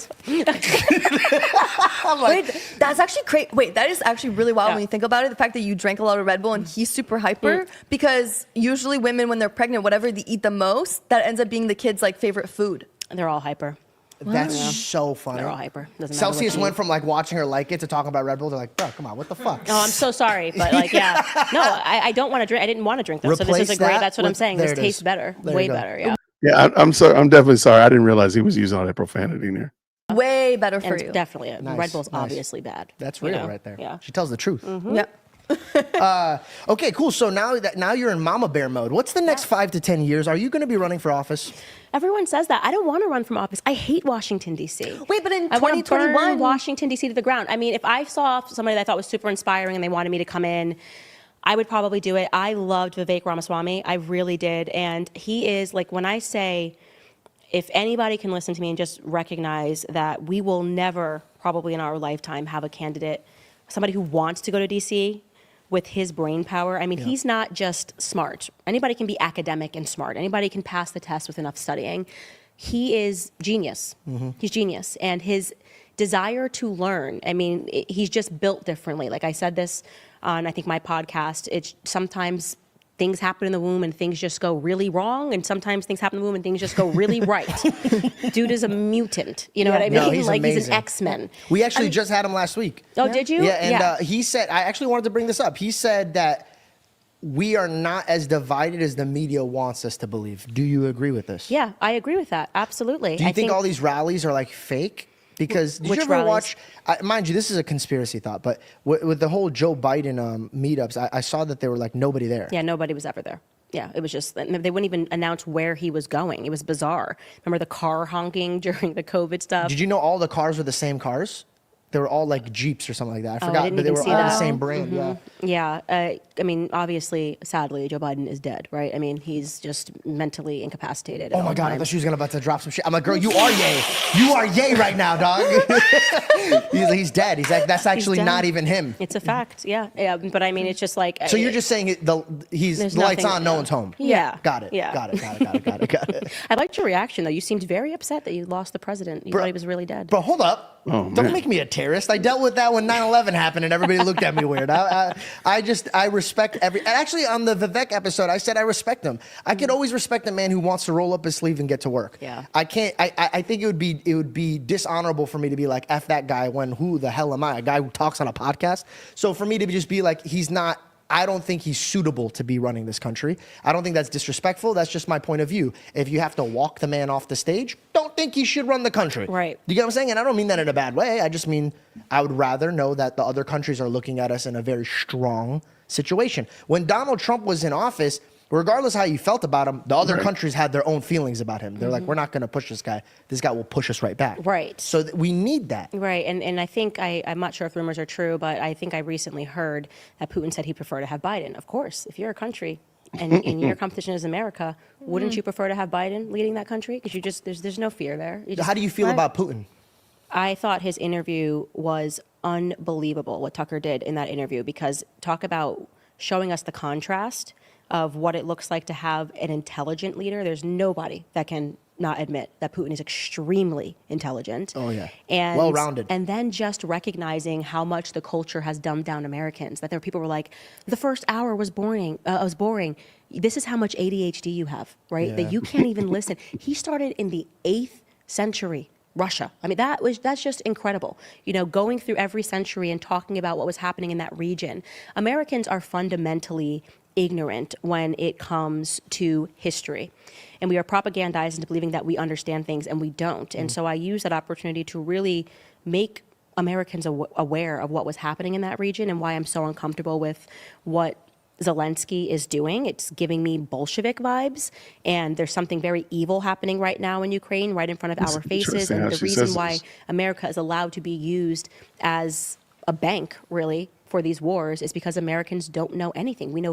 I'm like, Wait, that's actually crazy. Wait, that is actually really wild Yeah. when you think about it. The fact that you drank a lot of Red Bull and he's super hyper, because usually women, when they're pregnant, whatever they eat the most, that ends up being the kid's like favorite food. They're all hyper. that's so funny. They're all hyper. Doesn't matter what Celsius you went eat. from like watching her like it to talking about Red Bull. They're like, bro, come on, what the fuck? Oh, I'm so sorry, but like, yeah, no, I don't want to drink. I didn't want to drink this. So this Replace is a great. that That's what I'm with- saying. there This it tastes is. better, There way you go. better. Yeah, Yeah, I'm sorry. I'm definitely sorry. I didn't realize he was using all that profanity in there. Way better for and you. it's definitely Nice, Red Bull's nice. obviously bad. That's you real know? right there. Yeah. She tells the truth. Yeah. Okay, cool. So now you're in mama bear mode. What's the next 5 to 10 years? Are you going to be running for office? Everyone says that. I don't want to run from office. I hate Washington, D.C. Wait, but in I want to 2021 burn Washington, D.C. to the ground. I mean, if I saw somebody that I thought was super inspiring and they wanted me to come in, I would probably do it. I loved Vivek Ramaswamy. I really did. And he is, like, when I say, if anybody can listen to me and just recognize that we will never, probably in our lifetime, have a candidate, somebody who wants to go to D.C., with his brain power. I mean, he's not just smart. Anybody can be academic and smart. Anybody can pass the test with enough studying. He is genius. He's genius. And his desire to learn, I mean, he's just built differently. Like I said this on, I think, my podcast. It's sometimes things happen in the womb and things just go really wrong, and sometimes things happen in the womb and things just go really right. Dude is a mutant. You know what I mean? No, he's like he's amazing. an X-Men. We actually just had him last week. Oh, did you? Yeah, and he said, I actually wanted to bring this up. He said that we are not as divided as the media wants us to believe. Do you agree with this? Yeah, I agree with that. Absolutely. Do you I think all these rallies are like fake? Because did Which you ever rallies? watch? Mind you, this is a conspiracy thought, but with the whole Joe Biden meetups, I saw that there were like nobody there. Yeah, nobody was ever there. Yeah, it was just, they wouldn't even announce where he was going. It was bizarre. Remember the car honking during the COVID stuff? Did you know all the cars were the same cars? They were all like Jeeps or something like that. I forgot, didn't but they even were all see the that. same brand. Yeah. Yeah, I mean, obviously, sadly, Joe Biden is dead, right? I mean, he's just mentally incapacitated. Oh my God, I thought she was about to drop some shit. I'm like, girl, you are yay. You are yay right now, dog. he's dead. He's like, that's actually dead. not even him. It's a fact, yeah. But I mean, it's just like. So you're just saying the There's lights nothing- on, no one's home. Yeah. Got it. Yeah. Got it. I liked your reaction, though. You seemed very upset that you lost the president. You thought he was really dead. Bro, hold up. Oh, Don't man. make me a terrorist. I dealt with that when 9/11 happened and everybody looked at me weird. I respect every. And actually, on the Vivek episode, I said I respect him. I could always respect a man who wants to roll up his sleeve and get to work. Yeah. I can't. I think it would be dishonorable for me to be like F that guy when who the hell am I? A guy who talks on a podcast. So for me to just be like he's not. I don't think he's suitable to be running this country. I don't think that's disrespectful. That's just my point of view. If you have to walk the man off the stage, don't think he should run the country. Right. You get what I'm saying? And I don't mean that in a bad way. I just mean I would rather know that the other countries are looking at us in a very strong situation. When Donald Trump was in office, regardless how you felt about him, the other countries had their own feelings about him. They're like, we're not going to push this guy. This guy will push us right back. Right. So we need that. Right, and I think, I'm not sure if rumors are true, but I think I recently heard that Putin said he'd prefer to have Biden. Of course, if you're a country and your competition is America, wouldn't you prefer to have Biden leading that country? Because there's no fear there. How do you feel about Putin? I thought his interview was unbelievable, what Tucker did in that interview, because talk about showing us the contrast of what it looks like to have an intelligent leader. There's nobody that can not admit that Putin is extremely intelligent. Oh, yeah. And Well-rounded. And then just recognizing how much the culture has dumbed down Americans. That there were people who were like, the first hour was boring. this is how much ADHD you have, right? That you can't even listen. He started in the 8th century, Russia. I mean, that's just incredible. You know, going through every century and talking about what was happening in that region. Americans are fundamentally ignorant when it comes to history. And we are propagandized into believing that we understand things, and we don't. And so I use that opportunity to really make Americans aware of what was happening in that region and why I'm so uncomfortable with what Zelensky is doing. It's giving me Bolshevik vibes, and there's something very evil happening right now in Ukraine, right in front of our faces. And the reason why America is allowed to be used as a bank, really, for these wars is because Americans don't know anything. We know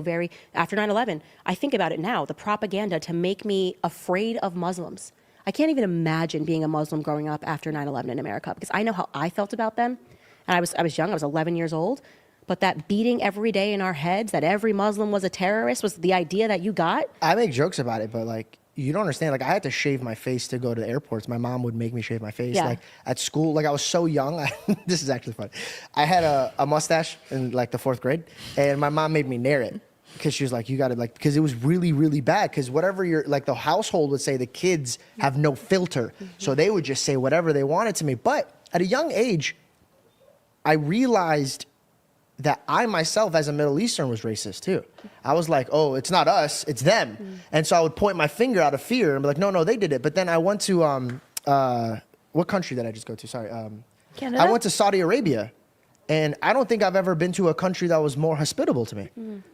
after 9/11, I think about it now, the propaganda to make me afraid of Muslims. I can't even imagine being a Muslim growing up after 9/11 in America, because I know how I felt about them. And I was young, I was 11 years old. But that beating every day in our heads that every Muslim was a terrorist was the idea that you got. I make jokes about it, but like, you don't understand. Like, I had to shave my face to go to the airports. My mom would make me shave my face. Yeah. Like, at school, like, I was so young. This is actually funny. I had a mustache in, like, the 4th grade, and my mom made me nair it. Because she was like, you got to, like, because it was really, really bad. Because whatever like, the household would say, the kids have no filter. So they would just say whatever they wanted to me. But at a young age, I realized that I myself, as a Middle Eastern, was racist too. I was like, oh, it's not us, it's them. And so I would point my finger out of fear and be like, no, they did it. But then I went to, what country did I just go to? Sorry. Canada? I went to Saudi Arabia. And I don't think I've ever been to a country that was more hospitable to me.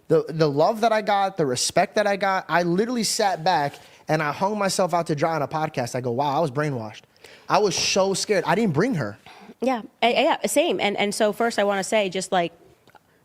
The love that I got, the respect that I got, I literally sat back and I hung myself out to dry on a podcast. I go, wow, I was brainwashed. I was so scared. I didn't bring her. Yeah, same. And so first I want to say, just like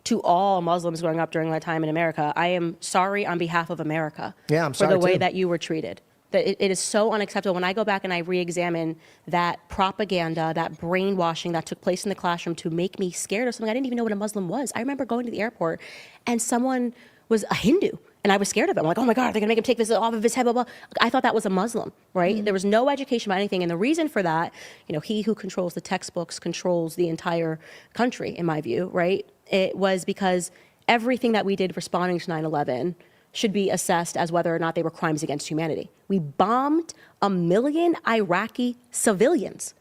to all Muslims growing up during that time in America, I am sorry on behalf of America I'm for sorry the way too. that you were treated. That it is so unacceptable. When I go back and I re-examine that propaganda, that brainwashing that took place in the classroom to make me scared of something, I didn't even know what a Muslim was. I remember going to the airport and someone was a Hindu and I was scared of it. I'm like, oh my God, they're gonna make him take this off of his head, blah, blah. I thought that was a Muslim, right? There was no education about anything. And the reason for that, you know, he who controls the textbooks controls the entire country, in my view, right? It was because everything that we did responding to 9/11 should be assessed as whether or not they were crimes against humanity. We bombed 1 million Iraqi civilians.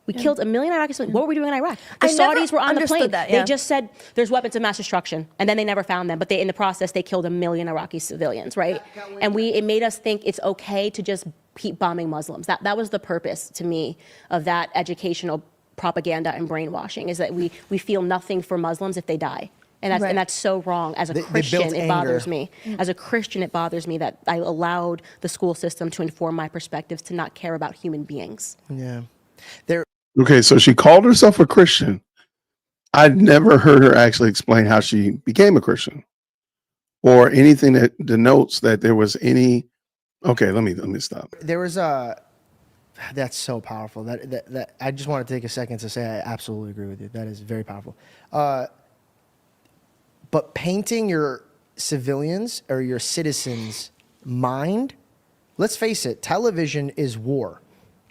We killed 1 million Iraqi civilians. What were we doing in Iraq? The I never Saudis were on the plane. understood that, yeah. They just said there's weapons of mass destruction, and then they never found them. But in the process, they killed 1 million Iraqi civilians, right? And it made us think it's okay to just keep bombing Muslims. That was the purpose, to me, of that educational propaganda and brainwashing, is that we feel nothing for Muslims if they die. And that's so wrong. As a Christian, it bothers me. As a Christian, it bothers me that I allowed the school system to inform my perspectives, to not care about human beings. Yeah. Okay, so she called herself a Christian. I'd never heard her actually explain how she became a Christian or anything that denotes that there was any. Okay, let me stop. There was that's so powerful. That I just want to take a second to say I absolutely agree with you. That is very powerful. But painting your civilians or your citizens' mind, let's face it, television is war.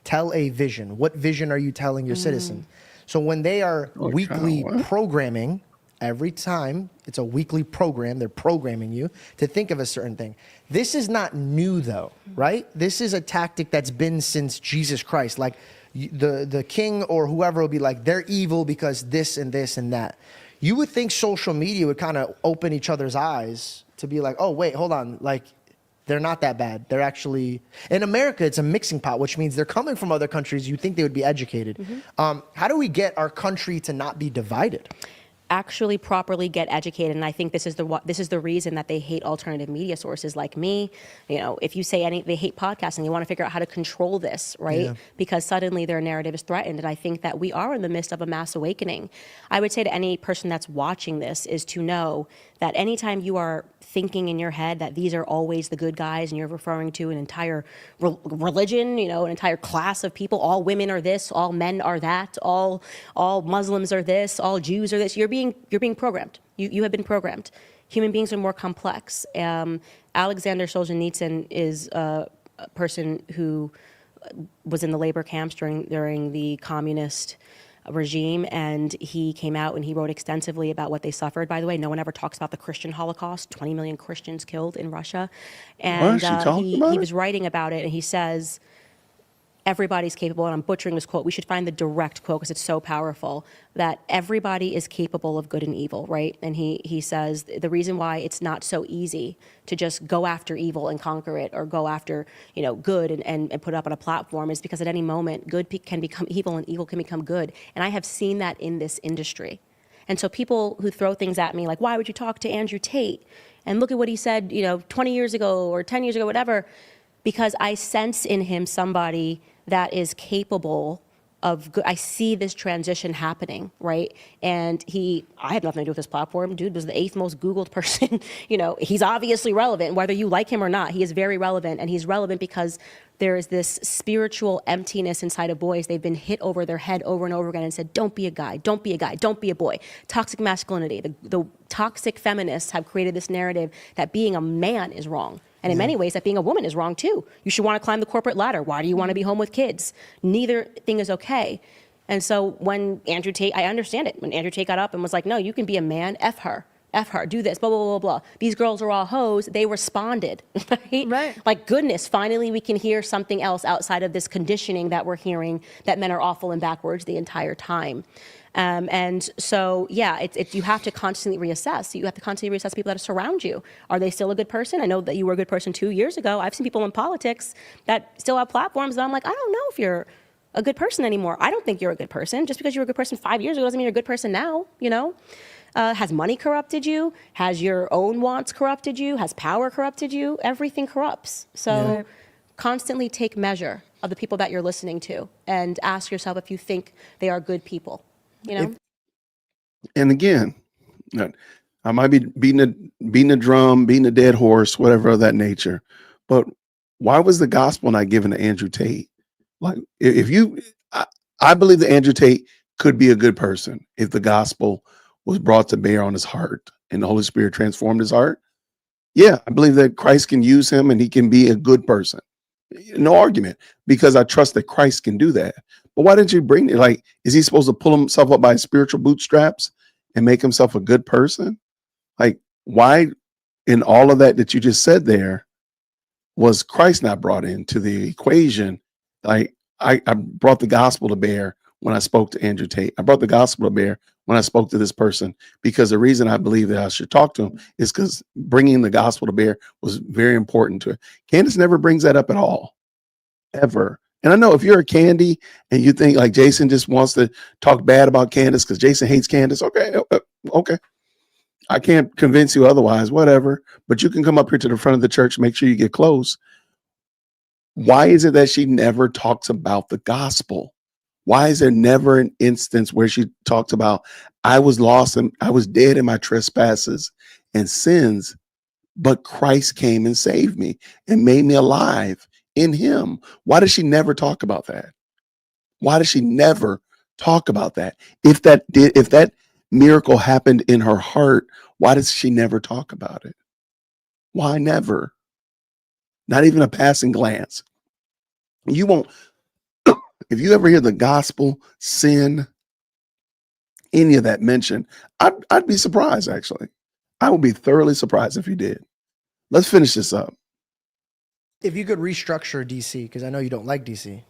Tell a vision. What vision are you telling your citizens? So when they are weekly programming, every time it's a weekly program, they're programming you to think of a certain thing. This is not new though, right? This is a tactic that's been since Jesus Christ. Like the king or whoever will be like, they're evil because this and this and that. You would think social media would kind of open each other's eyes to be like, oh, wait, hold on. Like, they're not that bad. They're actually, in America, it's a mixing pot, which means they're coming from other countries. You'd think they would be educated. How do we get our country to not be divided? Actually properly get educated, and I think this is the reason that they hate alternative media sources like me. You know, if you say they hate podcasting, they want to figure out how to control this, right? Yeah. Because suddenly their narrative is threatened, and I think that we are in the midst of a mass awakening. I would say to any person that's watching this is to know that anytime you are thinking in your head that these are always the good guys and you're referring to an entire religion, you know, an entire class of people, all women are this, all men are that, all Muslims are this, all Jews are this, you're being programmed. You have been programmed. Human beings are more complex. Alexander Solzhenitsyn is a person who was in the labor camps during the communist regime, and he came out and he wrote extensively about what they suffered. By the way, no one ever talks about the Christian Holocaust, 20 million Christians killed in Russia. And She talked about he it? was writing about it, and he says, everybody's capable, and I'm butchering this quote. We should find the direct quote because it's so powerful, that everybody is capable of good and evil, right? And he says the reason why it's not so easy to just go after evil and conquer it, or go after, good and put it up on a platform, is because at any moment, good can become evil and evil can become good. And I have seen that in this industry. And so people who throw things at me like, why would you talk to Andrew Tate? And look at what he said, 20 years ago or 10 years ago, whatever. Because I sense in him somebody that is capable of good. I see this transition happening, right? And I had nothing to do with this platform. Dude was the 8th most Googled person. He's obviously relevant, whether you like him or not. He is very relevant, and he's relevant because there is this spiritual emptiness inside of boys. They've been hit over their head over and over again and said, don't be a guy, don't be a guy, don't be a boy. Toxic masculinity. The toxic feminists have created this narrative that being a man is wrong. And in many ways, that being a woman is wrong too. You should want to climb the corporate ladder. Why do you want to be home with kids? Neither thing is okay. And so when Andrew Tate, I understand it. When Andrew Tate got up and was like, no, you can be a man, F her, do this, blah, blah, blah, blah. These girls are all hoes. They responded, right? Right. Like, goodness, finally we can hear something else outside of this conditioning that we're hearing that men are awful and backwards the entire time. And so, yeah, you have to constantly reassess. You have to constantly reassess people that surround you. Are they still a good person? I know that you were a good person 2 years ago. I've seen people in politics that still have platforms that I'm like, I don't know if you're a good person anymore. I don't think you're a good person. Just because you were a good person 5 years ago doesn't mean you're a good person now, Has money corrupted you? Has your own wants corrupted you? Has power corrupted you? Everything corrupts. So constantly take measure of the people that you're listening to and ask yourself if you think they are good people. And again, I might be beating a drum, beating a dead horse, whatever of that nature. But why was the gospel not given to Andrew Tate? Like, I believe that Andrew Tate could be a good person if the gospel was brought to bear on his heart and the Holy Spirit transformed his heart. Yeah, I believe that Christ can use him and he can be a good person. No argument, because I trust that Christ can do that. But why didn't you bring it? Like, is he supposed to pull himself up by his spiritual bootstraps and make himself a good person? Like, why in all of that you just said there was Christ not brought into the equation? Like, I brought the gospel to bear when I spoke to Andrew Tate. I brought the gospel to bear when I spoke to this person, because the reason I believe that I should talk to him is because bringing the gospel to bear was very important to her. Candace never brings that up at all, ever. And I know if you're a Candy and you think like Jason just wants to talk bad about Candace because Jason hates Candace, okay. I can't convince you otherwise, whatever. But you can come up here to the front of the church, make sure you get close. Why is it that she never talks about the gospel? Why is there never an instance where she talks about, I was lost and I was dead in my trespasses and sins, but Christ came and saved me and made me alive in him? Why does she never talk about that? Why does she never talk about that? If that miracle happened in her heart, why does she never talk about it? Why never? Not even a passing glance. You won't. If you ever hear the gospel, sin, any of that mentioned, I'd be surprised, actually. I would be thoroughly surprised if you did. Let's finish this up. If you could restructure DC, because I know you don't like DC,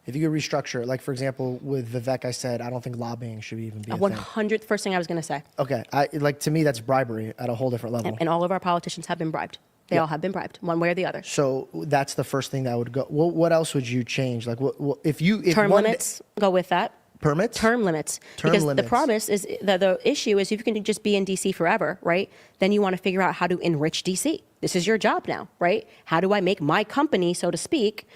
if you could restructure, like for example, with Vivek, I said, I don't think lobbying should even be a thing. 100th first thing I was going to say. Okay, to me, that's bribery at a whole different level. And all of our politicians have been bribed. They all have been bribed, one way or the other. So that's the first thing that would go. What else would you change? Like, what if term limits go with that? Permits? Term limits. Because the promise is the issue is if you can just be in DC forever, right? Then you want to figure out how to enrich DC. This is your job now, right? How do I make my company, so to speak,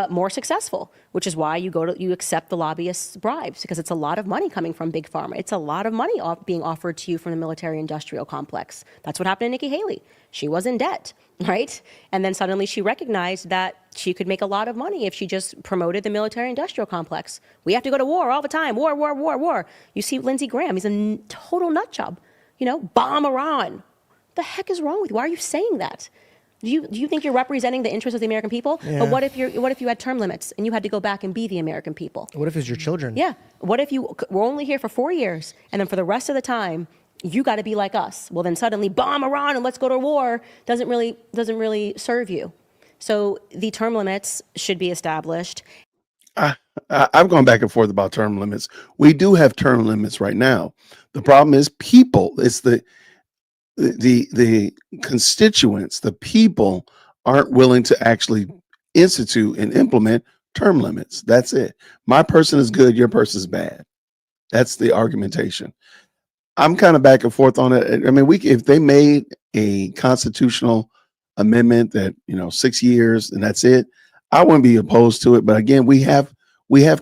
more successful? Which is why you accept the lobbyists' bribes, because it's a lot of money coming from big pharma. It's a lot of money being offered to you from the military-industrial complex. That's what happened to Nikki Haley. She was in debt, right? And then suddenly she recognized that she could make a lot of money if she just promoted the military-industrial complex. We have to go to war all the time. War, war, war, war. You see Lindsey Graham, he's a total nut job. Bomb Iran. What the heck is wrong with you? Why are you saying that? Do you think you're representing the interests of the American people? Yeah. But what if you had term limits and you had to go back and be the American people? What if it's your children? Yeah. What if we're only here for 4 years, and then for the rest of the time, you got to be like us? Well, then suddenly bomb Iran and let's go to war doesn't really serve you. So the term limits should be established. I've gone back and forth about term limits. We do have term limits right now. The problem is people. It's the constituents, the people aren't willing to actually institute and implement term limits. That's it. My person is good, your person is bad. That's the argumentation. I'm kind of back and forth on it. I mean, if they made a constitutional amendment that 6 years and that's it, I wouldn't be opposed to it. But again, we have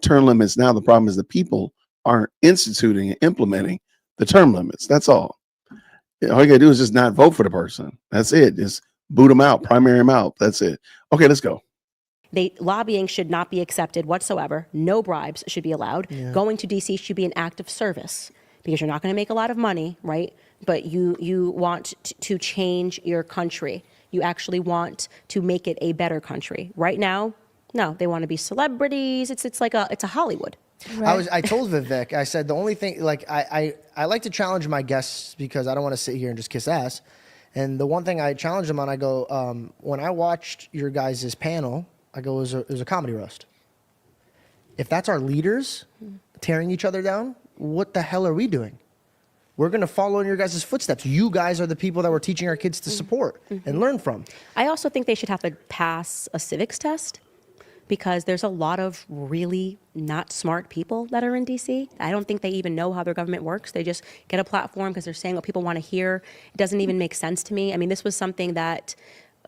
term limits now. The problem is the people aren't instituting and implementing the term limits. That's all. All you gotta do is just not vote for the person. That's it. Just boot them out, primary them out. That's it. Okay, let's go. Lobbying should not be accepted whatsoever. No bribes should be allowed. Yeah. Going to DC should be an act of service because you're not going to make a lot of money, right? But you want to change your country. You actually want to make it a better country. Right now, no, they want to be celebrities. It's like it's a Hollywood. Right. I told Vivek, I said the only thing, like I like to challenge my guests because I don't want to sit here and just kiss ass. And the one thing I challenged them on, I go, when I watched your guys' panel, I go, it was a comedy roast. If that's our leaders tearing each other down, what the hell are we doing? We're going to follow in your guys' footsteps. You guys are the people that we're teaching our kids to support and learn from. I also think they should have to pass a civics test because there's a lot of really not smart people that are in DC. I don't think they even know how their government works. They just get a platform because they're saying what people want to hear. It doesn't even make sense to me. I mean, this was something that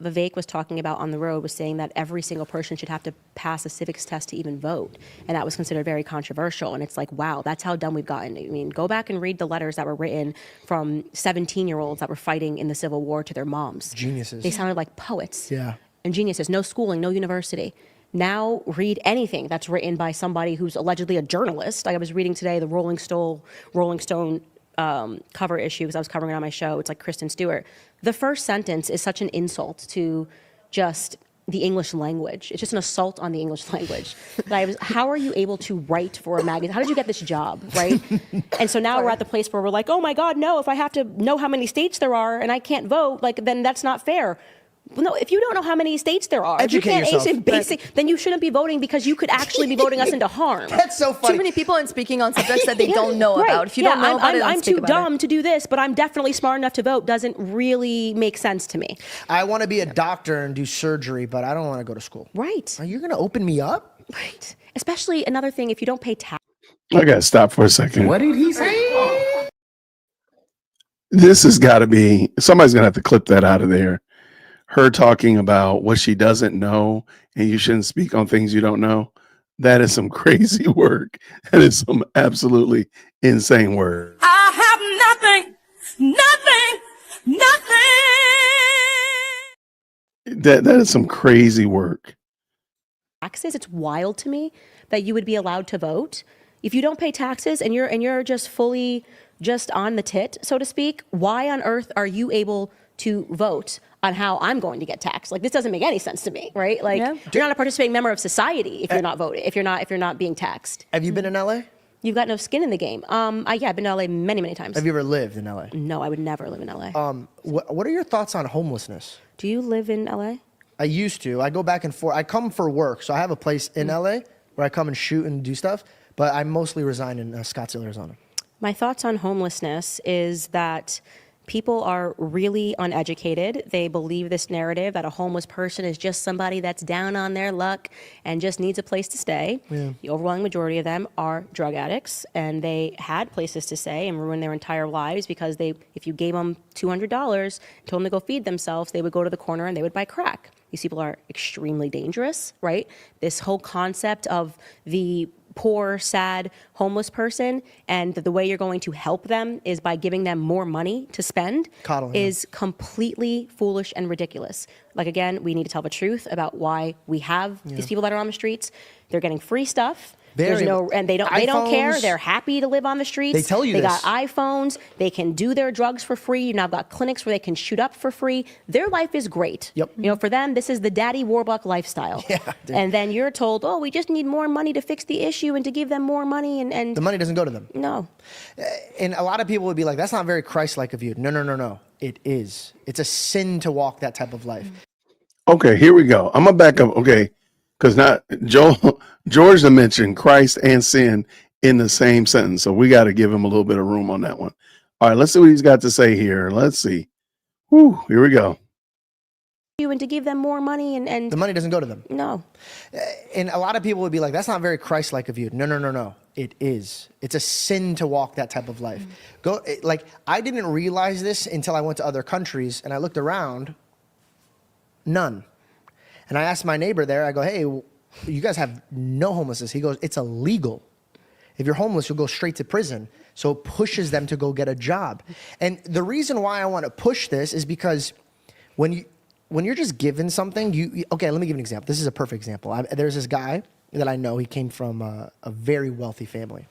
Vivek was talking about on the road, was saying that every single person should have to pass a civics test to even vote. And that was considered very controversial. And it's like, wow, that's how dumb we've gotten. I mean, go back and read the letters that were written from 17-year-olds that were fighting in the Civil War to their moms. Geniuses. They sounded like poets. Yeah. And geniuses. No schooling, no university. Now read anything that's written by somebody who's allegedly a journalist. I was reading today the Rolling Stone cover issue because I was covering it on my show. It's like Kristen Stewart. The first sentence is such an insult to just the English language. It's just an assault on the English language. How are you able to write for a magazine? How did you get this job, right? And so now we're at the place where we're like, oh my God, no, if I have to know how many states there are and I can't vote, then that's not fair. Well, no, if you don't know how many states there are, Educate if you can't yourself. basic, then you shouldn't be voting because you could actually be voting us into harm. That's so funny. Too many people in speaking on subjects that they don't know Right. about. If you don't know about it, don't I'm speak too about dumb it. to do this, but I'm definitely smart enough to vote doesn't really make sense to me. I want to be a doctor and do surgery, but I don't want to go to school. Right. Are you going to open me up? Right. Especially another thing, if you don't pay tax. I gotta stop for a second. What did he say? This has got to be, somebody's gonna have to clip that out of there. Her talking about what she doesn't know, and you shouldn't speak on things you don't know. That is some crazy work. That is some absolutely insane work. I have nothing. That is some crazy work. Taxes, it's wild to me that you would be allowed to vote. If you don't pay taxes and you're just fully just on the tit, so to speak, why on earth are you able to vote on how I'm going to get taxed? Like, this doesn't make any sense to me, right? Like, Yeah. you're not a participating member of society if you're not voting, if you're not being taxed. Have you been in LA? You've got no skin in the game. I've been to LA many, many times. Have you ever lived in LA? No, I would never live in LA. What are your thoughts on homelessness? Do you live in LA? I used to. I go back and forth. I come for work, so I have a place in LA where I come and shoot and do stuff, but I mostly reside in Scottsdale, Arizona. My thoughts on homelessness is that people are really uneducated. They believe this narrative that a homeless person is just somebody that's down on their luck and just needs a place to stay. Yeah. The overwhelming majority of them are drug addicts, and they had places to stay and ruined their entire lives because if you gave them $200, told them to go feed themselves, they would go to the corner and they would buy crack. These people are extremely dangerous, right? This whole concept of the poor, sad, homeless person, and the way you're going to help them is by giving them more money to spend is completely foolish and ridiculous. Like, again, we need to tell the truth about why we have these people that are on the streets. They're getting free stuff. There's Very. no, and they don't care. iPhones. They're happy to live on the streets. They tell you they this. got iPhones. They can do their drugs for free. You've now got clinics where they can shoot up for free. Their life is great. Yep. You know, for them, this is the Daddy Warbuck lifestyle. Yeah, dude. And then you're told, oh, we just need more money to fix the issue and to give them more money. And The money doesn't go to them. no. And a lot of people would be like, that's not very Christ-like of you. No. It is. It's a sin to walk that type of life. Okay, here we go. I'm gonna back up. Okay, because not George mentioned Christ and sin in the same sentence, so we got to give him a little bit of room on that one. All right, let's see what he's got to say here. Let's see. Whew, here we go. And to give them more money and The money doesn't go to them. no. And a lot of people would be like, that's not very Christ-like of you. No. It is. It's a sin to walk that type of life. I didn't realize this until I went to other countries and I looked around. None. And I asked my neighbor there, I go, hey, you guys have no homelessness. He goes, it's illegal. If you're homeless, you'll go straight to prison. So it pushes them to go get a job. And the reason why I want to push this is because when you're just given something, okay, let me give you an example. This is a perfect example. There's this guy that I know. He came from a very wealthy family,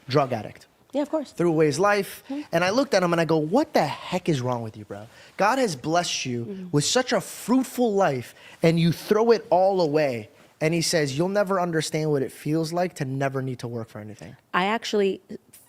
drug addict. Yeah, of course. Threw away his life. And I looked at him and I go, what the heck is wrong with you, bro? God has blessed you with such a fruitful life and you throw it all away. And he says, you'll never understand what it feels like to never need to work for anything. I actually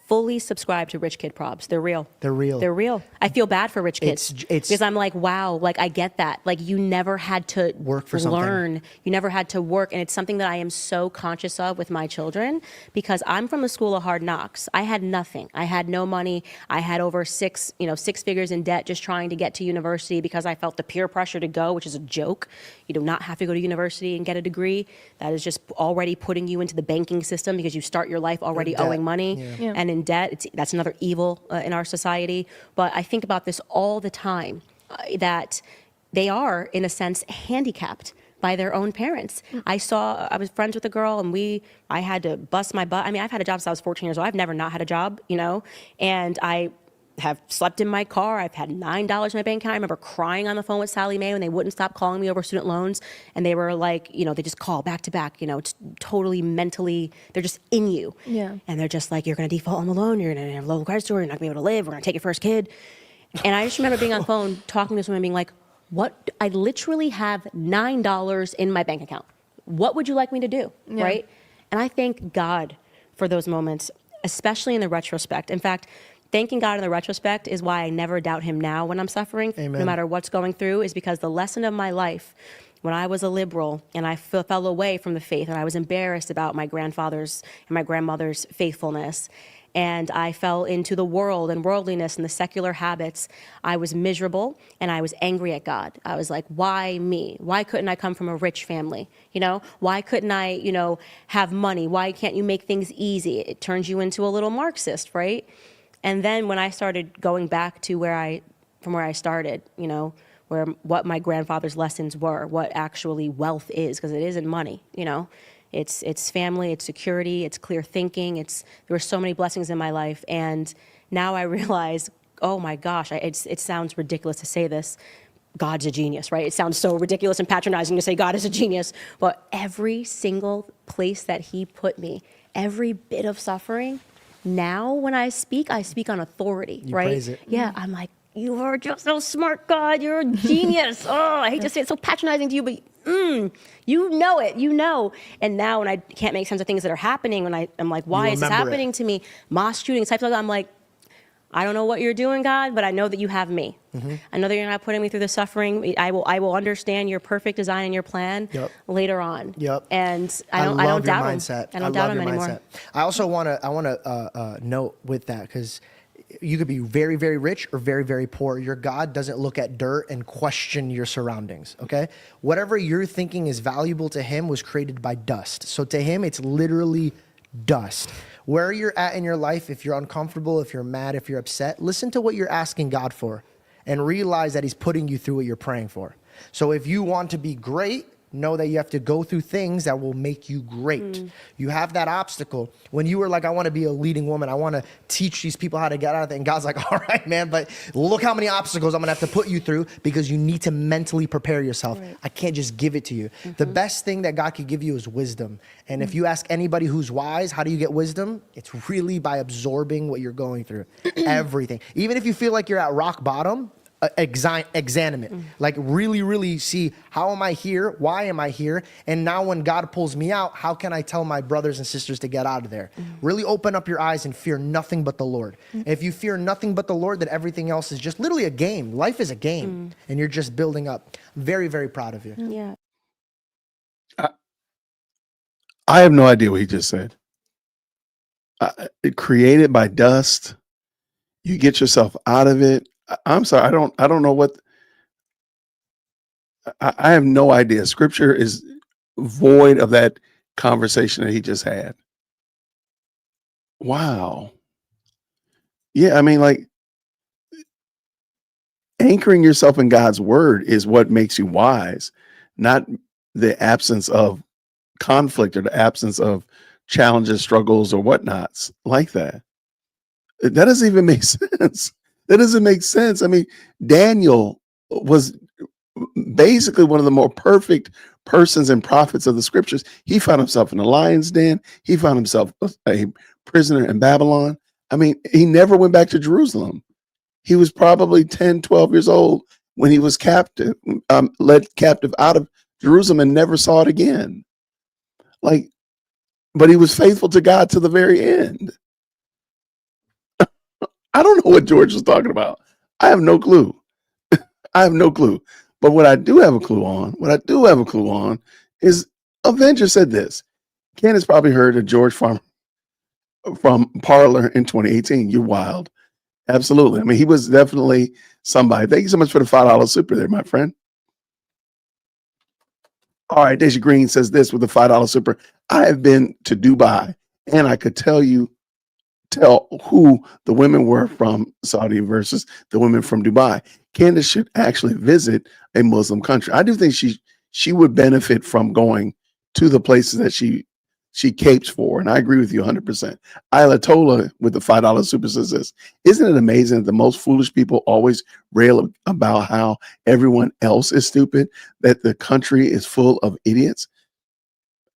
fully subscribe to rich kid probs. They're real. They're real. They're real. I feel bad for rich kids It's because I'm like, wow, like I get that. Like you never had to Work for something. learn. You never had to work. And it's something that I am so conscious of with my children because I'm from the school of hard knocks. I had nothing. I had no money. I had over six figures in debt just trying to get to university because I felt the peer pressure to go, which is a joke. You do not have to go to university and get a degree. That is just already putting you into the banking system because you start your life already owing money and in debt. That's another evil in our society. But I think about this all the time, that they are, in a sense, handicapped by their own parents. I was friends with a girl and I had to bust my butt. I mean, I've had a job since I was 14 years old. I've never not had a job, and I have slept in my car. I've had $9 in my bank account. I remember crying on the phone with Sally Mae when they wouldn't stop calling me over student loans. And they were like, they just call back to back, it's totally mentally, they're just in you. Yeah. And they're just like, you're going to default on the loan. You're going to have low credit score. You're not going to be able to live. We're going to take your first kid. And I just remember being on the phone, talking to someone being like, what? I literally have $9 in my bank account. What would you like me to do? Yeah. Right? And I thank God for those moments, especially in the retrospect. In fact, thanking God in the retrospect is why I never doubt him now when I'm suffering, Amen. no matter what's going through, is because the lesson of my life, when I was a liberal and I fell away from the faith and I was embarrassed about my grandfather's and my grandmother's faithfulness, and I fell into the world and worldliness and the secular habits, I was miserable and I was angry at God. I was like, why me? Why couldn't I come from a rich family? Why couldn't I, have money? Why can't you make things easy? It turns you into a little Marxist, right? And then when I started going back to from where I started, what my grandfather's lessons were, what actually wealth is, because it isn't money, It's family, it's security, it's clear thinking. There were so many blessings in my life. And now I realize, oh my gosh, it sounds ridiculous to say this. God's a genius, right? It sounds so ridiculous and patronizing to say God is a genius. But every single place that he put me, every bit of suffering, now when I speak on authority, You right? praise it. Yeah, I'm like, you are just so smart, God. You're a genius. Oh, I hate to say it's so patronizing to you, but you know it, And now when I can't make sense of things that are happening, when I'm like, why is this happening to me? Mosque shootings, types of I'm like, I don't know what you're doing, God, but I know that you have me. Mm-hmm. I know that you're not putting me through the suffering. I will understand your perfect design and your plan later on. Yep. And I don't doubt mindset. him. I don't doubt him anymore. Mindset. I also want to note with that, because you could be very, very rich or very, very poor. Your God doesn't look at dirt and question your surroundings, okay? Whatever you're thinking is valuable to him was created by dust. So to him, it's literally dust. Where you're at in your life, if you're uncomfortable, if you're mad, if you're upset, listen to what you're asking God for and realize that he's putting you through what you're praying for. So if you want to be great, know that you have to go through things that will make you great. You have that obstacle. When you were like, I want to be a leading woman, I want to teach these people how to get out of it. And God's like, all right, man, but look how many obstacles I'm going to have to put you through because you need to mentally prepare yourself. I can't just give it to you. The best thing that God could give you is wisdom. And if you ask anybody who's wise, how do you get wisdom? It's really by absorbing what you're going through. Everything. Even if you feel like you're at rock bottom, examine it. Like really see, how am I here? Why am I here? And now when God pulls me out, how can I tell my brothers and sisters to get out of there? Really open up your eyes and fear nothing but the Lord. If you fear nothing but the Lord, then everything else is just literally a game. Life is a game and you're just building up. Very, very proud of you. Yeah. I have no idea what he just said. Created by dust, you get yourself out of it. I'm sorry, I don't know what. I have no idea. Scripture is void of that conversation that he just had. Wow. Yeah, I mean, like, anchoring yourself in God's word is what makes you wise, not the absence of conflict or the absence of challenges, struggles, or whatnots like that. That doesn't even make sense. That doesn't make sense. I mean, Daniel was basically one of the more perfect persons and prophets of the scriptures. He found himself in a lion's den. He found himself a prisoner in Babylon. I mean, he never went back to Jerusalem. He was probably 10, 12 years old when he was captive, led captive out of Jerusalem and never saw it again. Like, but he was faithful to God to the very end. I don't know what George was talking about. I have no clue. I have no clue. But what I do have a clue on, is Avenger said this. Candace probably heard of George Farmer from Parlor in 2018. You're wild. Absolutely. I mean, he was definitely somebody. Thank you so much for the $5 super there, my friend. All right, Deja Green says this with the $5 super. I have been to Dubai, and I could tell who the women were from Saudi versus the women from Dubai. Candace should actually visit a Muslim country. I do think she would benefit from going to the places that she capes for, and I agree with you 100%. Isla Tola with the $5 super says this. Isn't it amazing that the most foolish people always rail about how everyone else is stupid, that the country is full of idiots?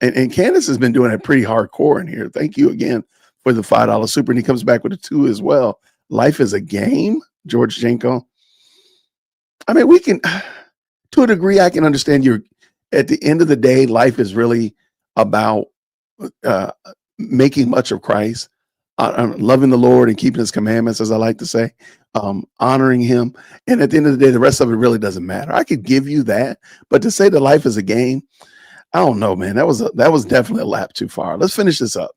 And Candace has been doing it pretty hardcore in here. Thank you again for the $5 super. And he comes back with a 2 as well. Life is a game, George Janko. I mean, we can, to a degree, I can understand at the end of the day, life is really about making much of Christ, loving the Lord and keeping his commandments, as I like to say, honoring him. And at the end of the day, the rest of it really doesn't matter. I could give you that, but to say that life is a game, I don't know, man. That was definitely a lap too far. Let's finish this up.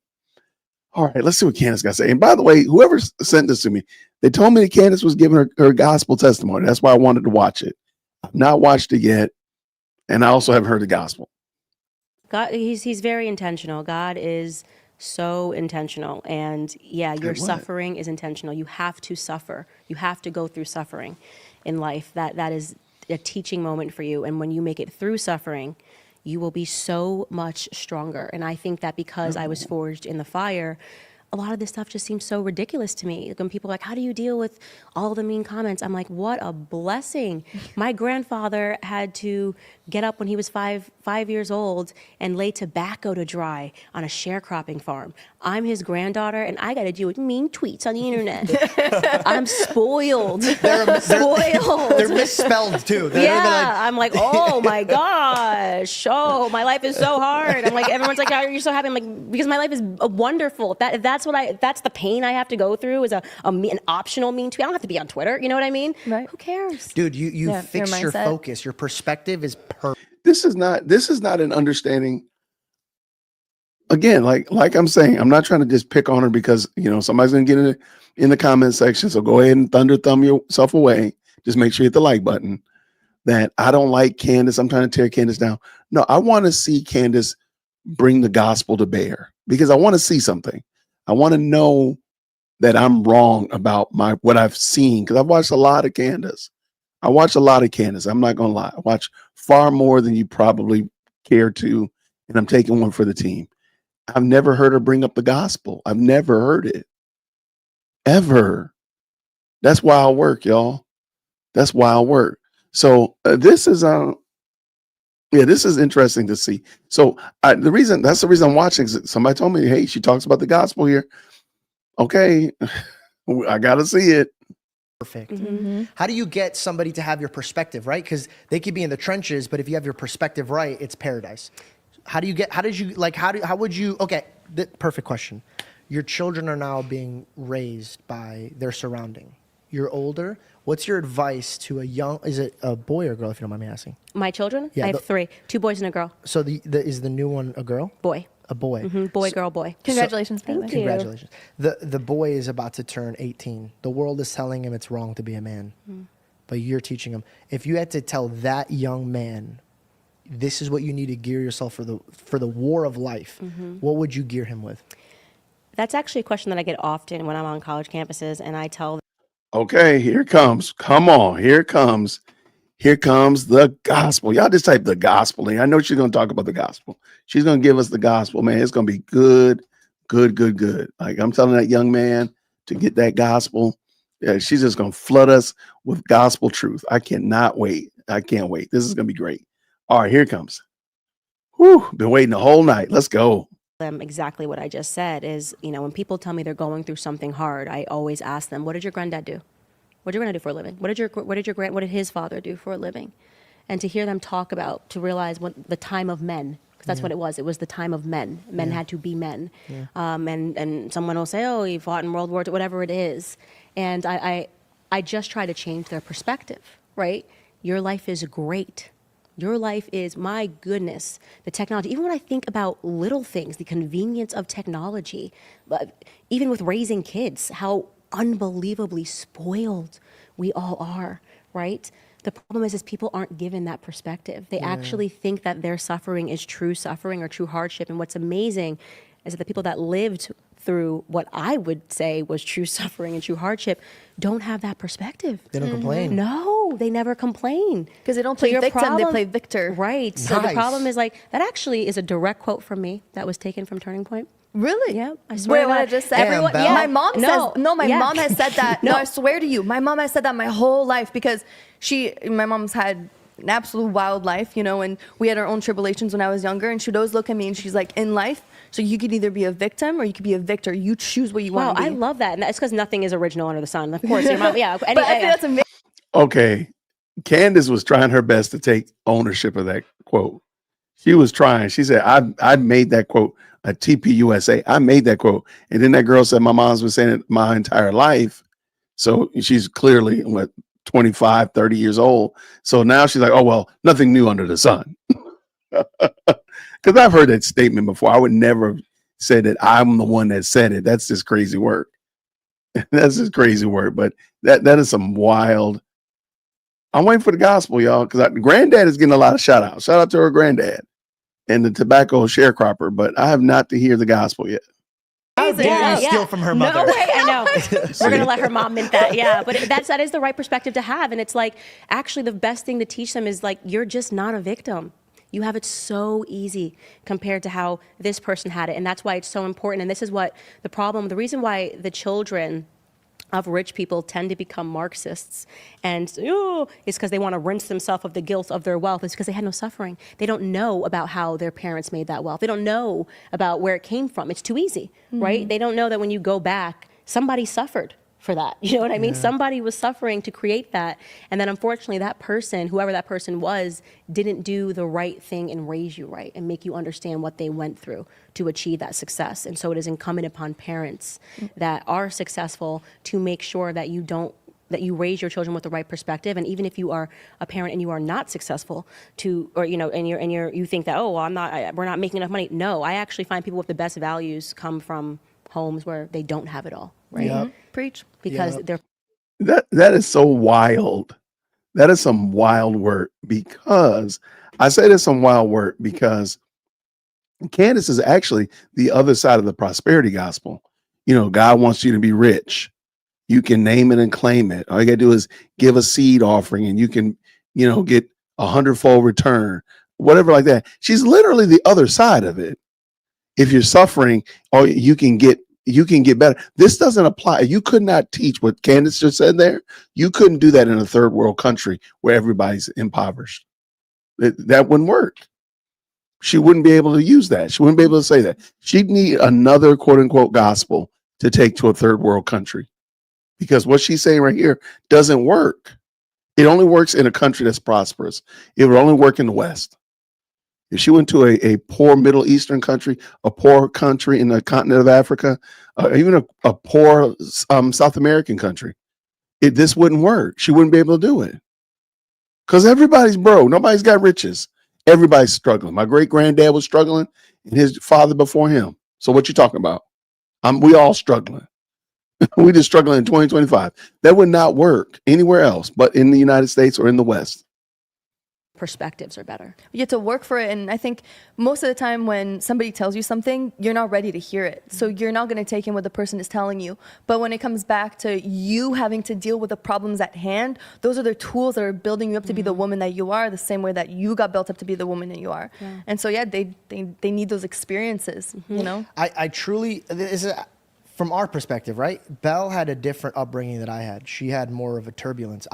All right, let's see what Candace got to say. And by the way, whoever sent this to me, they told me that Candace was giving her gospel testimony. That's why I wanted to watch it. I've not watched it yet, and I also haven't heard the gospel. God, he's very intentional. God is so intentional. And yeah, your suffering is intentional. You have to suffer. You have to go through suffering in life. That is a teaching moment for you. And when you make it through suffering, you will be so much stronger. And I think that because I was forged in the fire, a lot of this stuff just seems so ridiculous to me. When people are like, how do you deal with all the mean comments? I'm like, what a blessing. My grandfather had to get up when he was five years old and lay tobacco to dry on a sharecropping farm. I'm his granddaughter, and I got to deal with mean tweets on the internet. I'm spoiled. Spoiled. They're misspelled too. I'm like, oh my gosh. Oh, my life is so hard. I'm like, everyone's like, how are you so happy? I'm like, because my life is wonderful. That's the pain I have to go through is an optional mean tweet. I don't have to be on Twitter. You know what I mean? Right. Who cares? Dude, you fix your focus. Your perspective is perfect. This is not an understanding. Again, like I'm saying, I'm not trying to just pick on her because, somebody's going to get in the comment section. So go ahead and thumb yourself away. Just make sure you hit the like button. That I don't like Candace. I'm trying to tear Candace down. No, I want to see Candace bring the gospel to bear because I want to see something. I want to know that I'm wrong about what I've seen because I've watched a lot of Candace. I'm not going to lie. I watch far more than you probably care to, and I'm taking one for the team. I've never heard her bring up the gospel. I've never heard it ever. That's wild work, y'all. That's wild work. So this is this is interesting to see. So that's the reason I'm watching. Somebody told me, hey, she talks about the gospel here. Okay, I gotta see it. Perfect. How do you get somebody to have your perspective, right? Because they could be in the trenches, but if you have your perspective right, it's paradise. How would you, okay, perfect question. Your children are now being raised by their surrounding. You're older. What's your advice to is it a boy or girl, if you don't mind me asking? My children? Yeah, I have 3, 2 boys and a girl. So is the new one a girl? Boy. A boy. Boy, girl, boy. Congratulations. by the way. Thank you. Congratulations. The boy is about to turn 18. The world is telling him it's wrong to be a man. But you're teaching him. If you had to tell that young man, this is what you need to gear yourself for the war of life, what would you gear him with? That's actually a question that I get often when I'm on college campuses, and I tell Okay, here it comes. Come on, here it comes. Here comes the gospel. Y'all just type the gospel in. I know she's going to talk about the gospel. She's going to give us the gospel, man. It's going to be good, good, good, good. Like I'm telling that young man to get that gospel. Yeah, she's just going to flood us with gospel truth. I cannot wait. I can't wait. This is going to be great. All right, here it comes. Whew, been waiting the whole night. Let's go. them exactly what I just said is, when people tell me they're going through something hard, I always ask them, what did your granddad do? What did your granddad do for a living? What did his father do for a living? And to hear them talk about, to realize what the time of men, because that's what it was. It was the time of men. Men had to be men. And someone will say, oh, he fought in World War II, whatever it is. And I just try to change their perspective, right? Your life is great. Your life is, my goodness, the technology. Even when I think about little things, the convenience of technology, but even with raising kids, how unbelievably spoiled we all are, right? The problem is people aren't given that perspective. They actually think that their suffering is true suffering or true hardship. And what's amazing is that the people that lived through what I would say was true suffering and true hardship don't have that perspective. They don't complain. No, they never complain. Because they don't play victim, they play victor. Right. So the problem is that actually is a direct quote from me that was taken from Turning Point. Really? Yeah, I swear. Wait, what I just said? Damn, Belle. My mom says, my yeah. mom has said that. No, I swear to you, my mom has said that my whole life because my mom's had an absolute wild life, and we had our own tribulations when I was younger, and she'd always look at me and she's like, in life, so you could either be a victim or you could be a victor. You choose what you want to be. Wow, I love that. And that's because nothing is original under the sun. Of course, your mom, yeah. But I think that's amazing. Okay. Candace was trying her best to take ownership of that quote. She was trying. She said, I made that quote a TPUSA. I made that quote. And then that girl said, my mom's been saying it my entire life. So she's clearly 25, 30 years old. So now she's like, oh, well, nothing new under the sun. Because I've heard that statement before. I would never say that I'm the one that said it. That's just crazy work. That's just crazy work. But that is some wild. I'm waiting for the gospel, y'all, because granddad is getting a lot of shout out. Shout out to her granddad and the tobacco sharecropper, but I have not to hear the gospel yet. How dare you steal from her mother? No way, I know. We're going to let her mom mint that. Yeah, but that is the right perspective to have. And it's actually the best thing to teach them is you're just not a victim. You have it so easy compared to how this person had it. And that's why it's so important. And this is what the reason why the children of rich people tend to become Marxists and is because they want to rinse themselves of the guilt of their wealth. It's because they had no suffering. They don't know about how their parents made that wealth. They don't know about where it came from. It's too easy, right? They don't know that when you go back, somebody suffered for that. You know what I mean? Somebody was suffering to create that. And then unfortunately that person, whoever that person was, didn't do the right thing and raise you right and make you understand what they went through to achieve that success. And so it is incumbent upon parents that are successful to make sure that you raise your children with the right perspective. And even if you are a parent and you are not successful you think that, we're not making enough money. No, I actually find people with the best values come from homes where they don't have it all, right? Yep. Preach. Because they're That is so wild. That is some wild work because I say there's some wild work because Candace is actually the other side of the prosperity gospel. God wants you to be rich. You can name it and claim it. All you gotta do is give a seed offering and you can, get 100-fold return. whatever like that. She's literally the other side of it. If you're suffering, oh, you can get better. This doesn't apply. You could not teach what Candace just said there. You couldn't do that in a third world country where everybody's impoverished. That wouldn't work. She wouldn't be able to use that. She wouldn't be able to say that. She'd need another quote unquote gospel to take to a third world country, because what she's saying right here doesn't work. It only works in a country that's prosperous. It would only work in the West. If she went to a poor Middle Eastern country, a poor country in the continent of Africa, even a poor South American country, this wouldn't work. She wouldn't be able to do it. Because everybody's broke. Nobody's got riches. Everybody's struggling. My great granddad was struggling, and his father before him. So what you talking about? We all struggling. We just struggling in 2025. That would not work anywhere else but in the United States or in the West. Perspectives are better. You have to work for it. And I think most of the time when somebody tells you something, you're not ready to hear it. So you're not going to take in what the person is telling you. But when it comes back to you having to deal with the problems at hand, those are the tools that are building you up to be the woman that you are, the same way that you got built up to be the woman that you are. Yeah. And so, yeah, they need those experiences, you know? I truly, from our perspective, right? Belle had a different upbringing that I had. She had more of a turbulence.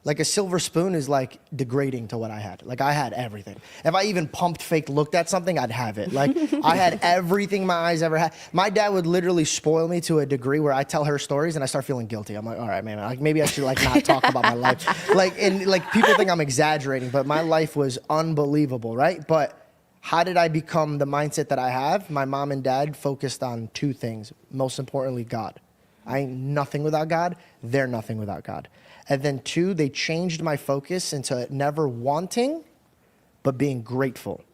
Like a silver spoon is like degrading to what I had. Like I had everything. If I even pumped fake looked at something, I'd have it. Like I had everything my eyes ever had. My dad would literally spoil me to a degree where I tell her stories and I start feeling guilty. I'm like, all right, man, like maybe I should like not talk about my life. And people think I'm exaggerating, but my life was unbelievable, right? But how did I become the mindset that I have? My mom and dad focused on two things. Most importantly, God. I ain't nothing without God. They're nothing without God. And then two, they changed my focus into never wanting, but being grateful.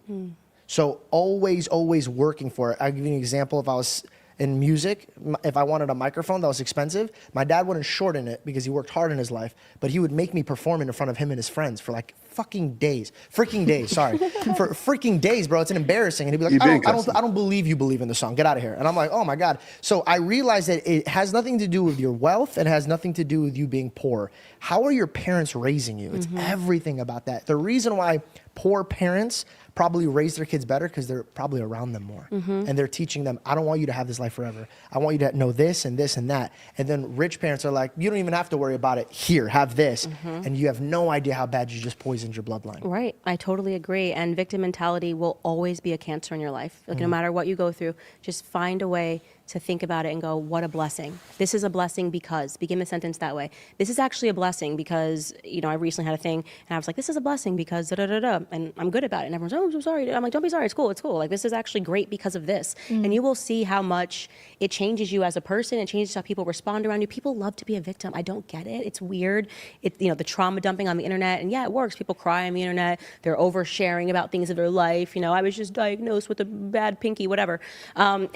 So always working for it. I'll give you an example. If I was in music, if I wanted a microphone that was expensive, my dad wouldn't shorten it because he worked hard in his life, but he would make me perform in front of him and his friends for like freaking days, for freaking days, bro. It's embarrassing. And he'd be like, I don't believe you believe in the song. Get out of here. And I'm like, oh my God. So I realized that it has nothing to do with your wealth and it has nothing to do with you being poor. How are your parents raising you? It's everything about that. The reason why poor parents probably raise their kids better because they're probably around them more. And they're teaching them, I don't want you to have this life forever. I want you to know this and this and that. And then rich parents are like, you don't even have to worry about it. Here, have this. And you have no idea how bad you just poisoned your bloodline. Right. I totally agree. And victim mentality will always be a cancer in your life. Like no matter what you go through, just find a way to think about it and go, what a blessing. This is a blessing because, begin the sentence that way. This is actually a blessing because, I recently had a thing and I was like, this is a blessing because da-da-da-da. And I'm good about it. And everyone's, oh, I'm so sorry. I'm like, don't be sorry. It's cool. It's cool. Like, this is actually great because of this. And you will see how much it changes you as a person. It changes how people respond around you. People love to be a victim. I don't get it. It's weird. The trauma dumping on the internet. And yeah, it works. People cry on the internet. They're oversharing about things of their life. I was just diagnosed with a bad pinky, whatever. And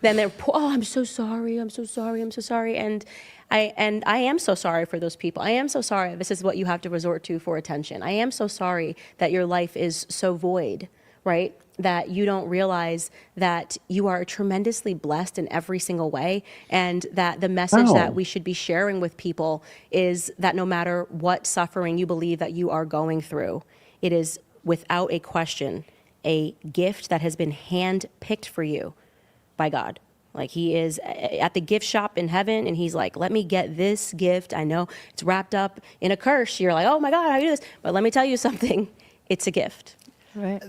then they're, oh, I'm so sorry. I'm so sorry. I'm so sorry. And I am so sorry for those people. I am so sorry. This is what you have to resort to for attention. I am so sorry that your life is so void, right? That you don't realize that you are tremendously blessed in every single way. And that the message that we should be sharing with people is that no matter what suffering you believe that you are going through, it is without a question a gift that has been hand-picked for you by God. Like he is at the gift shop in heaven and he's like, let me get this gift. I know it's wrapped up in a curse. You're like, oh my God, how do you do this? But let me tell you something. It's a gift. Right.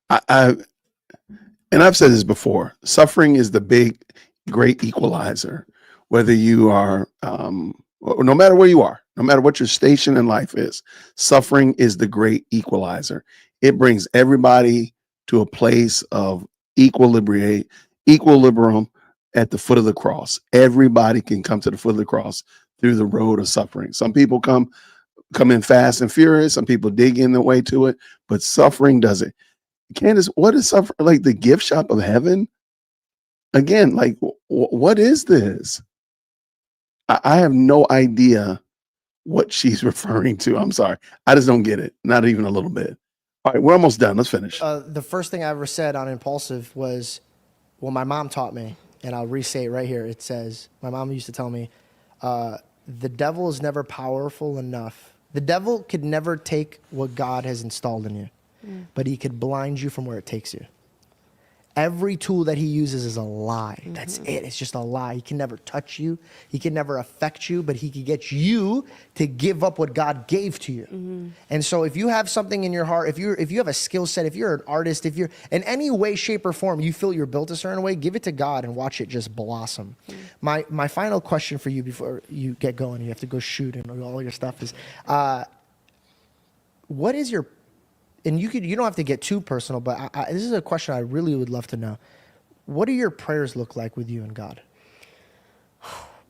And I've said this before, suffering is the big, great equalizer, whether you are, no matter where you are, no matter what your station in life is, suffering is the great equalizer. It brings everybody to a place of equilibrium at the foot of the cross. Everybody can come to the foot of the cross through the road of suffering. Some people come in fast and furious. Some people dig in their way to it, but suffering does it. Candace, what is suffering? Like the gift shop of heaven? Again, like what is this? I have no idea what she's referring to. I'm sorry. I just don't get it. Not even a little bit. All right, we're almost done. Let's finish. The first thing I ever said on Impulsive was, well, my mom taught me, and I'll re-say it right here. It says, my mom used to tell me, the devil is never powerful enough. The devil could never take what God has installed in you. but he could blind you from where it takes you. Every tool that he uses is a lie. That's it. It's just a lie. He can never touch you. He can never affect you, but he can get you to give up what God gave to you. And so if you have something in your heart, if you have a skill set, if you're an artist, if you're in any way, shape, or form, you feel you're built a certain way, give it to God and watch it just blossom. My final question for you before you get going, you have to go shoot and all your stuff is, what is your, and you don't have to get too personal, but this is a question I really would love to know. What do your prayers look like with you and God?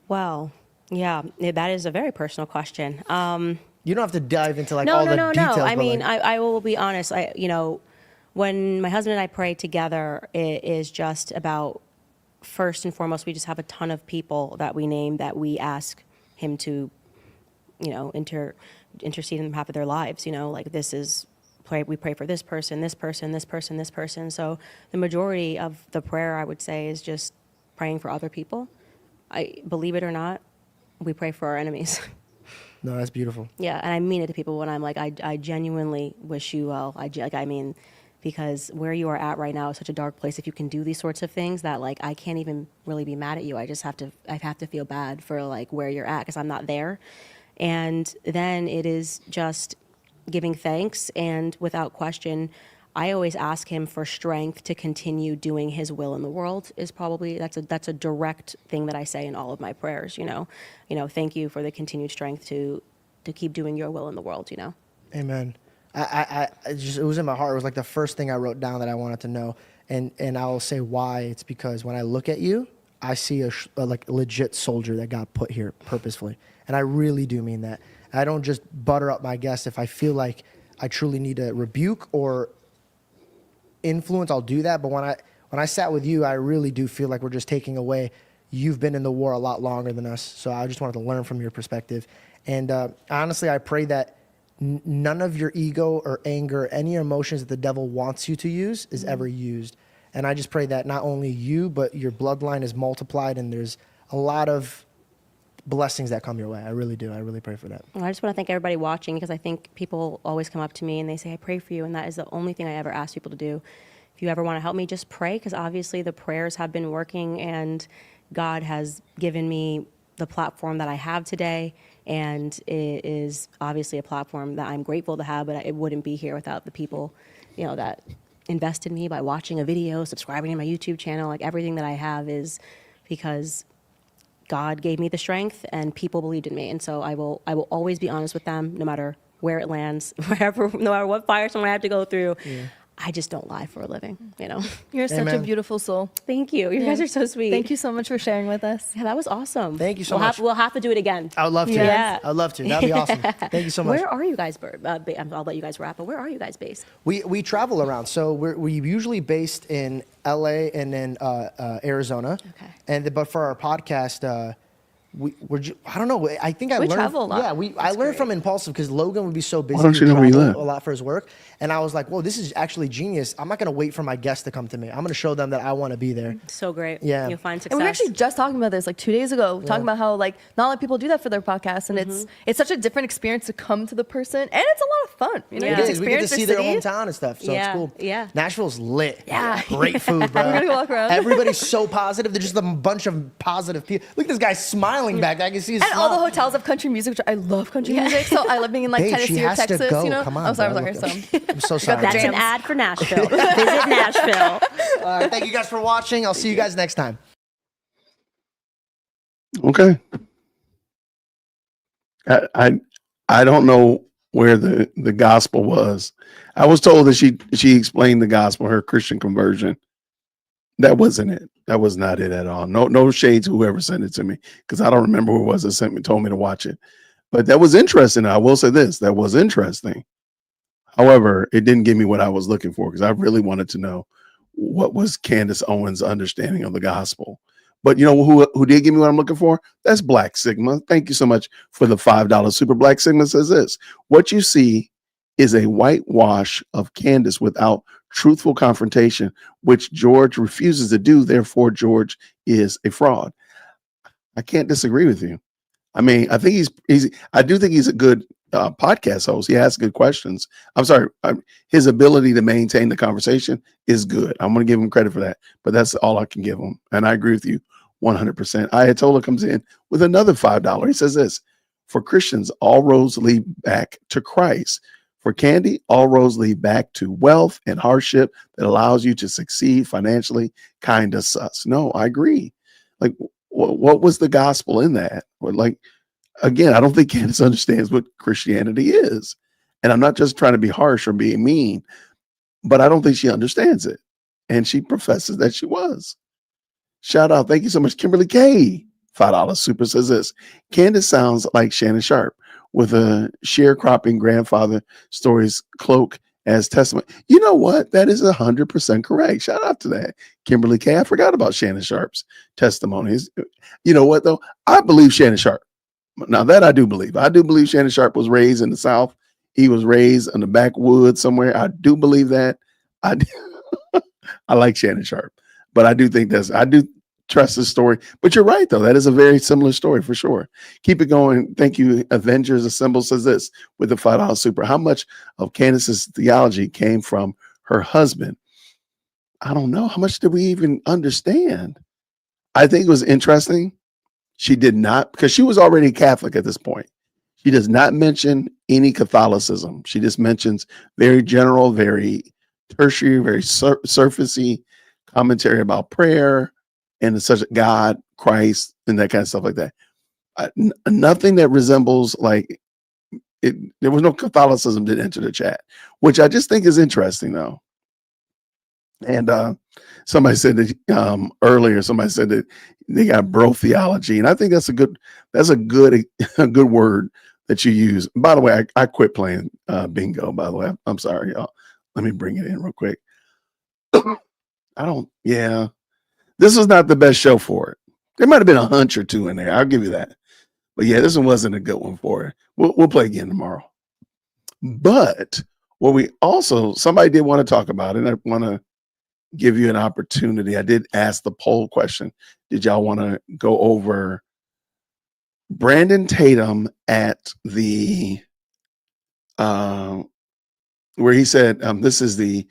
Well, yeah, that is a very personal question. You don't have to dive into like No, all no, the no, details. no. I but mean, like, I will be honest. When my husband and I pray together, it is just about, first and foremost, we just have a ton of people that we name that we ask him to, intercede on behalf of their lives. Like this is, we pray for this person, this person, this person, this person. So the majority of the prayer, I would say, is just praying for other people. I believe it or not, we pray for our enemies. no, that's beautiful. Yeah, and I mean it to people when I'm like, I genuinely wish you well. Because where you are at right now is such a dark place. If you can do these sorts of things, that like I can't even really be mad at you. I have to feel bad for like where you're at because I'm not there. And then it is just giving thanks, and without question, I always ask him for strength to continue doing his will in the world. Is probably that's a direct thing that I say in all of my prayers. Thank you for the continued strength to keep doing your will in the world. Amen. It was in my heart. It was like the first thing I wrote down that I wanted to know, and I'll say why. It's because when I look at you, I see a like legit soldier that got put here purposefully, and I really do mean that. I don't just butter up my guests. If I feel like I truly need to rebuke or influence, I'll do that. But when I sat with you, I really do feel like we're just taking away. You've been in the war a lot longer than us, so I just wanted to learn from your perspective. And honestly, I pray that none of your ego or anger, any emotions that the devil wants you to use, is ever used. And I just pray that not only you, but your bloodline is multiplied, and there's a lot of blessings that come your way. I really do. I really pray for that. Well, I just want to thank everybody watching, because I think people always come up to me and they say, I pray for you. And that is the only thing I ever ask people to do. If you ever want to help me, just pray, because obviously the prayers have been working, and God has given me the platform that I have today. And it is obviously a platform that I'm grateful to have, but it wouldn't be here without the people, that invested in me by watching a video, subscribing to my YouTube channel. Like everything that I have is because God gave me the strength and people believed in me. And so I will always be honest with them, no matter where it lands, no matter what firestorm I have to go through. Yeah. I just don't lie for a living, You're such a beautiful soul. Thank you. You guys are so sweet. Thank you so much for sharing with us. Yeah, that was awesome. Thank you so much. We'll have to do it again. I would love to. Yeah. I'd love to. That'd be awesome. Thank you so much. Where are you guys? I'll let you guys wrap, but where are you guys based? We travel around. So we're usually based in LA and then Arizona. Okay. But for our podcast, I don't know. I think I learned. Travel a lot. Yeah, I learned from Impulsive, because Logan would be so busy. Why don't you know where you live? A lot for his work, and I was like, "Whoa, this is actually genius." I'm not going to wait for my guests to come to me. I'm going to show them that I want to be there. So great. Yeah. You'll find success. And we were actually just talking about this like 2 days ago, talking about how like not a lot of people do that for their podcast, and it's such a different experience to come to the person, and it's a lot of fun. It get to is. We get to experience see their hometown and stuff, so it's cool. Yeah. Nashville's lit. Yeah. Great food, bro. We're gonna go walk around. Everybody's so positive. They're just a bunch of positive people. Look at this guy smiling back. I can see his And smile. all the hotels have country music, which I love country music. So I love being in like Babe, Tennessee she or has to Texas. go. Come on, I'm sorry, bro. So I'm so sorry. That's an jams. ad for Nashville. Visit Nashville. All right, thank you guys for watching. I'll see you guys next time. Okay. I don't know where the gospel was. I was told that she explained the gospel, her Christian conversion. That wasn't it. That was not it at all. No shades, whoever sent it to me, because I don't remember who it was that told me to watch it. But that was interesting. I will say this, that was interesting. However, it didn't give me what I was looking for, because I really wanted to know what was Candace Owens' understanding of the gospel. But you know who did give me what I'm looking for? That's Black Sigma. Thank you so much for the $5 super. Black Sigma says this: what you see is a whitewash of Candace without truthful confrontation, which George refuses to do. Therefore, George is a fraud. I can't disagree with you. I mean, I think I do think he's a good podcast host. He asks good questions. I'm sorry, his ability to maintain the conversation is good. I'm going to give him credit for that, but that's all I can give him. And I agree with you 100%. Ayatollah comes in with another $5. He says this: for Christians, all roads lead back to Christ. For Candy, all roads lead back to wealth and hardship that allows you to succeed financially. Kind of sus. No, I agree. Like, what was the gospel in that? Or like, again, I don't think Candace understands what Christianity is. And I'm not just trying to be harsh or being mean, but I don't think she understands it. And she professes that she was. Shout out. Thank you so much. Kimberly K. $5 super says this: Candace sounds like Shannon Sharp with a sharecropping grandfather stories cloak as testament. You know what? That is 100% correct. Shout out to that. Kimberly K. I forgot about Shannon Sharp's testimonies. You know what, though? I believe Shannon Sharp. Now that I do believe. I do believe Shannon Sharp was raised in the South. He was raised in the backwoods somewhere. I do believe that. I like Shannon Sharp, but I do think I do trust his story. But you're right, though. That is a very similar story for sure. Keep it going. Thank you. Avengers Assemble says this with the $5 super: how much of Candace's theology came from her husband? I don't know. How much did we even understand? I think it was interesting. She did not, because she was already Catholic at this point. She does not mention any Catholicism. She just mentions very general, very tertiary, very surfacey commentary about prayer and such God, Christ, and that kind of stuff like that. Nothing that resembles like it. There was no Catholicism that entered the chat, which I just think is interesting, though. And somebody said that earlier. Somebody said that they got bro theology, and I think that's a good a good word that you use. By the way, I quit playing bingo. By the way, I'm sorry, y'all. Let me bring it in real quick. Yeah, this was not the best show for it. There might have been a hunch or two in there. I'll give you that. But yeah, this one wasn't a good one for it. We'll play again tomorrow. But what we also, somebody did want to talk about it, and I want to give you an opportunity. I did ask the poll question. Did y'all want to go over Brandon Tatum at the where he said this is the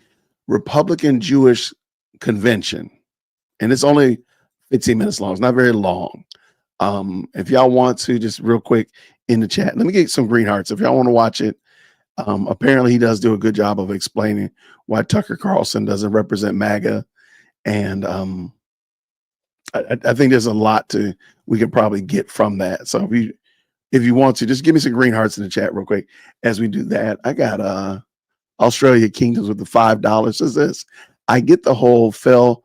Republican Jewish Convention, and it's only 15 minutes long. It's not very long. If y'all want to, just real quick in the chat, let me get some green hearts if y'all want to watch it. Apparently he does do a good job of explaining why Tucker Carlson doesn't represent MAGA. And I think there's a lot we could probably get from that. So if you want to, just give me some green hearts in the chat real quick as we do that. I got Australia Kingdoms with the $5. Says this: I get the whole fell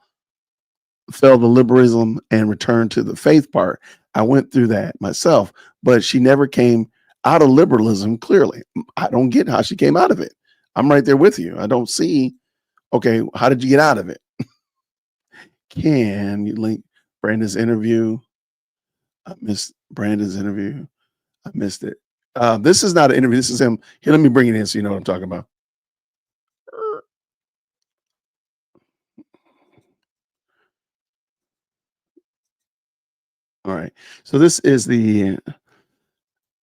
the liberalism and return to the faith part. I went through that myself, but she never came out of liberalism. Clearly, I don't get how she came out of it. I'm right there with you. I don't see. Okay, how did you get out of it? Can you link Brandon's interview? I missed Brandon's interview. I missed it. This is not an interview. This is him. Here, let me bring it in so you know what I'm talking about. All right. So this is the.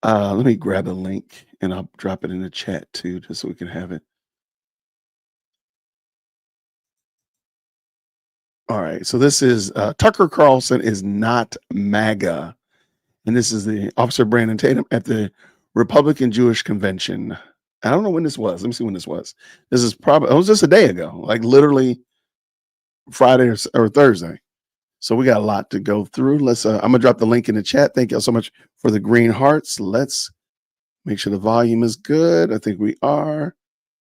Let me grab the link and I'll drop it in the chat too, just so we can have it. All right. So this is Tucker Carlson is not MAGA. And this is the Officer Brandon Tatum at the Republican Jewish Convention. I don't know when this was. Let me see when this was. This is probably, it was just a day ago, like literally Friday or Thursday. So we got a lot to go through. Let's. I'm gonna drop the link in the chat. Thank y'all so much for the green hearts. Let's make sure the volume is good. I think we are.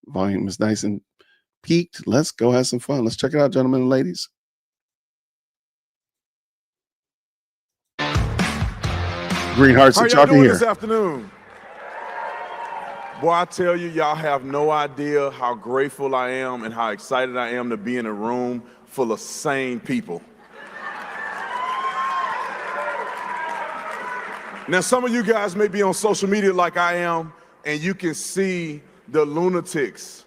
Volume is nice and peaked. Let's go have some fun. Let's check it out, gentlemen and ladies. Green hearts and chalky here. This afternoon? Boy, I tell you, y'all have no idea how grateful I am and how excited I am to be in a room full of sane people. Now, some of you guys may be on social media like I am, and you can see the lunatics.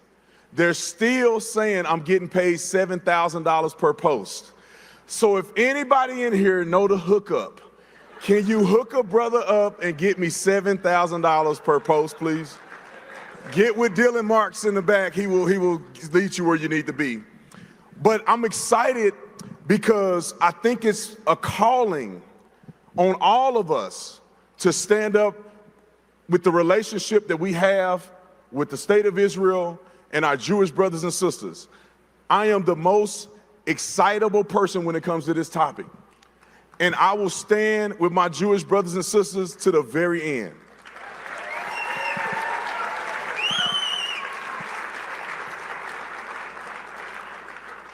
They're still saying I'm getting paid $7,000 per post. So if anybody in here know the hookup, Can you hook a brother up and get me $7,000 per post, please? Get with Dylan Marks in the back. He will lead you where you need to be. But I'm excited because I think it's a calling on all of us to stand up with the relationship that we have with the state of Israel and our Jewish brothers and sisters. I am the most excitable person when it comes to this topic. And I will stand with my Jewish brothers and sisters to the very end.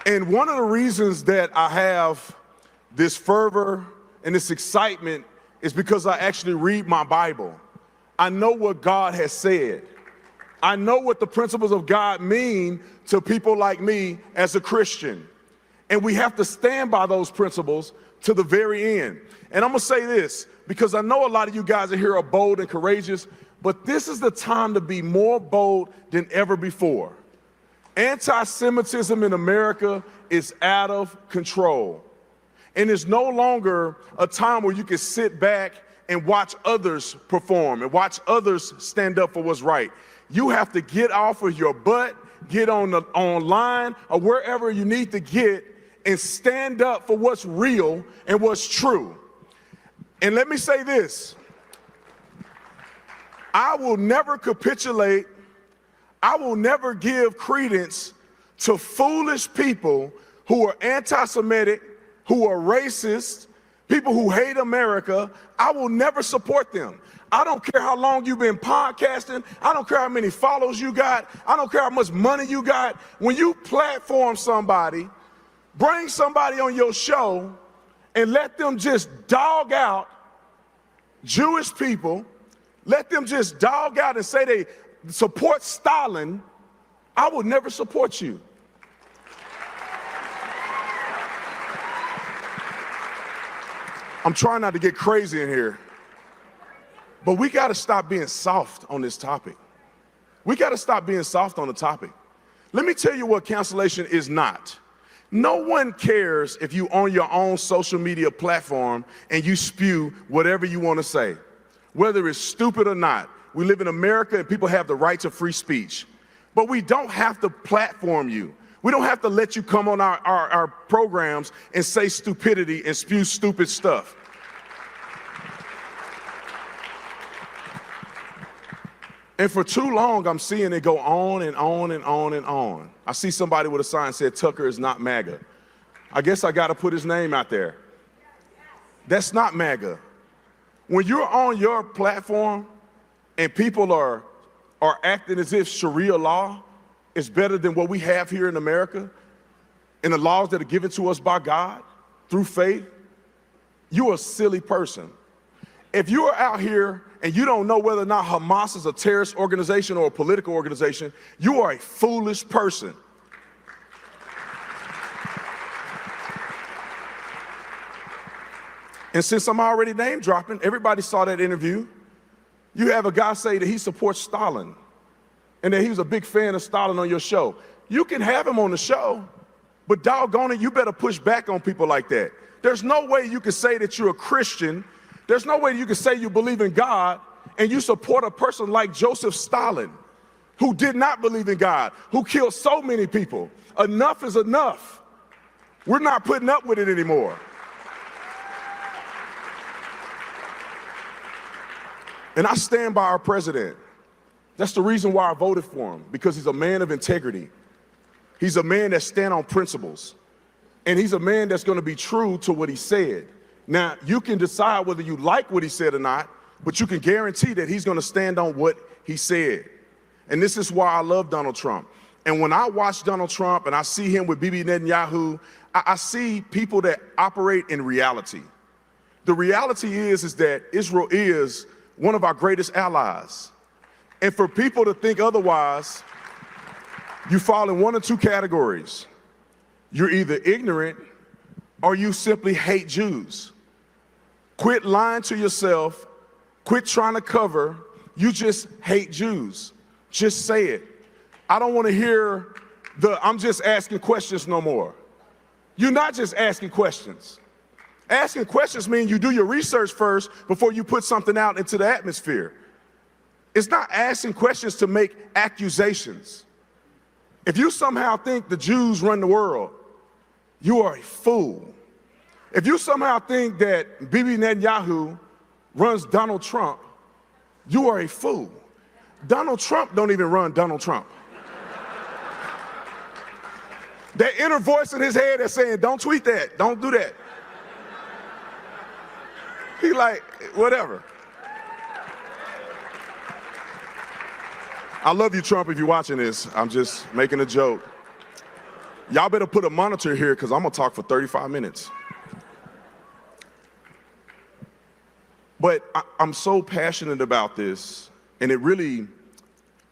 And one of the reasons that I have this fervor and this excitement is because I actually read my Bible. I know what God has said. I know what the principles of God mean to people like me as a Christian. And we have to stand by those principles to the very end. And I'm gonna say this, because I know a lot of you guys in here are bold and courageous, but this is the time to be more bold than ever before. Anti-Semitism in America is out of control. And it's no longer a time where you can sit back and watch others perform and watch others stand up for what's right. You have to get off of your butt, get online or wherever you need to get and stand up for what's real and what's true. And let me say this, I will never capitulate, I will never give credence to foolish people who are anti-Semitic, who are racist, people who hate America. I will never support them. I don't care how long you've been podcasting. I don't care how many followers you got. I don't care how much money you got. When you platform somebody, bring somebody on your show and let them just dog out Jewish people, let them just dog out and say they support Stalin, I would never support you. I'm trying not to get crazy in here, but we got to stop being soft on this topic. We got to stop being soft on the topic. Let me tell you what cancellation is not. No one cares if you on your own social media platform and you spew whatever you want to say, whether it's stupid or not. We live in America and people have the right to free speech, but we don't have to platform you. We don't have to let you come on our programs and say stupidity and spew stupid stuff. And for too long, I'm seeing it go on and on and on and on. I see somebody with a sign that said, Tucker is not MAGA. I guess I got to put his name out there. That's not MAGA. When you're on your platform and people are acting as if Sharia law is better than what we have here in America and the laws that are given to us by God through faith, you're a silly person. If you are out here and you don't know whether or not Hamas is a terrorist organization or a political organization, you are a foolish person. And since I'm already name dropping, everybody saw that interview. You have a guy say that he supports Stalin and that he was a big fan of Stalin on your show. You can have him on the show, but doggone it, you better push back on people like that. There's no way you can say that you're a Christian. There's no way you can say you believe in God and you support a person like Joseph Stalin, who did not believe in God, who killed so many people. Enough is enough. We're not putting up with it anymore. And I stand by our president. That's the reason why I voted for him, because he's a man of integrity. He's a man that stands on principles. And he's a man that's going to be true to what he said. Now, you can decide whether you like what he said or not, but you can guarantee that he's going to stand on what he said. And this is why I love Donald Trump. And when I watch Donald Trump and I see him with Bibi Netanyahu, I see people that operate in reality. The reality is that Israel is one of our greatest allies. And for people to think otherwise, you fall in one of two categories. You're either ignorant or you simply hate Jews. Quit lying to yourself. Quit trying to cover. You just hate Jews. Just say it. I don't want to hear I'm just asking questions no more. You're not just asking questions. Asking questions means you do your research first before you put something out into the atmosphere. It's not asking questions to make accusations. If you somehow think the Jews run the world, you are a fool. If you somehow think that Bibi Netanyahu runs Donald Trump, you are a fool. Donald Trump don't even run Donald Trump. That inner voice in his head that's saying, don't tweet that, don't do that. He like, whatever. I love you, Trump, if you're watching this. I'm just making a joke. Y'all better put a monitor here because I'm gonna talk for 35 minutes. But I'm so passionate about this, and it really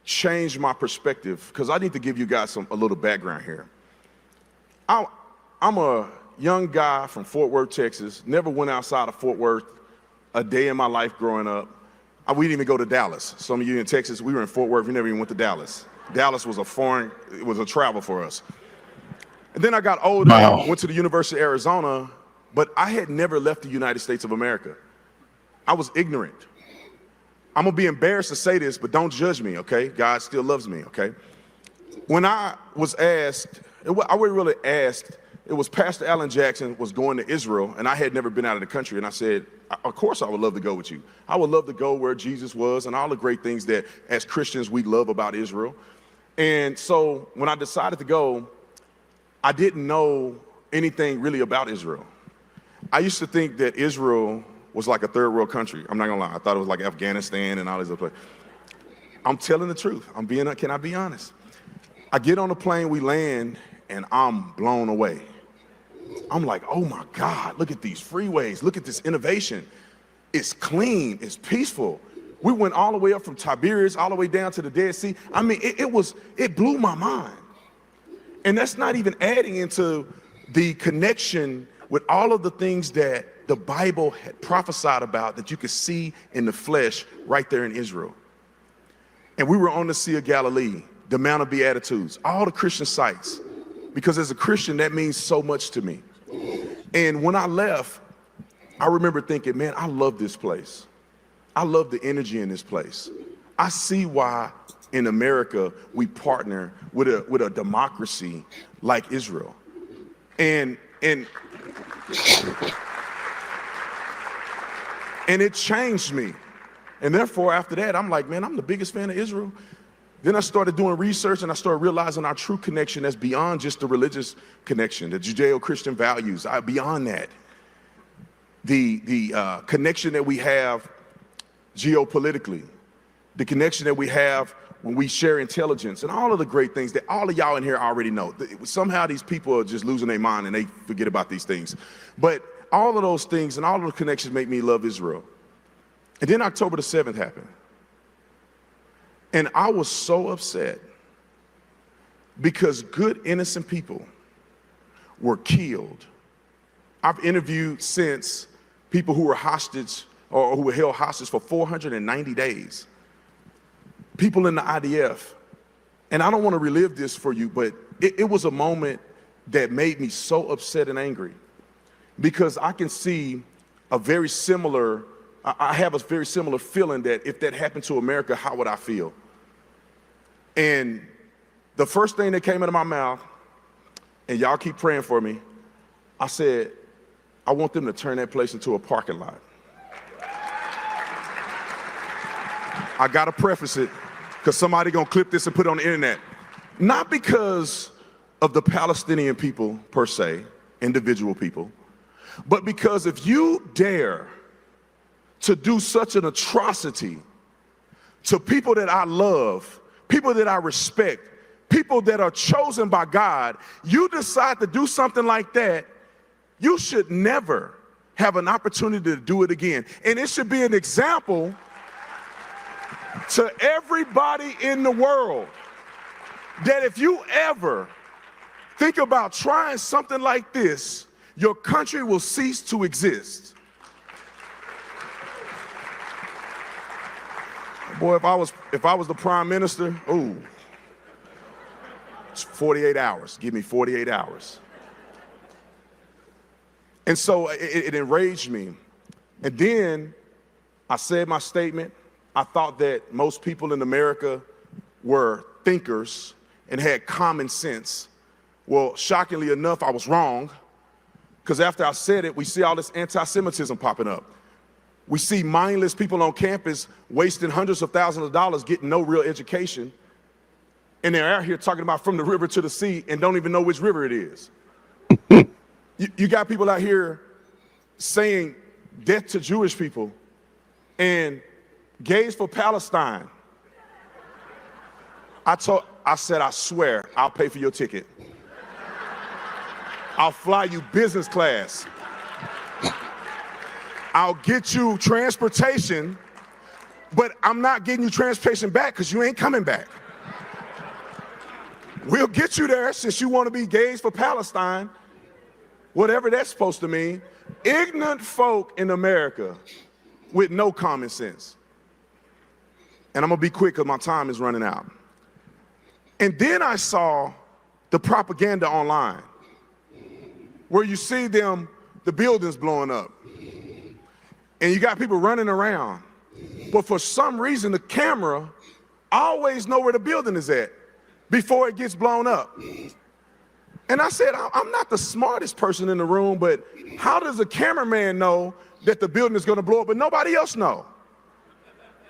changed my perspective because I need to give you guys a little background here. I'm a young guy from Fort Worth, Texas, never went outside of Fort Worth a day in my life growing up. We didn't even go to Dallas. Some of you in Texas, we were in Fort Worth, we never even went to Dallas. Dallas was it was a travel for us. And then I got older, went to the University of Arizona, but I had never left the United States of America. I was ignorant. I'm gonna be embarrassed to say this, but don't judge me, okay? God still loves me, okay? When I was asked, I wasn't really asked, it was Pastor Alan Jackson was going to Israel, and I had never been out of the country, and I said, of course I would love to go with you. I would love to go where Jesus was and all the great things that as Christians we love about Israel. And so when I decided to go, I didn't know anything really about Israel. I used to think that Israel was like a third world country. I'm not gonna lie, I thought it was like Afghanistan and all these other places. I'm telling the truth, can I be honest? I get on the plane, we land, and I'm blown away. I'm like, oh my God, look at these freeways, look at this innovation. It's clean, it's peaceful. We went all the way up from Tiberias, all the way down to the Dead Sea. I mean, it blew my mind. And that's not even adding into the connection with all of the things that the Bible had prophesied about that you could see in the flesh right there in Israel. And we were on the Sea of Galilee, the Mount of Beatitudes, all the Christian sites. Because as a Christian, that means so much to me. And when I left, I remember thinking, man, I love this place. I love the energy in this place. I see why in America we partner with a democracy like Israel. And it changed me. And therefore, after that, I'm like, man, I'm the biggest fan of Israel. Then I started doing research and I started realizing our true connection is beyond just the religious connection, the Judeo-Christian values, beyond that. The connection that we have geopolitically, the connection that we have when we share intelligence and all of the great things that all of y'all in here already know. Somehow these people are just losing their mind and they forget about these things. But all of those things and all of the connections make me love Israel. And then October the 7th happened. And I was so upset because good, innocent people were killed. I've interviewed since people who were hostage or who were held hostage for 490 days. People in the IDF. And I don't want to relive this for you, but it was a moment that made me so upset and angry because I can see I have a very similar feeling that if that happened to America, how would I feel? And the first thing that came out of my mouth, and y'all keep praying for me, I said, I want them to turn that place into a parking lot. I gotta preface it, because somebody gonna clip this and put it on the internet. Not because of the Palestinian people per se, individual people, but because if you dare to do such an atrocity to people that I love, people that I respect, people that are chosen by God, you decide to do something like that, you should never have an opportunity to do it again. And it should be an example to everybody in the world that if you ever think about trying something like this, your country will cease to exist. Boy, if I was the prime minister, ooh, it's 48 hours. Give me 48 hours. And so it enraged me. And then I said my statement. I thought that most people in America were thinkers and had common sense. Well, shockingly enough, I was wrong, because after I said it, we see all this anti-Semitism popping up. We see mindless people on campus wasting hundreds of thousands of dollars getting no real education, and they're out here talking about from the river to the sea and don't even know which river it is. You got people out here saying death to Jewish people and gays for Palestine. I said, I swear, I'll pay for your ticket. I'll fly you business class. I'll get you transportation, but I'm not getting you transportation back because you ain't coming back. We'll get you there since you want to be gays for Palestine, whatever that's supposed to mean. Ignorant folk in America with no common sense. And I'm gonna be quick because my time is running out. And then I saw the propaganda online where you see them, the buildings blowing up, and you got people running around. But for some reason, the camera always know where the building is at before it gets blown up. And I said, I'm not the smartest person in the room, but how does a cameraman know that the building is gonna blow up, but nobody else know?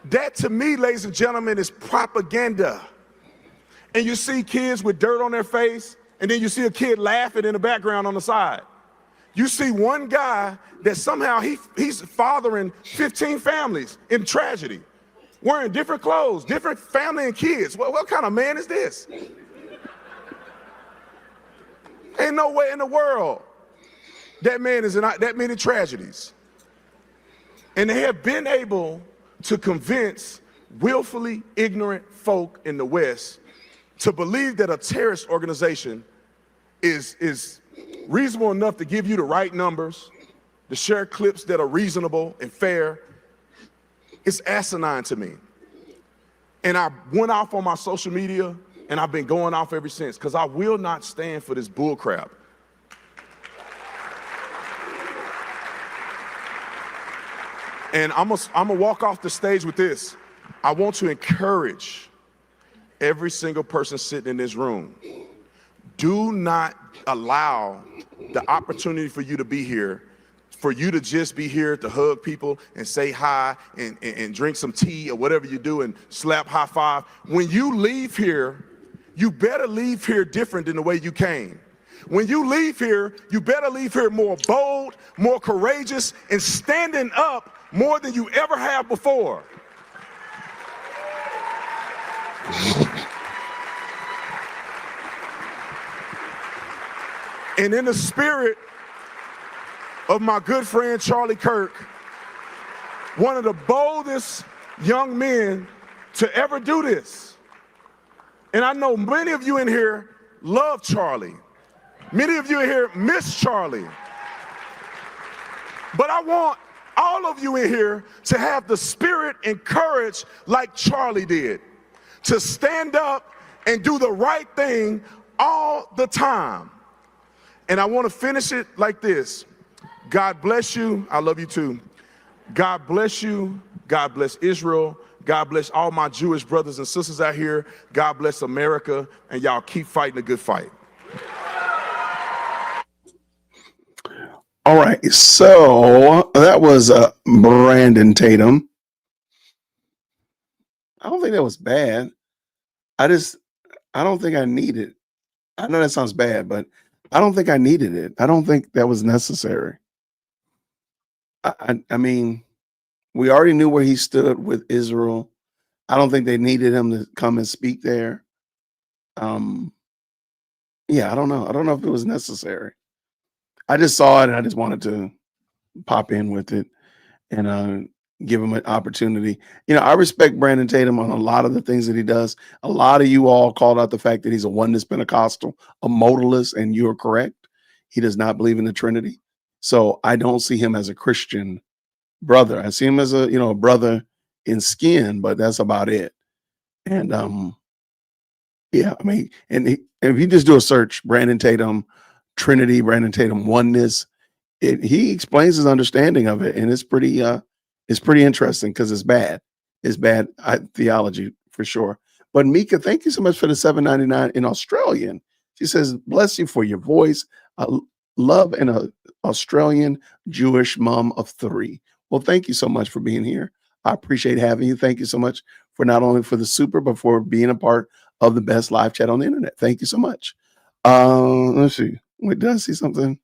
That to me, ladies and gentlemen, is propaganda. And you see kids with dirt on their face, and then you see a kid laughing in the background on the side. You see one guy that somehow he's fathering 15 families in tragedy, wearing different clothes, different family and kids. What kind of man is this? Ain't no way in the world that man is in that many tragedies. And they have been able to convince willfully ignorant folk in the West to believe that a terrorist organization is reasonable enough to give you the right numbers, to share clips that are reasonable and fair. It's asinine to me. And I went off on my social media, and I've been going off ever since, because I will not stand for this bull crap. And I'm gonna walk off the stage with this. I want to encourage every single person sitting in this room. Do not allow the opportunity for you to be here, for you to just be here to hug people and say hi and drink some tea or whatever you do and slap high five. When you leave here, you better leave here different than the way you came. When you leave here, you better leave here more bold, more courageous, and standing up more than you ever have before. And in the spirit of my good friend Charlie Kirk, one of the boldest young men to ever do this. And I know many of you in here love Charlie. Many of you in here miss Charlie. But I want all of you in here to have the spirit and courage like Charlie did, to stand up and do the right thing all the time. And I want to finish it like this. God bless you. I love you too. God bless you. God bless Israel. God bless all my Jewish brothers and sisters out here. God bless America. And y'all keep fighting a good fight. All right. So that was Brandon Tatum. I don't think that was bad. I don't think I need it. I know that sounds bad, but I don't think I needed it. I don't think that was necessary. I mean, we already knew where he stood with Israel. I don't think they needed him to come and speak there. Yeah, I don't know. I don't know if it was necessary. I just saw it and I just wanted to pop in with it and give him an opportunity. You know, I respect Brandon Tatum on a lot of the things that he does. A lot of you all called out the fact that he's a oneness Pentecostal, a modalist, and you're correct. He does not believe in the Trinity. So I don't see him as a Christian brother. I see him as a, a brother in skin, but that's about it. And yeah, I mean, and if you just do a search, Brandon Tatum, Trinity, Brandon Tatum, oneness, he explains his understanding of it, and it's pretty interesting because it's bad theology for sure. But Mika, thank you so much for the $7.99 in Australian. She says, bless you for your voice. Love an Australian Jewish mom of 3. Well, thank you so much for being here. I appreciate having you. Thank you so much for not only for the super, but for being a part of the best live chat on the internet. Thank you so much. Let's see. Wait, did I see something?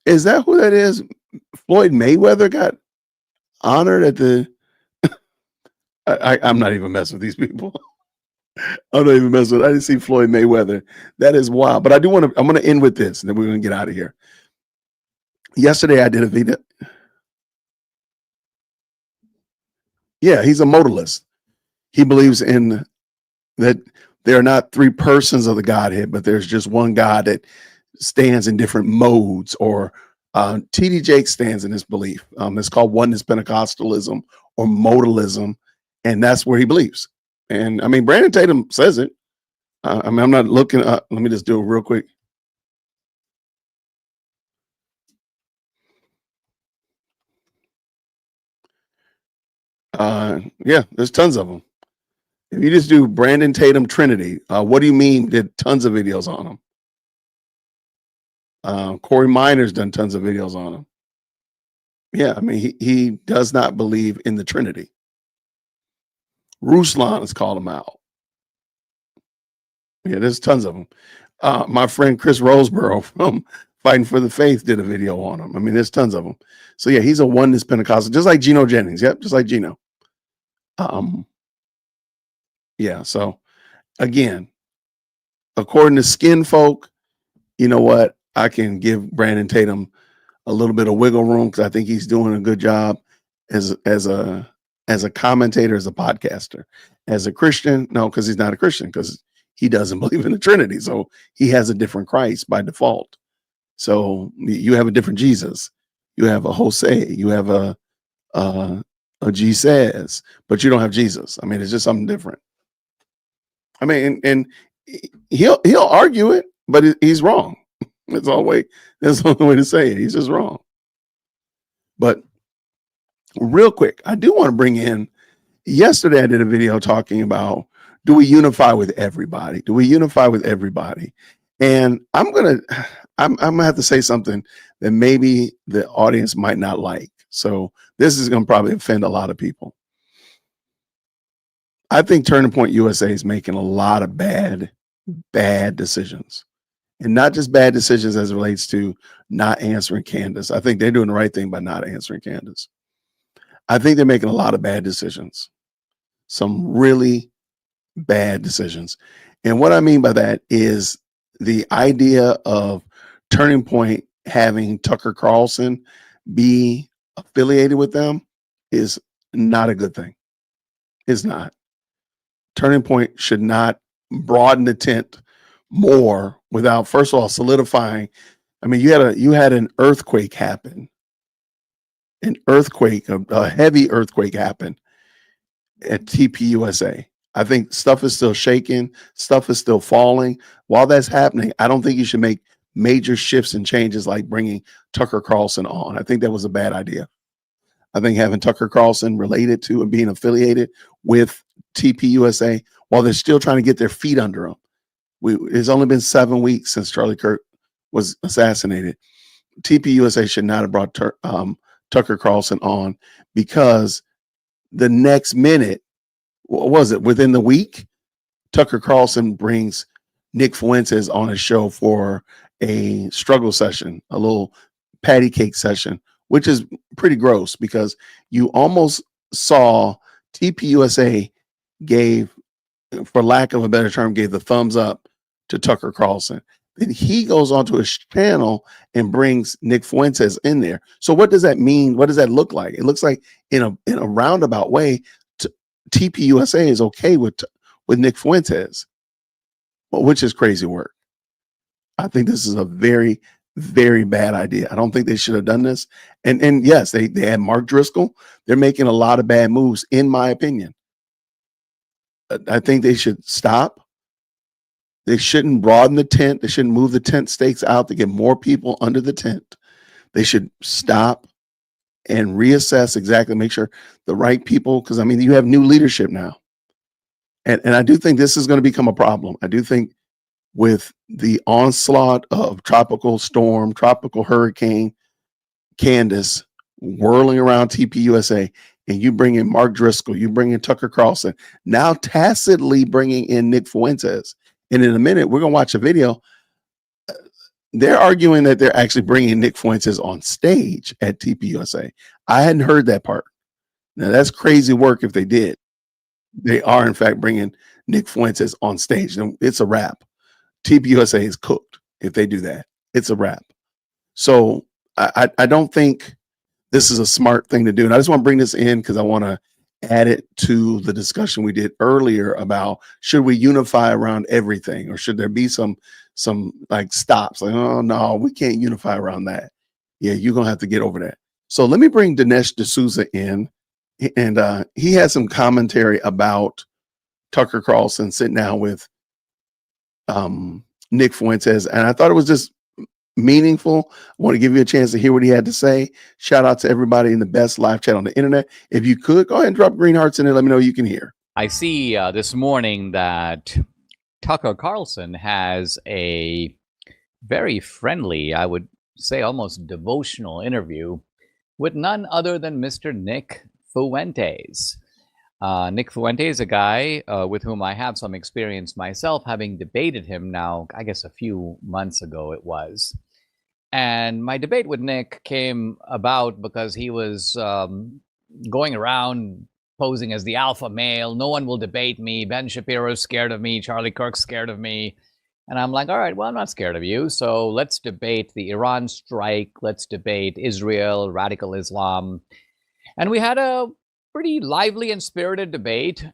Is that who that is? Floyd Mayweather got honored at the. I'm not even messing with these people. I'm not even messing with. I didn't see Floyd Mayweather. That is wild. But I do want to. I'm going to end with this, and then we're going to get out of here. Yesterday, I did a video. Yeah, he's a modalist. He believes in that there are not 3 persons of the Godhead, but there's just one God that stands in different modes. Or T.D. Jakes stands in this belief. It's called oneness Pentecostalism or modalism, and that's where he believes. And I mean, Brandon Tatum says it. I mean, I'm not looking up. Let me just do it real quick. Yeah, there's tons of them. If you just do Brandon Tatum Trinity, what do you mean? Did tons of videos on him. Corey Miner's done tons of videos on him. Yeah, I mean, he does not believe in the Trinity. Ruslan has called him out. Yeah, there's tons of them. My friend Chris Roseborough from Fighting for the Faith did a video on him. I mean, there's tons of them. So yeah, he's a oneness Pentecostal, just like Geno Jennings. Yep, just like Geno. Yeah, so again, according to skin folk, you know what? I can give Brandon Tatum a little bit of wiggle room because I think he's doing a good job as a commentator, as a podcaster. As a Christian, no, because he's not a Christian, because he doesn't believe in the Trinity. So he has a different Christ by default. So you have a different Jesus. You have a Jose. You have a Jesus, but you don't have Jesus. I mean, it's just something different. I mean, and he'll argue it, but he's wrong. That's the only way to say it. He's just wrong. But real quick, I do want to bring in. Yesterday, I did a video talking about, do we unify with everybody? Do we unify with everybody? And I'm gonna have to say something that maybe the audience might not like. So this is gonna probably offend a lot of people. I think Turning Point USA is making a lot of bad decisions. And not just bad decisions as it relates to not answering Candace. I think they're doing the right thing by not answering Candace. I think they're making a lot of bad decisions. Some really bad decisions. And what I mean by that is the idea of Turning Point having Tucker Carlson be affiliated with them is not a good thing. It's not. Turning Point should not broaden the tent more without, first of all, solidifying. I mean, you had an earthquake happen. A heavy earthquake happened at TPUSA. I think stuff is still shaking, stuff is still falling. While that's happening, I don't think you should make major shifts and changes like bringing Tucker Carlson on. I think that was a bad idea. I think having Tucker Carlson related to and being affiliated with TPUSA while they're still trying to get their feet under them. It's only been 7 weeks since Charlie Kirk was assassinated. TPUSA should not have brought Tucker Carlson on, because the next minute, what was it, within the week, Tucker Carlson brings Nick Fuentes on his show for a struggle session, a little patty cake session, which is pretty gross because you almost saw TPUSA gave, for lack of a better term, gave the thumbs up to Tucker Carlson. Then he goes onto his channel and brings Nick Fuentes in there. So what does that mean? What does that look like? It looks like in a roundabout way, TPUSA is okay with Nick Fuentes, which is crazy work. I think this is a very, very bad idea. I don't think they should have done this. And yes, they had Mark Driscoll. They're making a lot of bad moves, in my opinion. I think they should stop. They shouldn't broaden the tent. They shouldn't move the tent stakes out to get more people under the tent. They should stop and reassess exactly, make sure the right people, because I mean, you have new leadership now. And I do think this is going to become a problem. I do think with the onslaught of tropical storm, tropical hurricane, Candace whirling around TPUSA, and you bring in Mark Driscoll, you bring in Tucker Carlson, now tacitly bringing in Nick Fuentes. And in a minute, we're going to watch a video. They're arguing that they're actually bringing Nick Fuentes on stage at TPUSA. I hadn't heard that part. Now, that's crazy work if they did. They are, in fact, bringing Nick Fuentes on stage. And it's a wrap. TPUSA is cooked if they do that. It's a wrap. So I don't think this is a smart thing to do. And I just want to bring this in because I want to add it to the discussion we did earlier about should we unify around everything, or should there be some like stops? Like, oh no, we can't unify around that. Yeah, you're gonna have to get over that. So let me bring Dinesh D'Souza in, and he has some commentary about Tucker Carlson sitting down with Nick Fuentes, and I thought it was just meaningful. I want to give you a chance to hear what he had to say. Shout out to everybody in the best live chat on the internet. If you could, go ahead and drop green hearts in there. Let me know you can hear. I see this morning that Tucker Carlson has a very friendly, I would say almost devotional interview with none other than Mr. Nick Fuentes. Nick Fuentes, a guy with whom I have some experience myself, having debated him now, I guess a few months ago it was. And my debate with Nick came about because he was going around posing as the alpha male. No one will debate me. Ben Shapiro's scared of me. Charlie Kirk's scared of me. And I'm like, all right, well, I'm not scared of you. So let's debate the Iran strike. Let's debate Israel, radical Islam. And we had a pretty lively and spirited debate.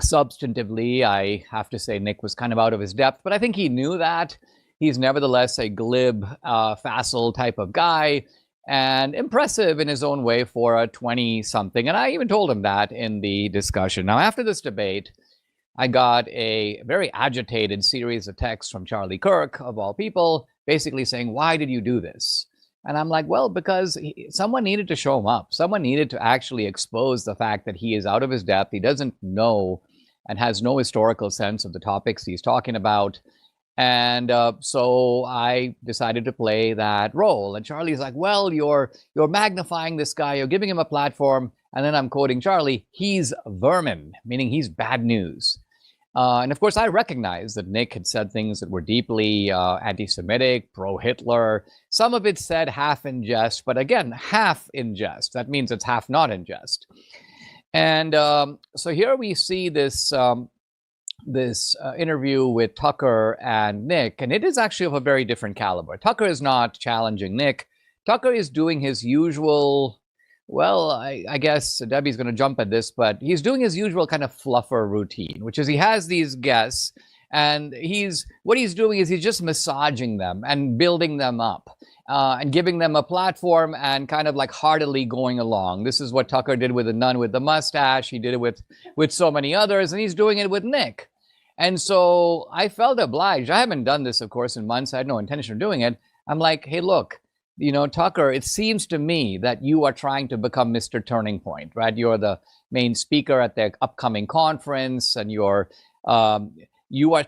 Substantively, I have to say Nick was kind of out of his depth, but I think he knew that. He's nevertheless a glib, facile type of guy, and impressive in his own way for a 20-something. And I even told him that in the discussion. Now, after this debate, I got a very agitated series of texts from Charlie Kirk, of all people, basically saying, why did you do this? And I'm like, well, because someone needed to show him up. Someone needed to actually expose the fact that he is out of his depth. He doesn't know and has no historical sense of the topics he's talking about. And so I decided to play that role. And Charlie's like, well, you're magnifying this guy. You're giving him a platform. And then I'm quoting Charlie, he's vermin, meaning he's bad news. And of course, I recognize that Nick had said things that were deeply anti-Semitic, pro-Hitler. Some of it said half in jest, but again, half in jest. That means it's half not in jest. And so here we see this interview with Tucker and Nick, and it is actually of a very different caliber. Tucker is not challenging Nick. Tucker is doing his usual, well, I guess Debbie's going to jump at this, but he's doing his usual kind of fluffer routine, which is he has these guests, and what he's doing is he's just massaging them and building them up. And giving them a platform and kind of like heartily going along. This is what Tucker did with the nun with the mustache. He did it with so many others, and he's doing it with Nick. And so I felt obliged. I haven't done this, of course, in months. I had no intention of doing it. I'm like, hey, look, Tucker, it seems to me that you are trying to become Mr. Turning Point, right? You're the main speaker at the upcoming conference, and you are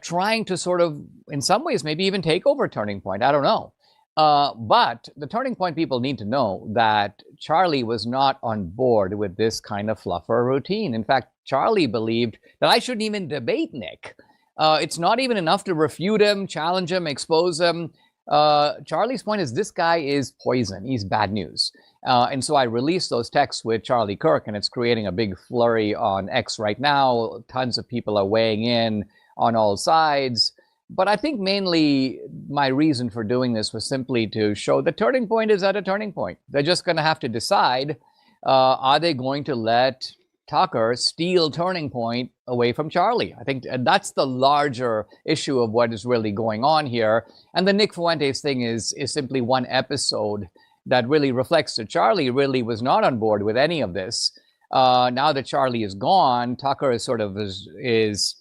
trying to sort of, in some ways, maybe even take over Turning Point. I don't know. But the Turning Point people need to know that Charlie was not on board with this kind of fluffer routine. In fact, Charlie believed that I shouldn't even debate Nick. It's not even enough to refute him, challenge him, expose him. Charlie's point is this guy is poison. He's bad news. And so I released those texts with Charlie Kirk, and it's creating a big flurry on X right now. Tons of people are weighing in on all sides. But I think mainly my reason for doing this was simply to show the Turning Point is at a turning point. They're just going to have to decide, are they going to let Tucker steal Turning Point away from Charlie? I think that's the larger issue of what is really going on here. And the Nick Fuentes thing is simply one episode that really reflects that Charlie really was not on board with any of this. Now that Charlie is gone, Tucker is sort of is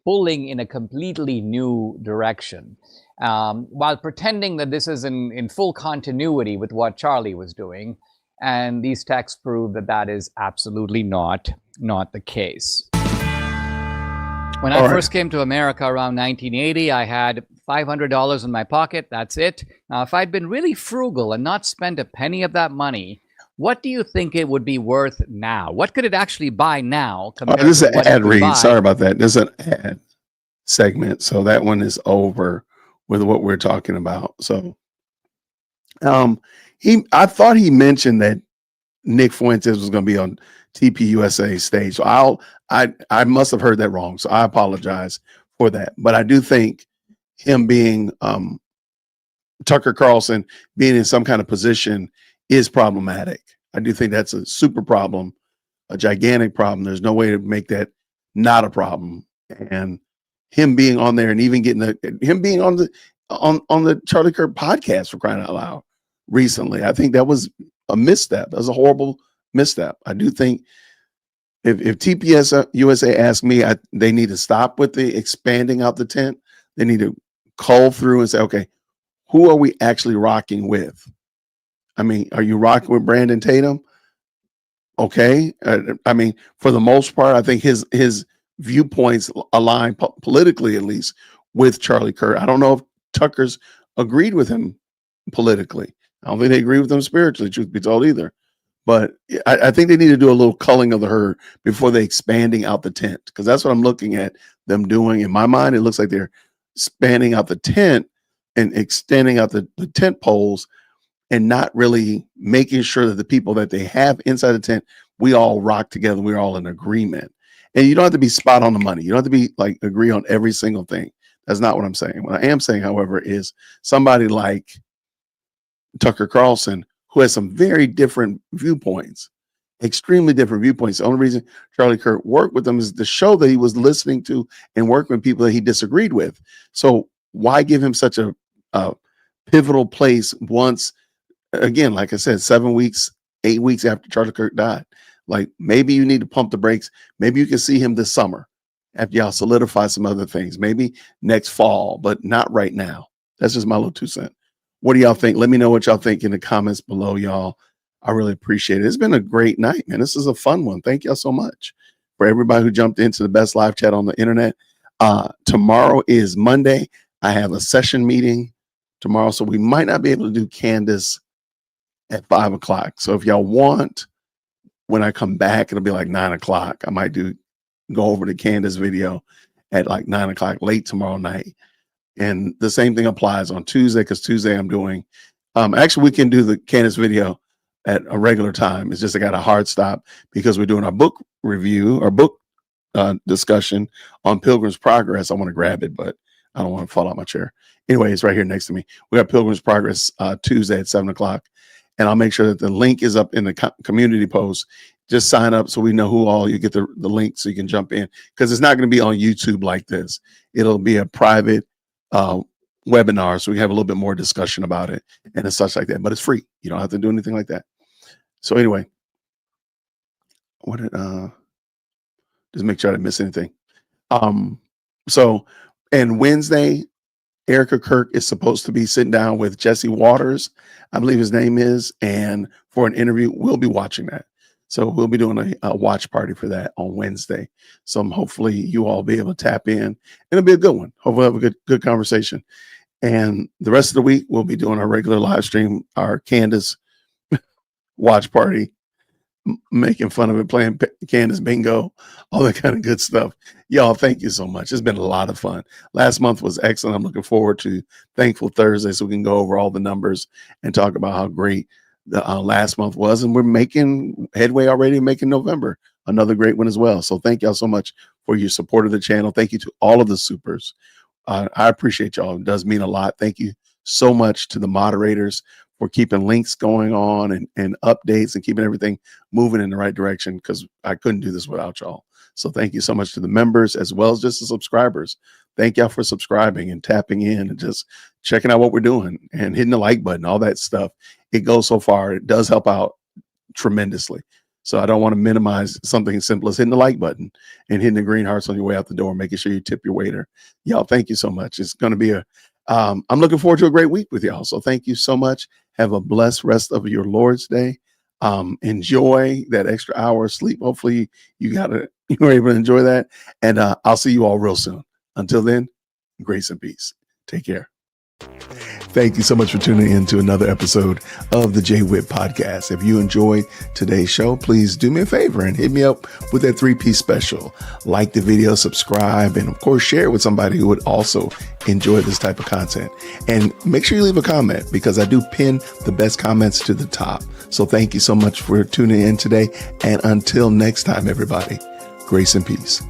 pulling in a completely new direction, while pretending that this is in full continuity with what Charlie was doing. And these texts prove that that is absolutely not the case. When I first came to America around 1980, I had $500 in my pocket. That's it. Now, if I'd been really frugal and not spent a penny of that money, what do you think it would be worth now? What could it actually buy now? This is an ad read. Sorry about that. This is an ad segment. So that one is over with what we're talking about. So I thought he mentioned that Nick Fuentes was going to be on TPUSA stage. So I must have heard that wrong. So I apologize for that. But I do think him being Tucker Carlson being in some kind of position is problematic. I do think that's a super problem, a gigantic problem. There's no way to make that not a problem. And him being on there and even getting him being on the Charlie Kirk podcast, for crying out loud, recently, I think that was a misstep. That was a horrible misstep. I do think if TPS USA asked me, they need to stop with the expanding out the tent. They need to cull through and say, okay, who are we actually rocking with? I mean, are you rocking with Brandon Tatum? Okay. I mean, for the most part, I think his viewpoints align politically, at least, with Charlie Kirk. I don't know if Tucker's agreed with him politically. I don't think they agree with him spiritually, truth be told, either. But I think they need to do a little culling of the herd before they expanding out the tent, because that's what I'm looking at them doing. In my mind, it looks like they're expanding out the tent and extending out the tent poles and not really making sure that the people that they have inside the tent, we all rock together. We're all in agreement. And you don't have to be spot on the money. You don't have to be like agree on every single thing. That's not what I'm saying. What I am saying, however, is somebody like Tucker Carlson, who has some very different viewpoints, extremely different viewpoints. The only reason Charlie Kirk worked with them is to show that he was listening to and working with people that he disagreed with. So why give him such a pivotal place once, again, like I said, 7 weeks, 8 weeks after Charlie Kirk died? Like, maybe you need to pump the brakes. Maybe you can see him this summer after y'all solidify some other things, maybe next fall, but not right now. That's just my little 2 cents. What do y'all think? Let me know what y'all think in the comments below, y'all. I really appreciate it. It's been a great night, man. This is a fun one. Thank y'all so much for everybody who jumped into the best live chat on the internet. Tomorrow is Monday. I have a session meeting tomorrow, so we might not be able to do Candace at 5 o'clock. So if y'all want, when I come back, it'll be like 9 o'clock. I might go over the Candace video at like 9 o'clock late tomorrow night. And the same thing applies on Tuesday, because Tuesday I'm doing, actually we can do the Candace video at a regular time. It's just I got a hard stop because we're doing our book review, our book discussion on Pilgrim's Progress. I want to grab it, but I don't want to fall out my chair. Anyway, it's right here next to me. We got Pilgrim's Progress Tuesday at 7 o'clock. And I'll make sure that the link is up in the community post. Just sign up so we know who all you get the link so you can jump in, because it's not going to be on YouTube like this. It'll be a private webinar, so we have a little bit more discussion about it and such like that. But it's free. You don't have to do anything like that. So anyway, what did just make sure I didn't miss anything. So, and Wednesday, Erica Kirk is supposed to be sitting down with Jesse Waters, I believe his name is, and for an interview. We'll be watching that. So we'll be doing a watch party for that on Wednesday. So hopefully you all be able to tap in. It'll be a good one. Hopefully we'll have a good conversation. And the rest of the week, we'll be doing our regular live stream, our Candace watch party, making fun of it, playing Candace bingo, all that kind of good stuff. Y'all, thank you so much. It's been a lot of fun. Last month was excellent. I'm looking forward to Thankful Thursday so we can go over all the numbers and talk about how great the last month was. And we're making headway already, making November another great one as well. So thank y'all so much for your support of the channel. Thank you to all of the supers. I appreciate y'all. It does mean a lot. Thank you so much to the moderators for keeping links going on and updates and keeping everything moving in the right direction, because I couldn't do this without y'all. So thank you so much to the members as well as just the subscribers. Thank y'all for subscribing and tapping in and just checking out what we're doing and hitting the like button, all that stuff. It goes so far. It does help out tremendously. So I don't want to minimize something as simple as hitting the like button and hitting the green hearts on your way out the door, making sure you tip your waiter. Y'all, thank you so much. It's going to be I'm looking forward to a great week with y'all. So thank you so much. Have a blessed rest of your Lord's Day. Enjoy that extra hour of sleep. Hopefully you were able to enjoy that. And I'll see you all real soon. Until then, grace and peace. Take care. Thank you so much for tuning in to another episode of the Jay Whitt Podcast. If you enjoyed today's show, please do me a favor and hit me up with that 3-piece special. Like the video, subscribe, and of course, share it with somebody who would also enjoy this type of content. And make sure you leave a comment because I do pin the best comments to the top. So thank you so much for tuning in today. And until next time, everybody, grace and peace.